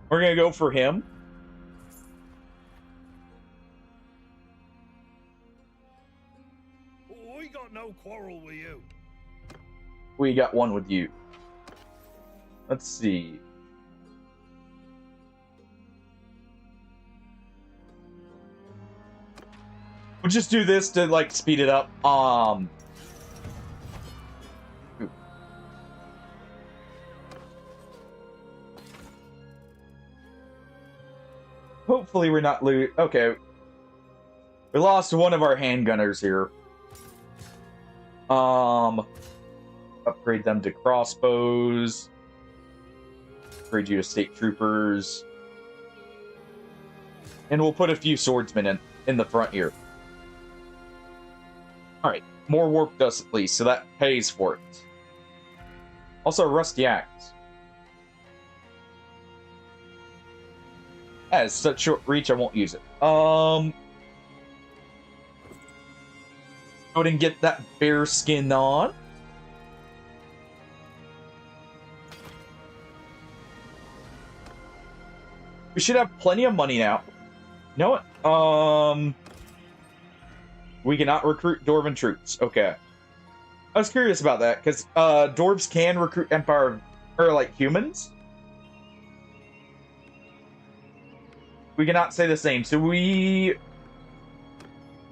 gonna go for him. We got no quarrel with you. We got one with you. Let's see. We'll just do this to like speed it up. hopefully we're not okay. We lost one of our handgunners here. Upgrade them to crossbows. Upgrade you to state troopers. And we'll put a few swordsmen in the front here. Alright, more warp dust at least, so that pays for it. Also, a rusty axe. As such short reach, I won't use it. Go ahead and get that bear skin on. We should have plenty of money now. You know what? We cannot recruit Dwarven troops. Okay. I was curious about that, because dwarves can recruit Empire, or like humans. We cannot say the same, so we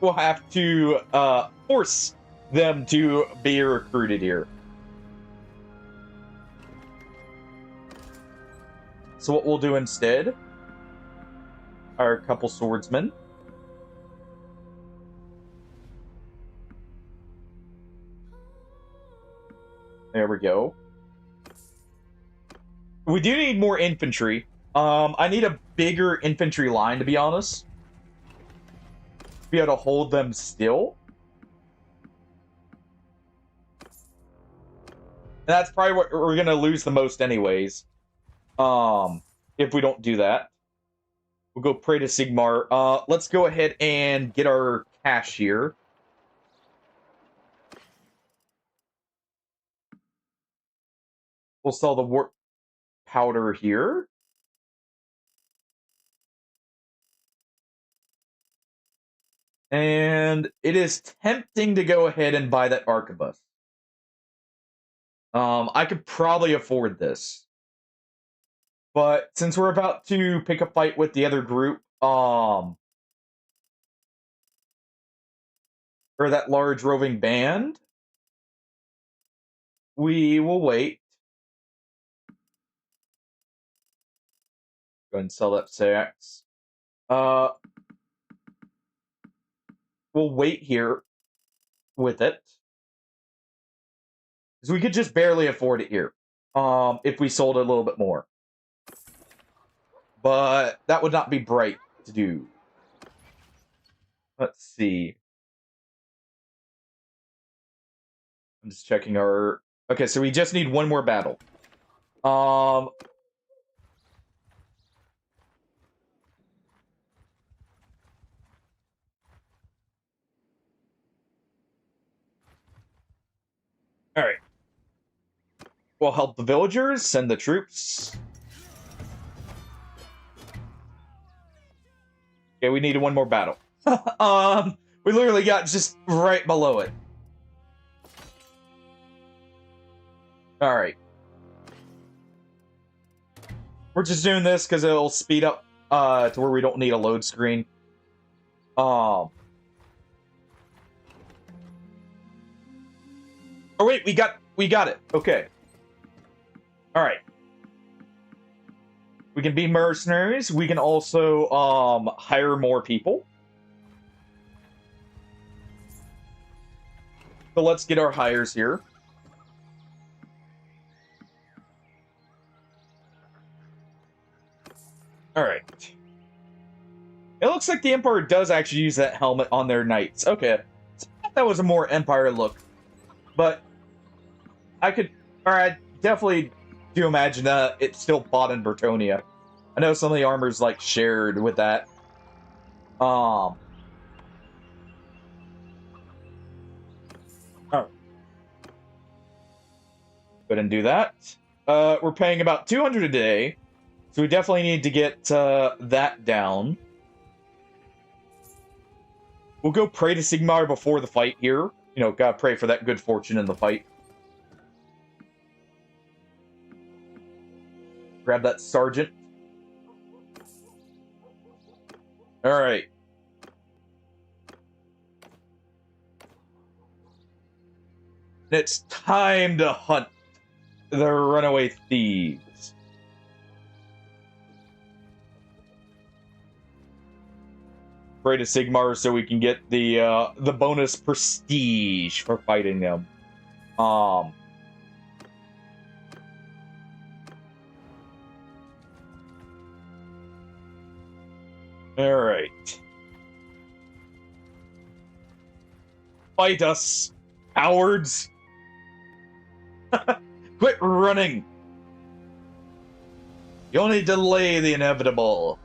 will have to force them to be recruited here. So what we'll do instead are a couple swordsmen. There we go. We do need more infantry. I need a bigger infantry line, to be honest. To be able to hold them still. And that's probably what we're going to lose the most anyways. If we don't do that. We'll go pray to Sigmar. Let's go ahead and get our cash here. We'll sell the warp powder here. And it is tempting to go ahead and buy that arquebus. I could probably afford this. But since we're about to pick a fight with the other group, or that large roving band, we will wait. Go ahead and sell that sax. We'll wait here with it. Because we could just barely afford it here. If we sold it a little bit more. But that would not be bright to do. Let's see. I'm just checking our... Okay, so we just need one more battle. Alright. We'll help the villagers, send the troops. Okay, we needed one more battle. We literally got just right below it. Alright. We're just doing this because it'll speed up to where we don't need a load screen. Oh wait, we got it. Okay. Alright. We can be mercenaries. We can also hire more people. So let's get our hires here. Alright. It looks like the Empire does actually use that helmet on their knights. Okay. So that was a more Empire look. But I definitely do imagine that it's still bought in Bretonnia. I know some of the armor's like shared with that. Oh. Go ahead and do that. We're paying about 200 a day. So we definitely need to get that down. We'll go pray to Sigmar before the fight here. You know, gotta pray for that good fortune in the fight. Grab that sergeant. Alright. It's time to hunt the runaway thieves. upgrade a Sigmar so we can get the bonus prestige for fighting them. All right. Fight us, cowards! Quit running! You only delay the inevitable.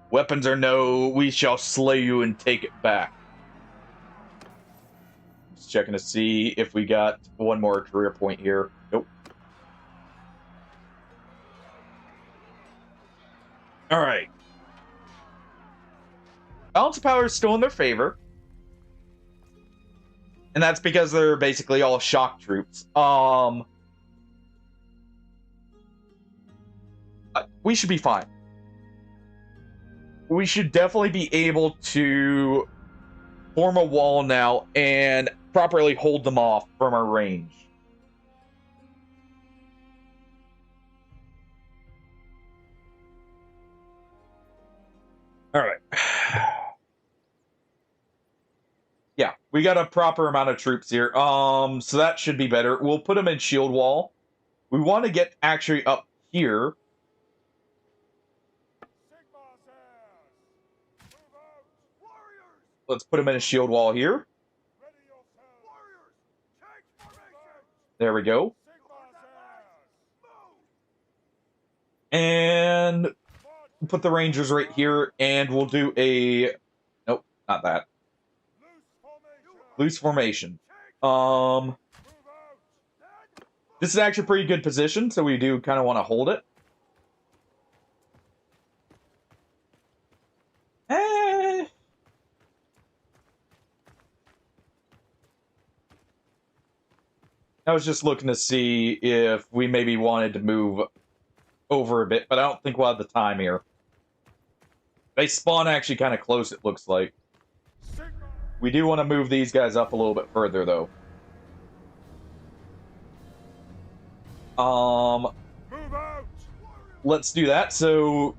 Weapons or no, we shall slay you and take it back. Just checking to see if we got one more career point here. Nope. Alright. Balance of power is still in their favor. And that's because they're basically all shock troops. We should be fine. We should definitely be able to form a wall now and properly hold them off from our range. All right. Yeah, we got a proper amount of troops here. So that should be better. We'll put them in shield wall. We want to get actually up here. Let's put them in a shield wall here. There we go. And put the Rangers right here, and we'll do a... Nope, not that. Loose formation. This is actually a pretty good position, so we do kind of want to hold it. I was just looking to see if we maybe wanted to move over a bit, but I don't think we'll have the time here. They spawn actually kind of close, it looks like. We do want to move these guys up a little bit further, though. Let's do that, so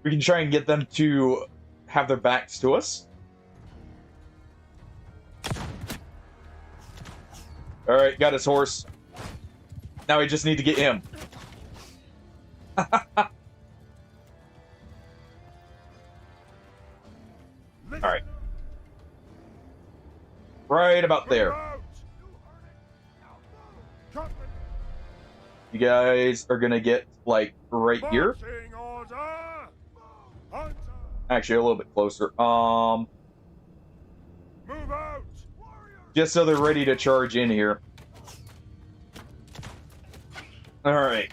we can try and get them to have their backs to us. Alright, got his horse. Now we just need to get him. Alright. Right about there. You guys are gonna get, like, right here. Actually, a little bit closer. Just so they're ready to charge in here. Alright.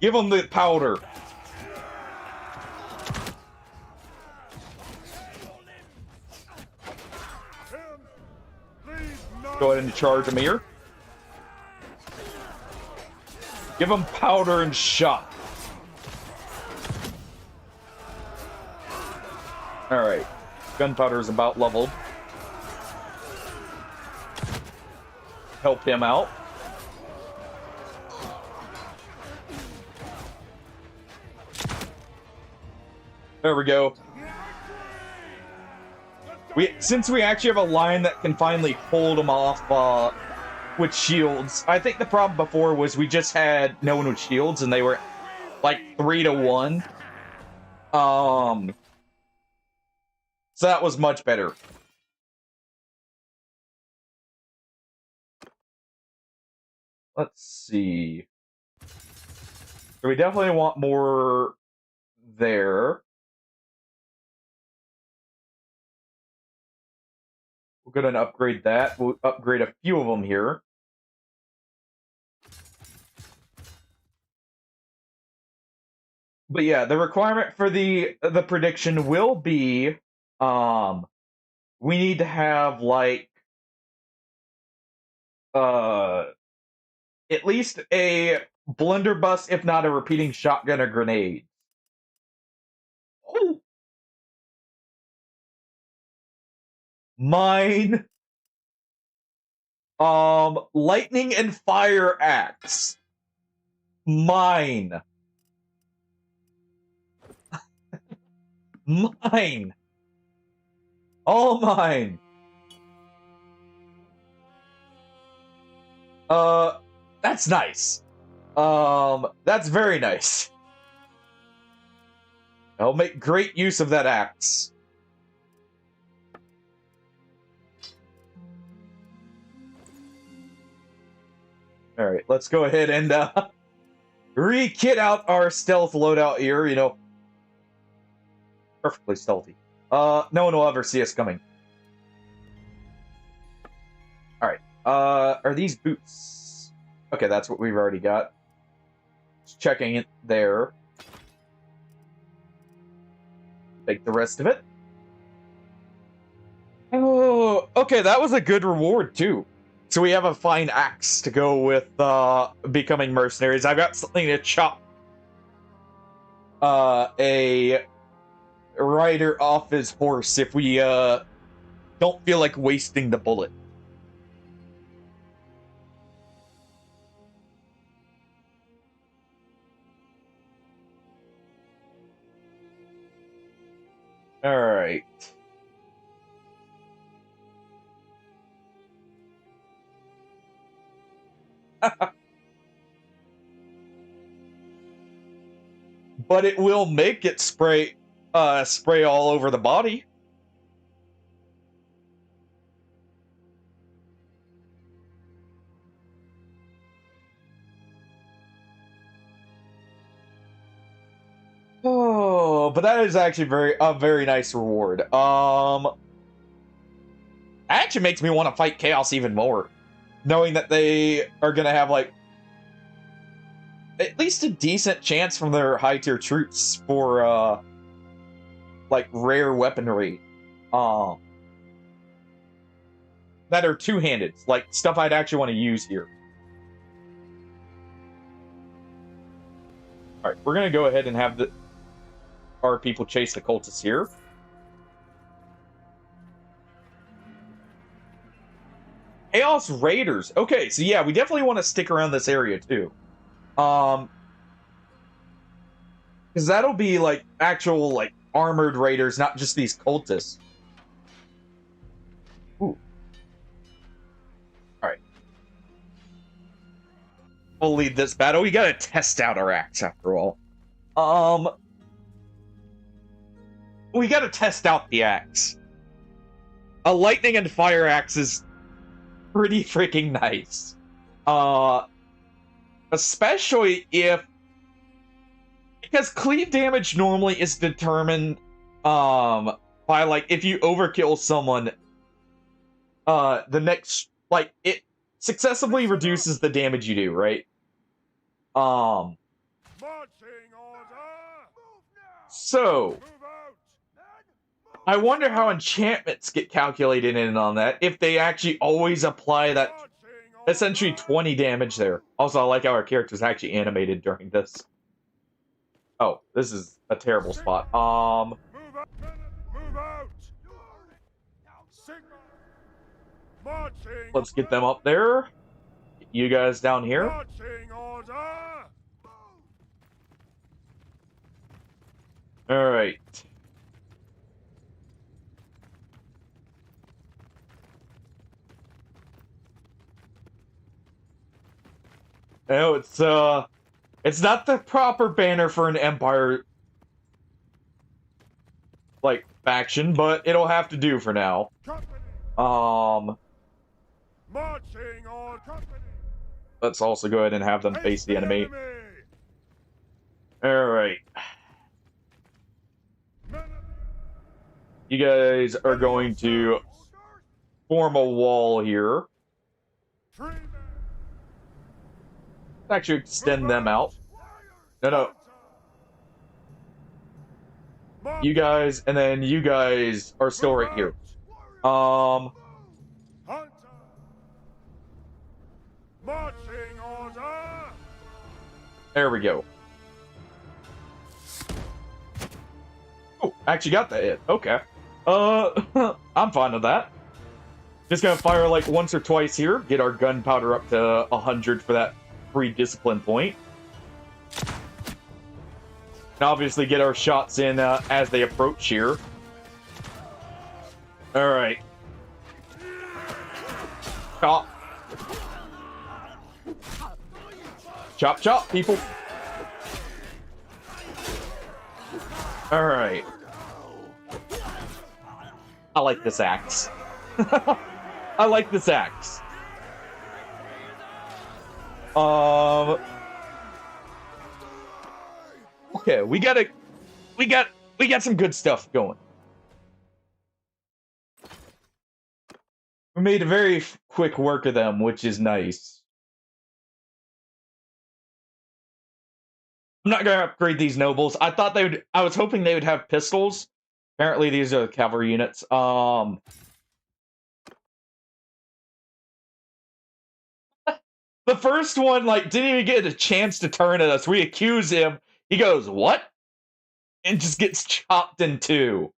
Give them the powder. Go ahead and charge them here. Give them powder and shot. Alright. Gunpowder is about leveled. Help him out. There we go. Since we actually have a line that can finally hold them off with shields. I think the problem before was we just had no one with shields and they were like 3-1. So that was much better. Let's see. So we definitely want more there. We'll go ahead and upgrade that. We'll upgrade a few of them here. But yeah, the requirement for the prediction will be we need to have like at least a blunderbuss, if not a repeating shotgun or grenade. Oh. Mine. Lightning and fire axe. Mine. Mine! All mine! That's nice. That's very nice. I'll make great use of that axe. Alright, let's go ahead and, re-kit out our stealth loadout here, you know. Perfectly stealthy. No one will ever see us coming. Alright, are these boots? Okay, that's what we've already got. Just checking it there. Take the rest of it. Oh, okay, that was a good reward, too. So we have a fine axe to go with becoming mercenaries. I've got something to chop a rider off his horse if we don't feel like wasting the bullet. Alright. But it will make it spray all over the body. Oh, but that is actually a very nice reward. That actually makes me want to fight Chaos even more, knowing that they are gonna have like at least a decent chance from their high tier troops for like rare weaponry that are two-handed, like stuff I'd actually want to use here. All right, we're gonna go ahead and have our people chase the cultists here. Chaos Raiders. Okay, so yeah, we definitely want to stick around this area too. Because that'll be like actual like armored raiders, not just these cultists. Ooh. Alright. We'll lead this battle. We gotta test out our axe after all. We gotta test out the axe. A lightning and fire axe is pretty freaking nice. Especially because cleave damage normally is determined by like if you overkill someone, the next like it successively reduces the damage you do, right? So I wonder how enchantments get calculated in on that, if they actually always apply that essentially 20 damage there. Also, I like how our character's actually animated during this. Oh, this is a terrible spot. Move out. Let's get them up there. Get you guys down here. Alright. No, it's not the proper banner for an Empire like faction, but it'll have to do for now. Let's also go ahead and have them face the enemy. Alright. You guys are going to form a wall here. Actually extend them out. No. You guys, and then you guys are still right here. There we go. Oh, actually got that hit. Okay. I'm fine with that. Just gonna fire like once or twice here. Get our gunpowder up to 100 for that free discipline point. And obviously get our shots in as they approach here. Alright. Chop. Chop, chop, people. Alright. I like this axe. I like this axe. Okay, we got some good stuff going. We made a very quick work of them, which is nice. I'm not gonna upgrade these nobles. I was hoping they would have pistols. Apparently these are the cavalry units. The first one, like, didn't even get a chance to turn at us. We accuse him. He goes, "What?" And just gets chopped in two.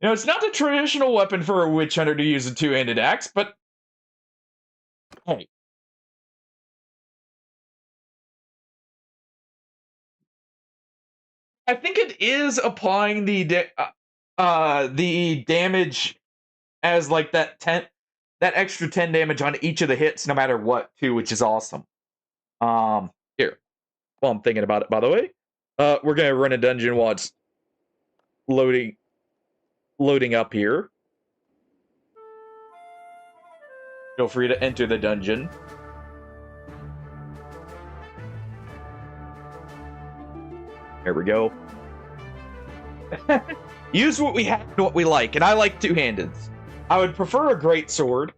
You know, it's not the traditional weapon for a witch hunter to use a two-handed axe, but hey. I think it is applying the damage as like that extra 10 damage on each of the hits, no matter what, too, which is awesome. Here, while I'm thinking about it, by the way, we're gonna run a dungeon while it's loading up here. Feel free to enter the dungeon. There we go. Use what we have and what we like, and I like two-handeds. I would prefer a greatsword.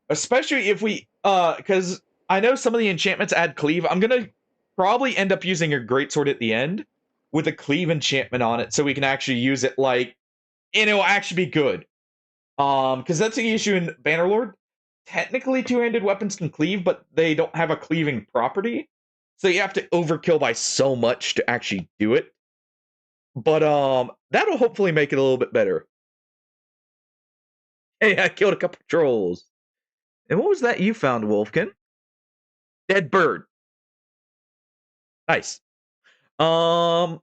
Especially if we, because I know some of the enchantments add cleave. I'm gonna probably end up using a greatsword at the end with a cleave enchantment on it, so we can actually use it like, and it'll actually be good. Because that's the issue in Bannerlord. Technically, two-handed weapons can cleave, but they don't have a cleaving property. So you have to overkill by so much to actually do it. But that'll hopefully make it a little bit better. Hey, I killed a couple of trolls. And what was that you found, Wolfkin? Dead bird. Nice. Ooh.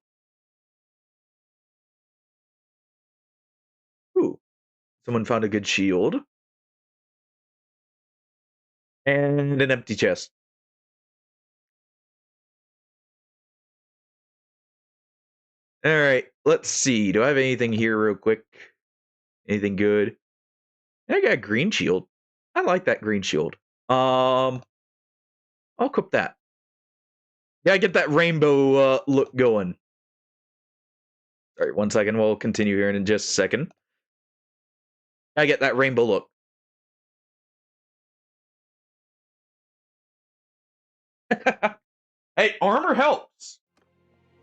Someone found a good shield. And an empty chest. Alright, let's see. Do I have anything here real quick? Anything good? I got a green shield. I like that green shield. I'll equip that. Yeah, I get that rainbow look going. Alright, 1 second. We'll continue here in just a second. I get that rainbow look. Hey, armor helps.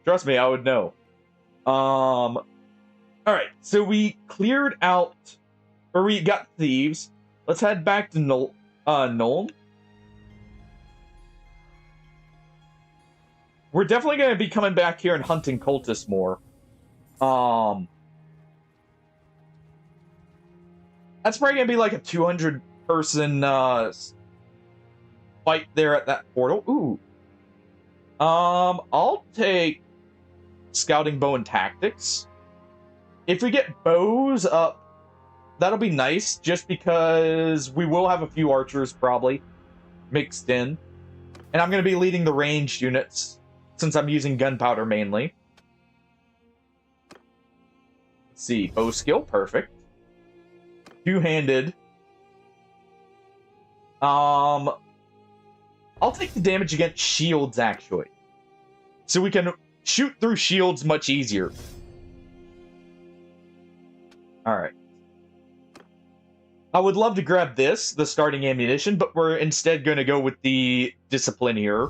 Trust me, I would know. Alright, so we cleared out, or we got thieves. Let's head back to Nuln. We're definitely going to be coming back here and hunting cultists more. That's probably going to be like a 200-person fight there at that portal. Ooh. I'll take scouting bow and tactics. If we get bows up, that'll be nice, just because we will have a few archers probably mixed in. And I'm going to be leading the ranged units, since I'm using gunpowder mainly. Let's see, bow skill, perfect. Two-handed. I'll take the damage against shields, actually. So we can shoot through shields much easier. Alright. I would love to grab this, the starting ammunition, but we're instead going to go with the discipline here.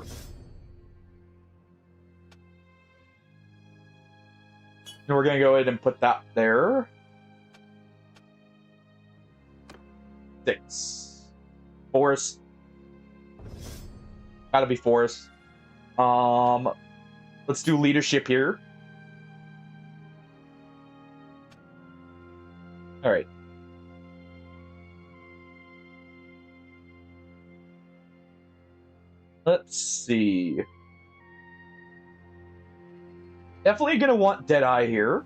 And we're going to go ahead and put that there. 6. Forest. Gotta be forest. Let's do leadership here. Alright. Let's see. Definitely gonna want Deadeye here.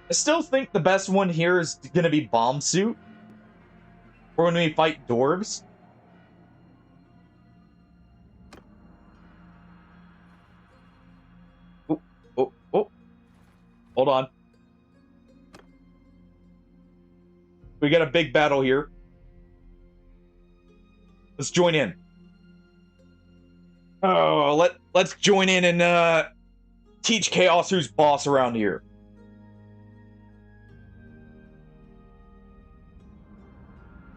I still think the best one here is gonna be Bomb Suit. For when we fight dwarves. Oh, oh, oh. Hold on. We got a big battle here. Let's join in. Oh, let's join in and teach Chaos who's boss around here.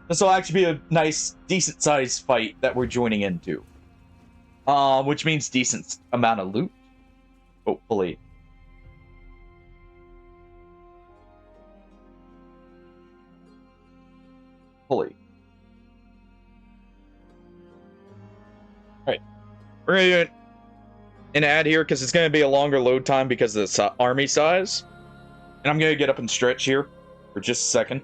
This will actually be a nice, decent-sized fight that we're joining into. Which means decent amount of loot. Hopefully. Alright. We're going to do an ad here because it's going to be a longer load time because of the army size. And I'm going to get up and stretch here for just a second.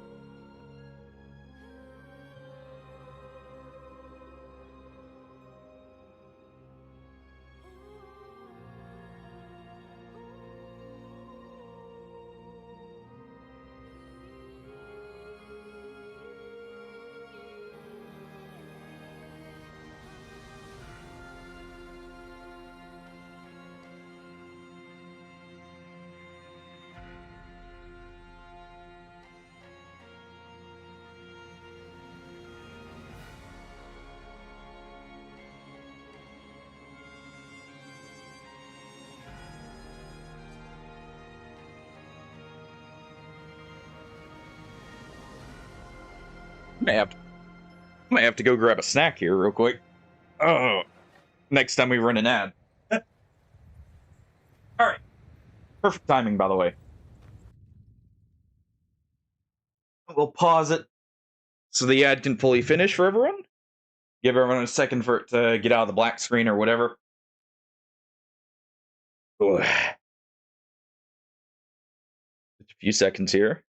I might have to go grab a snack here real quick. Oh, next time we run an ad. Alright. Perfect timing, by the way. We'll pause it so the ad can fully finish for everyone. Give everyone a second for it to get out of the black screen or whatever. Ugh. Just a few seconds here.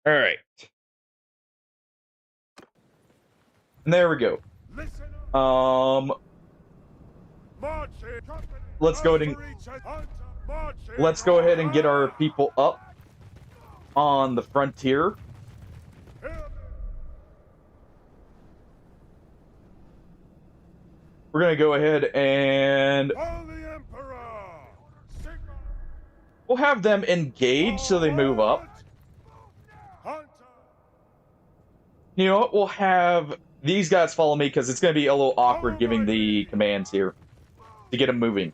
All right. And there we go. Let's go ahead and get our people up on the frontier. We're gonna go ahead and we'll have them engage so they move up. You know what? We'll have these guys follow me because it's going to be a little awkward giving the commands here to get them moving.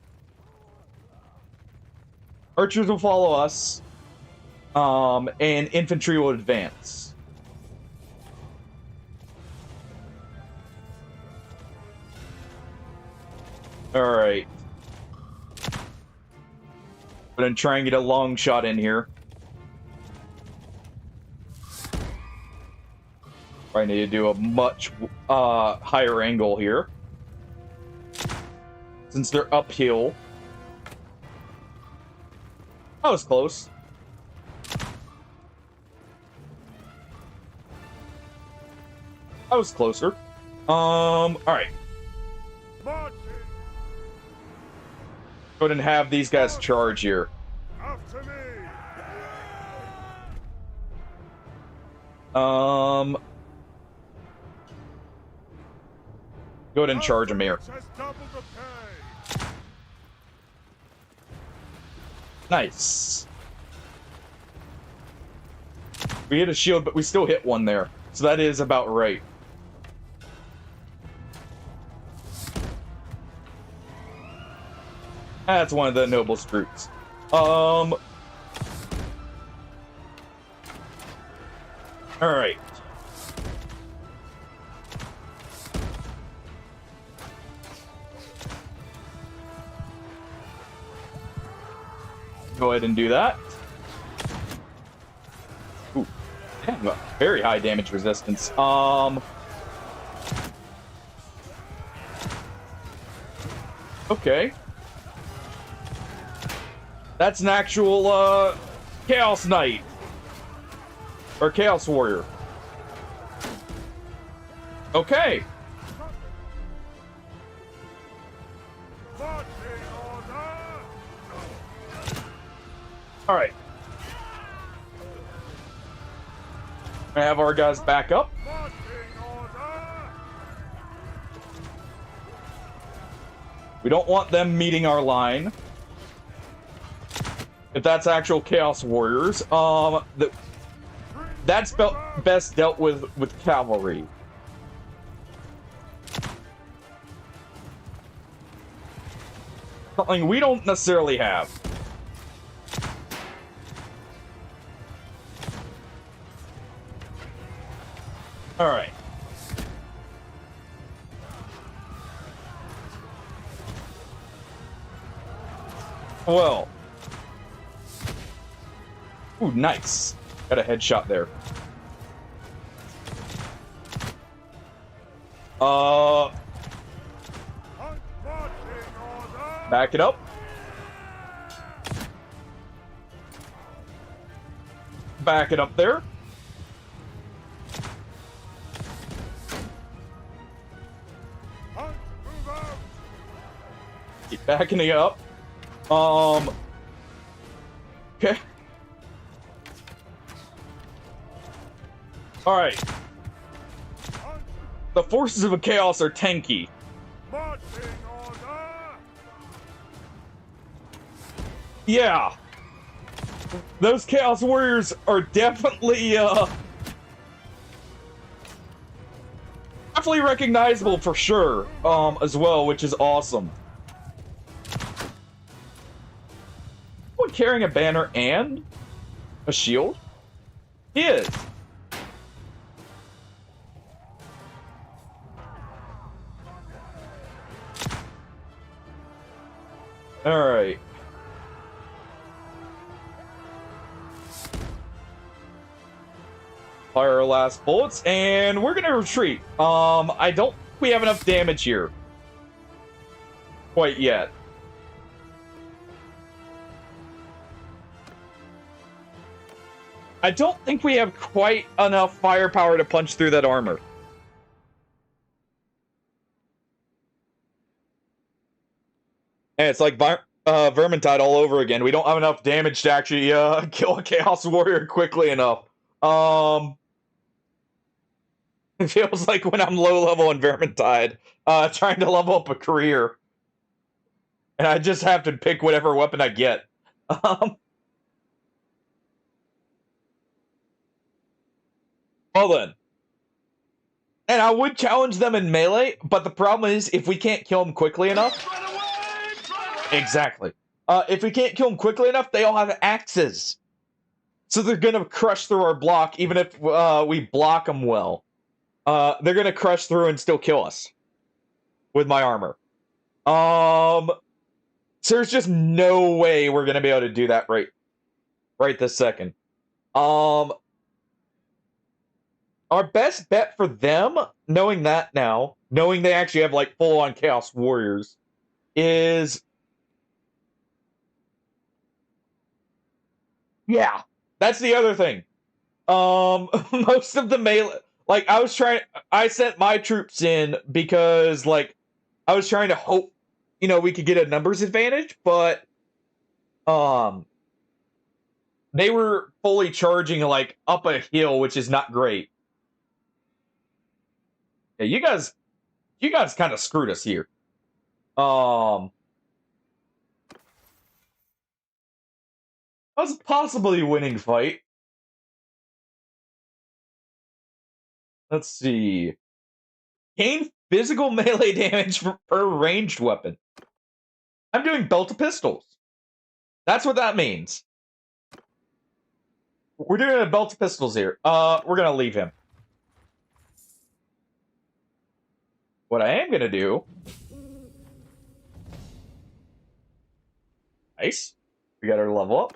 Archers will follow us, and infantry will advance. All right. I'm going to try and get a long shot in here. I need to do a much higher angle here. Since they're uphill. That was close. That was closer. Alright. Go ahead and have these guys charge here. Go ahead and charge him here. Nice. We hit a shield, but we still hit one there. So that is about right. That's one of the noble brutes. Alright. Go ahead and do that. Ooh, damn, very high damage resistance. Okay. That's an actual Chaos Knight. Or Chaos Warrior. Okay. All right. I have our guys back up. We don't want them meeting our line. If that's actual Chaos Warriors, that's best dealt with cavalry. Something we don't necessarily have. All right. Well. Ooh, nice. Got a headshot there. Back it up. Back it up there. Keep backing it up. Okay. Alright. The forces of chaos are tanky. Yeah. Those Chaos Warriors are definitely, definitely recognizable for sure, as well, which is awesome. Someone carrying a banner and a shield? He is. Alright. Fire our last bullets, and we're gonna retreat. I don't think we have enough damage here. Quite yet. I don't think we have quite enough firepower to punch through that armor. And it's like Vermintide all over again. We don't have enough damage to actually kill a Chaos Warrior quickly enough. It feels like when I'm low level in Vermintide, trying to level up a career. And I just have to pick whatever weapon I get. Well then. And I would challenge them in melee, but the problem is if we can't kill them quickly enough... Exactly. If we can't kill them quickly enough, they all have axes. So they're going to crush through our block, even if we block them well. They're going to crush through and still kill us. With my armor. So there's just no way we're going to be able to do that right this second. Our best bet for them, knowing that now, knowing they actually have like full-on Chaos Warriors, is... Yeah, that's the other thing. Most of the melee... Like, I sent my troops in because, like, I was trying to hope, you know, we could get a numbers advantage, but, they were fully charging, like, up a hill, which is not great. Yeah, you guys kind of screwed us here. That was possibly a winning fight. Let's see. Gain physical melee damage per ranged weapon. I'm doing belt of pistols. That's what that means. We're doing a belt of pistols here. We're gonna leave him. What I am gonna do... Nice. We got our level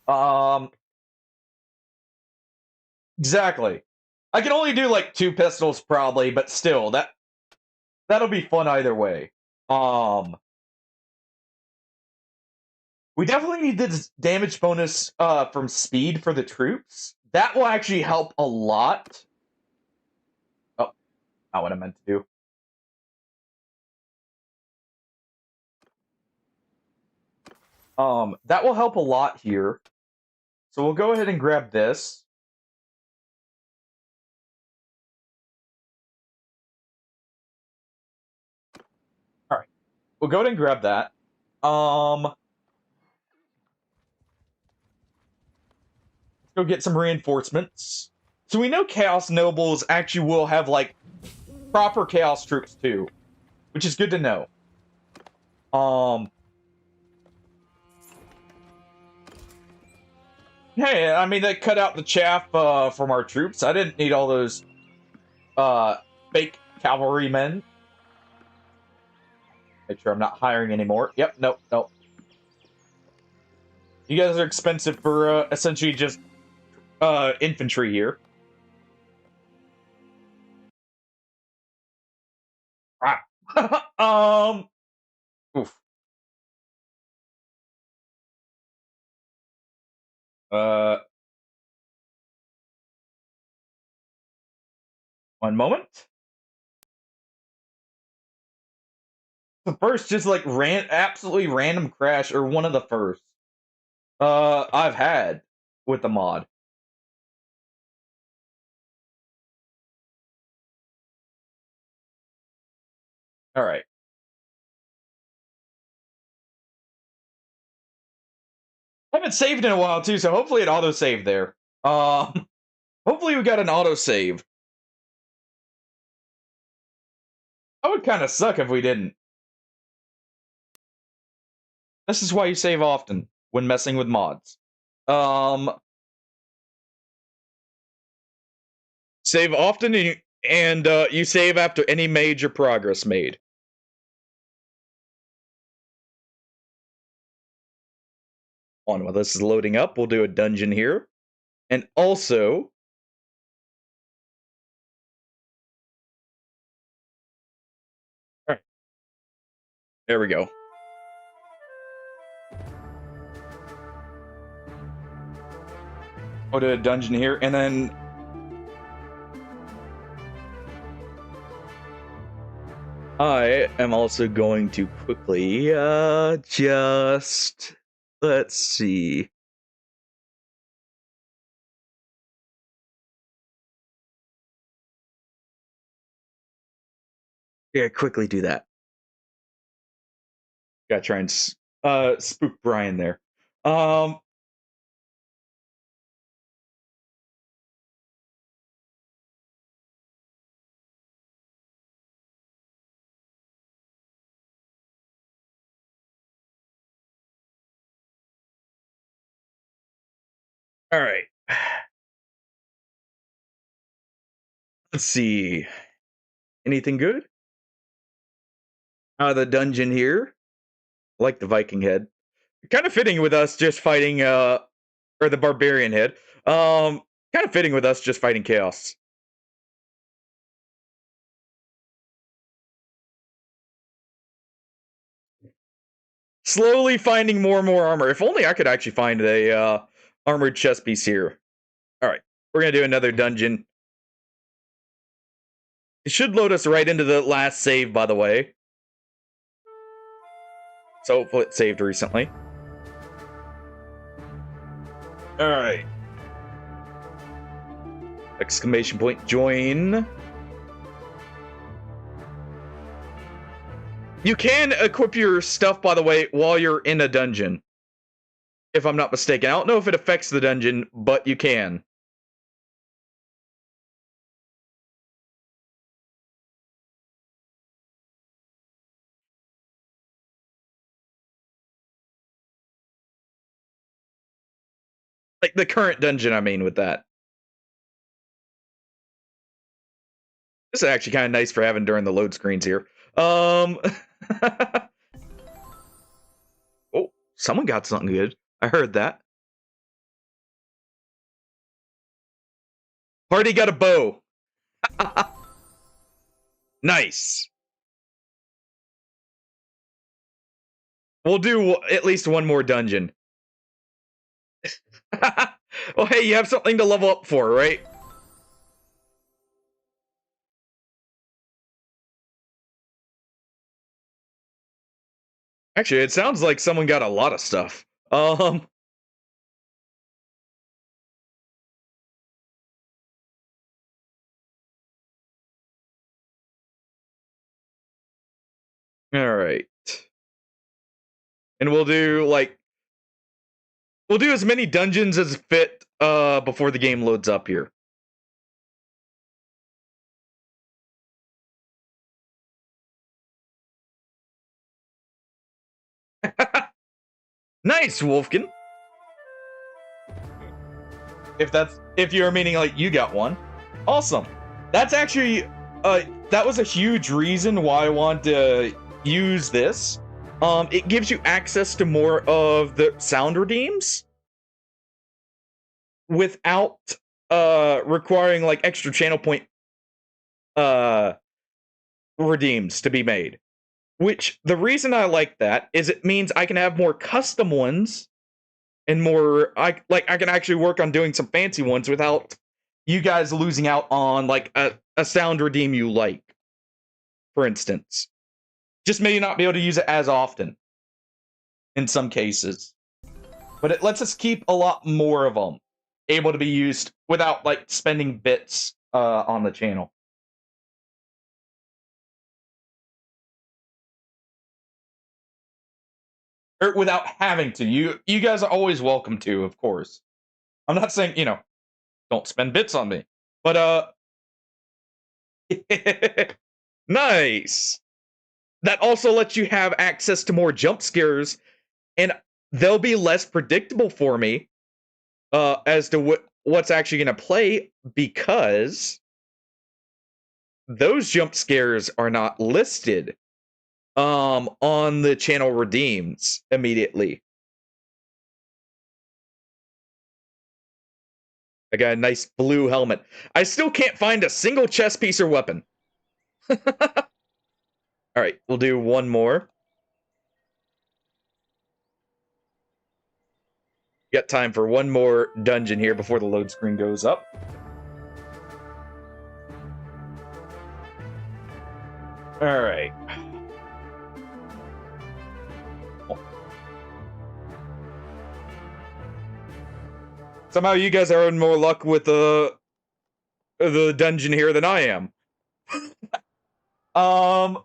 up. Exactly. I can only do like 2 pistols probably, but still, that'll be fun either way. We definitely need this damage bonus from speed for the troops. That will actually help a lot. Oh. Not what I meant to do. That will help a lot here. So we'll go ahead and grab this. All right. We'll go ahead and grab that. Let's go get some reinforcements. So we know Chaos Nobles actually will have, like, proper Chaos troops, too. Which is good to know. Hey, I mean, that cut out the chaff from our troops. I didn't need all those fake cavalrymen. Make sure I'm not hiring anymore. Yep, nope. You guys are expensive for essentially just infantry here. Oof. One moment. The first just like absolutely random crash, or one of the first I've had with the mod. All right. I haven't saved in a while too, so hopefully it auto-saved there. Hopefully we got an auto-save. That would kind of suck if we didn't. This is why you save often when messing with mods. Save often, and you save after any major progress made. On while this is loading up, we'll do a dungeon here. And also, all right. There we go. Go to a dungeon here, and then I am also going to quickly just let's see. Yeah, quickly do that. Gotta try and spook Brian there. All right. Let's see. Anything good? The dungeon here. I like the Viking head. Kind of fitting with us just fighting or the barbarian head. Kind of fitting with us just fighting chaos. Slowly finding more and more armor. If only I could actually find a armored chest piece here. All right, we're gonna do another dungeon. It should load us right into the last save, by the way. So hopefully it saved recently. All right. Exclamation point, join. You can equip your stuff, by the way, while you're in a dungeon. If I'm not mistaken. I don't know if it affects the dungeon, but you can. Like the current dungeon, I mean, with that. This is actually kind of nice for having during the load screens here. Oh, someone got something good. I heard that. Party got a bow. Nice. We'll do at least one more dungeon. Well, hey, you have something to level up for, right? Actually, it sounds like someone got a lot of stuff. All right. And we'll do as many dungeons as fit before the game loads up here. Nice, Wolfkin. If you're meaning like you got one. Awesome. That's actually that was a huge reason why I want to use this. It gives you access to more of the sound redeems without requiring like extra channel point redeems to be made. Which the reason I like that is it means I can have more custom ones and more I can actually work on doing some fancy ones without you guys losing out on like a sound redeem you like, for instance. Just maybe not be able to use it as often in some cases. But it lets us keep a lot more of them able to be used without like spending bits on the channel. Or without having to. You guys are always welcome to, of course. I'm not saying, don't spend bits on me. But nice. That also lets you have access to more jump scares, and they'll be less predictable for me as to what's actually going to play, because those jump scares are not listed on the channel redeems immediately. I got a nice blue helmet. I still can't find a single chest piece or weapon. All right, we'll do one more. Got time for one more dungeon here before the load screen goes up. All right. Somehow you guys are having more luck with the dungeon here than I am. Go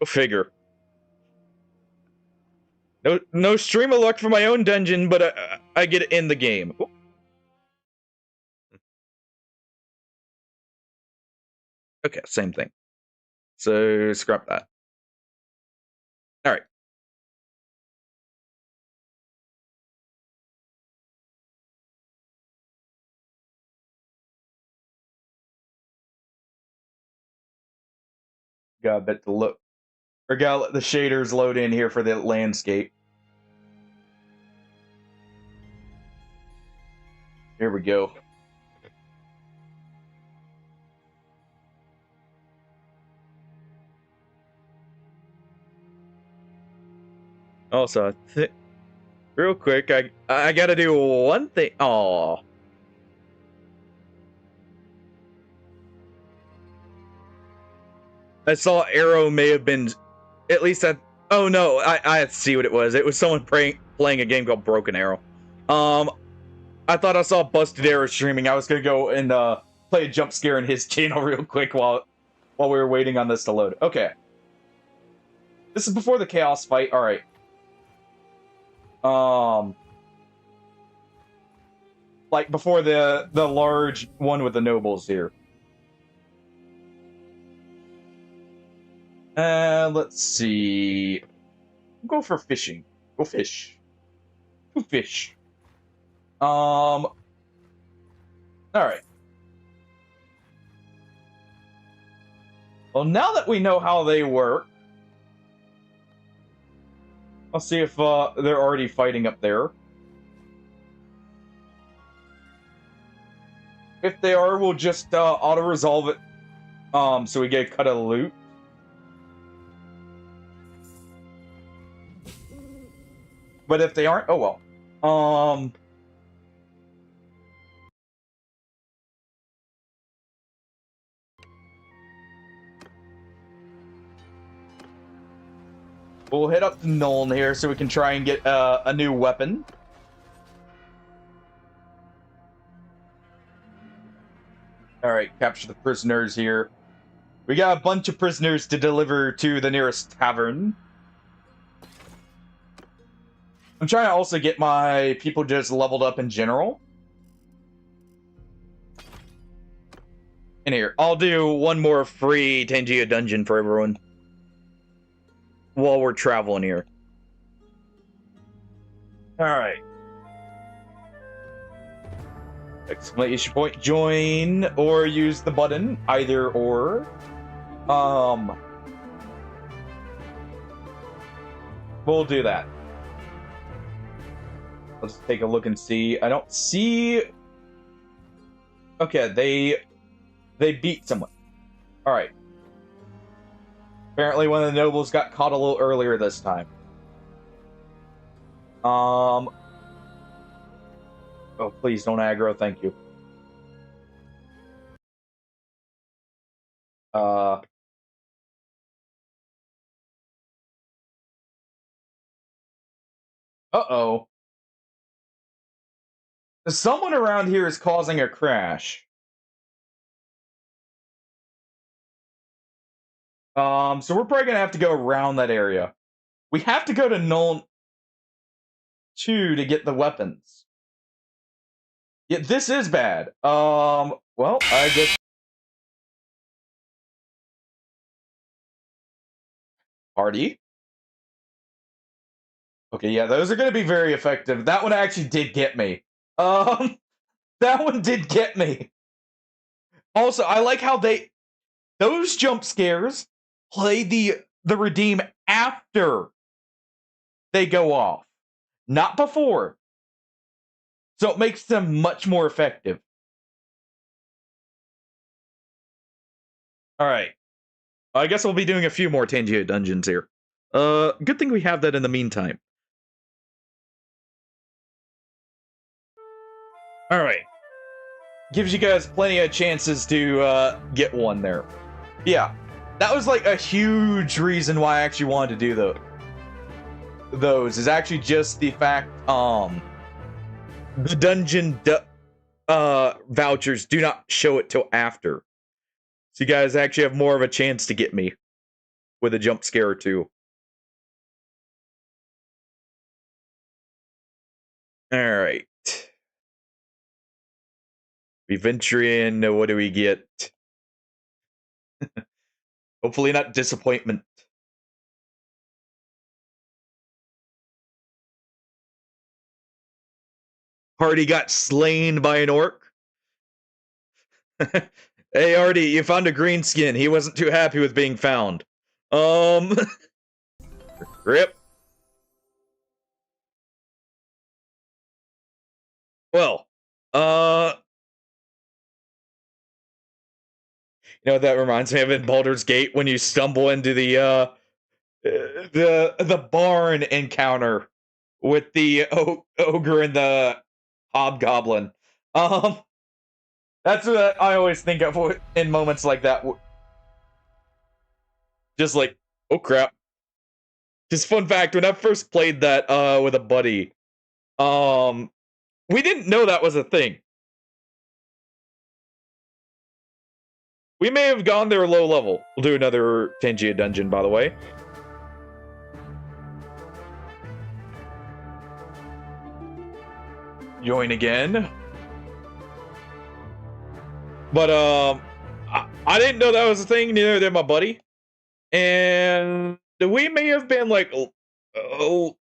figure. No stream of luck for my own dungeon, but I get it in the game. Okay, same thing. So scrap that. All right. Got bet to look, or gotta let the shaders load in here for the landscape. Here we go. Also, real quick, I gotta do one thing. Oh, I saw Arrow may have been, at least that. Oh no, I see what it was. It was someone playing a game called Broken Arrow. I thought I saw Busted Arrow streaming. I was gonna go and play a jump scare in his channel real quick while we were waiting on this to load. Okay, this is before the chaos fight. All right. Like before the large one with the nobles here. Let's see. Go for fishing. Go fish. Go fish. All right. Well, now that we know how they work, I'll see if they're already fighting up there. If they are, we'll just auto-resolve it so we get a cut of loot. But if they aren't, oh well. We'll head up to Nuln here so we can try and get a new weapon. Alright, capture the prisoners here. We got a bunch of prisoners to deliver to the nearest tavern. I'm trying to also get my people just leveled up in general. In here, I'll do one more free Tangia dungeon for everyone while we're traveling here. Alright. Exclamation point, join, or use the button, either or. We'll do that. Let's take a look and see. I don't see... Okay, they beat someone. Alright. Apparently one of the nobles got caught a little earlier this time. Oh, please don't aggro, thank you. Uh-oh. Someone around here is causing a crash. So we're probably gonna have to go around that area. We have to go to Nuln 2 to get the weapons. Yeah, this is bad. Well, I guess... Party? Okay, yeah, those are gonna be very effective. That one actually did get me. That one did get me. Also, I like how those jump scares play the redeem after they go off, not before. So it makes them much more effective. Alright. I guess we'll be doing a few more Tangia dungeons here. Good thing we have that in the meantime. Alright. Gives you guys plenty of chances to get one there. Yeah. That was like a huge reason why I actually wanted to do those. Is actually just the fact, the dungeon vouchers do not show it till after. So you guys actually have more of a chance to get me with a jump scare or two. Alright. We venture in, what do we get? Hopefully not disappointment. Hardy got slain by an orc. Hey, Hardy, you found a green skin. He wasn't too happy with being found. Rip. Well, you know what that reminds me of in Baldur's Gate when you stumble into the barn encounter with the ogre and the hobgoblin. That's what I always think of in moments like that. Just like, oh crap. Just fun fact, when I first played that with a buddy, we didn't know that was a thing. We may have gone there low level. We'll do another Tangia dungeon, by the way. Join again. But, I didn't know that was a thing, neither did my buddy. And we may have been, like,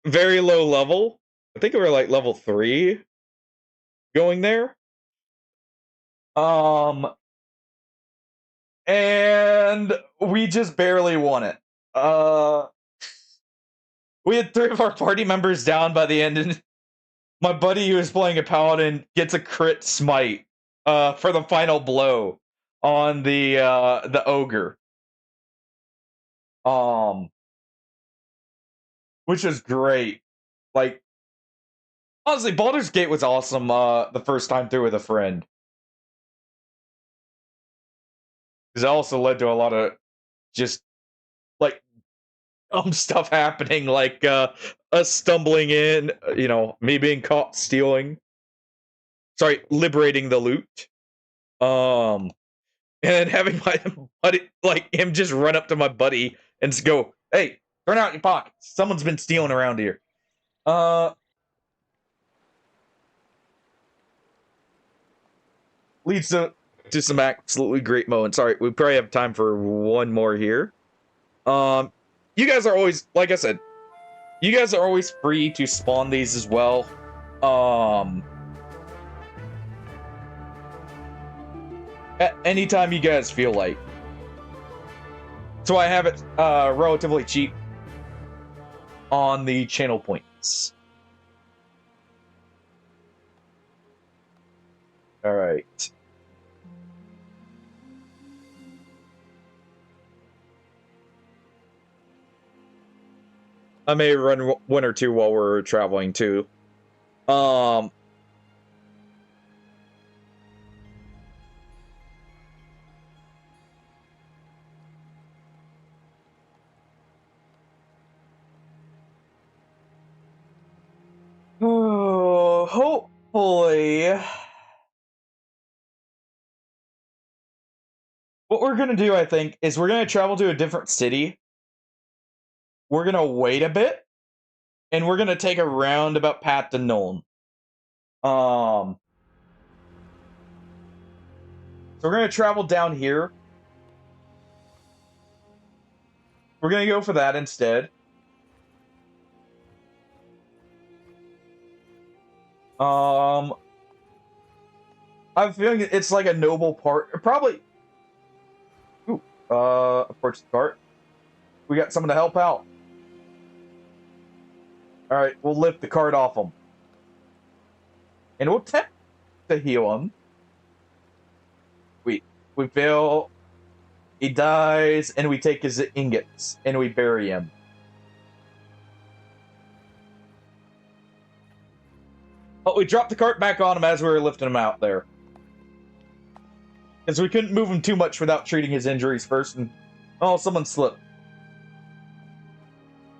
very low level. I think we were, like, level 3 going there. And we just barely won it. We had 3 of our party members down by the end, and my buddy who was playing a paladin gets a crit smite for the final blow on the ogre. Which is great. Like, honestly, Baldur's Gate was awesome the first time through with a friend. Because it also led to a lot of just, like, stuff happening, like us stumbling in, me being caught stealing. Sorry, liberating the loot. And then having my buddy, like him, just run up to my buddy and just go, "Hey, turn out your pockets. Someone's been stealing around here." Leads to some absolutely great moments. Sorry, we probably have time for one more here. You guys are always, like I said, you guys are always free to spawn these as well. At any time you guys feel like. So I have it relatively cheap on the channel points. All right. I may run one or two while we're traveling too. Oh, hopefully. What we're gonna do, I think, is we're gonna travel to a different city. We're gonna wait a bit, and we're gonna take a roundabout path to Nuln. So we're gonna travel down here. We're gonna go for that instead. I'm feeling it's like a noble part. Probably. Ooh. Approach the cart. We got someone to help out. All right, we'll lift the cart off him, and we'll attempt to heal him. We fail. He dies, and we take his ingots and we bury him. But we dropped the cart back on him as we were lifting him out there. Because we couldn't move him too much without treating his injuries first. And oh, someone slipped.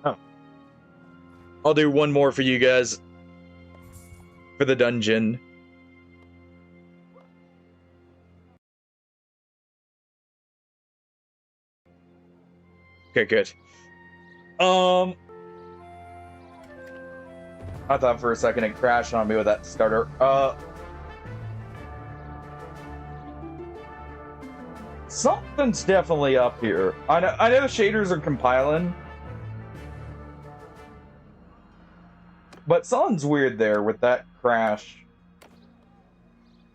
Oh. I'll do one more for you guys. For the dungeon. Okay, good. I thought for a second it crashed on me with that starter. Something's definitely up here. I know the shaders are compiling, but something's weird there with that crash.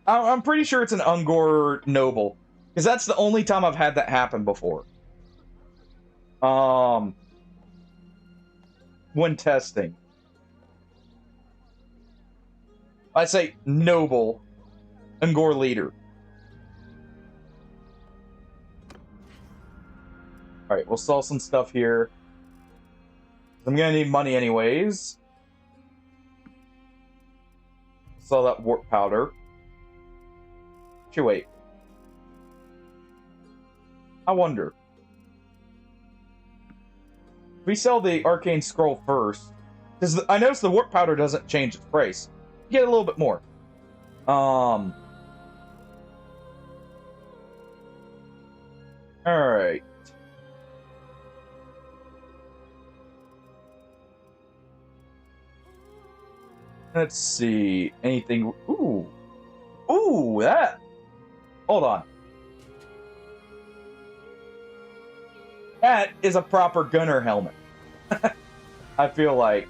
I'm pretty sure it's an Ungor noble, because that's the only time I've had that happen before. When testing. I say noble Ungor leader. Alright, we'll sell some stuff here. I'm gonna need money anyways. Sell that warp powder. Actually, wait. I wonder. We sell the arcane scroll first, because I noticed the warp powder doesn't change its price. You get a little bit more. Alright. Let's see. Anything? Ooh. Ooh, that. Hold on. That is a proper gunner helmet. I feel like.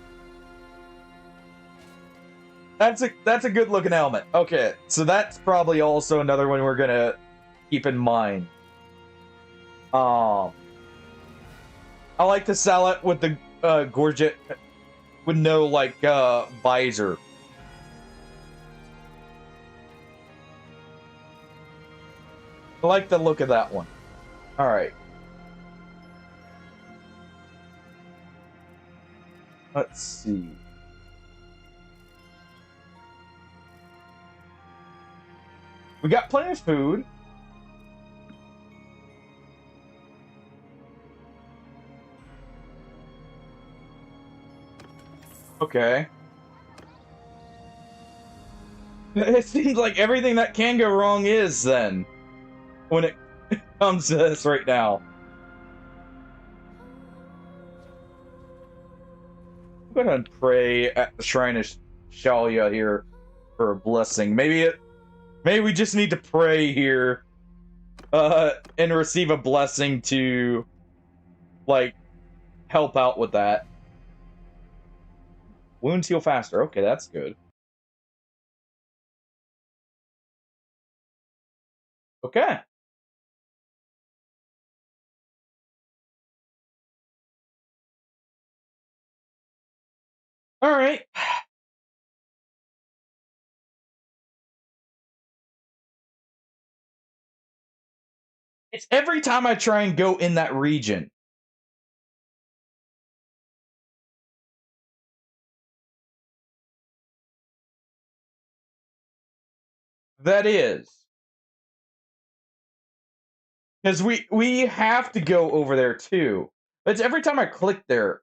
That's a good looking helmet. Okay, so that's probably also another one we're gonna keep in mind. I like to sell it with the gorget with no like visor. I like the look of that one. All right. Let's see. We got plenty of food. Okay. It seems like everything that can go wrong is, then, when it comes to this right now. I'm gonna pray at the Shrine of Shalia here for a blessing. Maybe we just need to pray here, and receive a blessing to, like, help out with that. Wounds heal faster. Okay, that's good. Okay. All right. It's every time I try and go in that region. That is. Because we have to go over there too. It's every time I click there.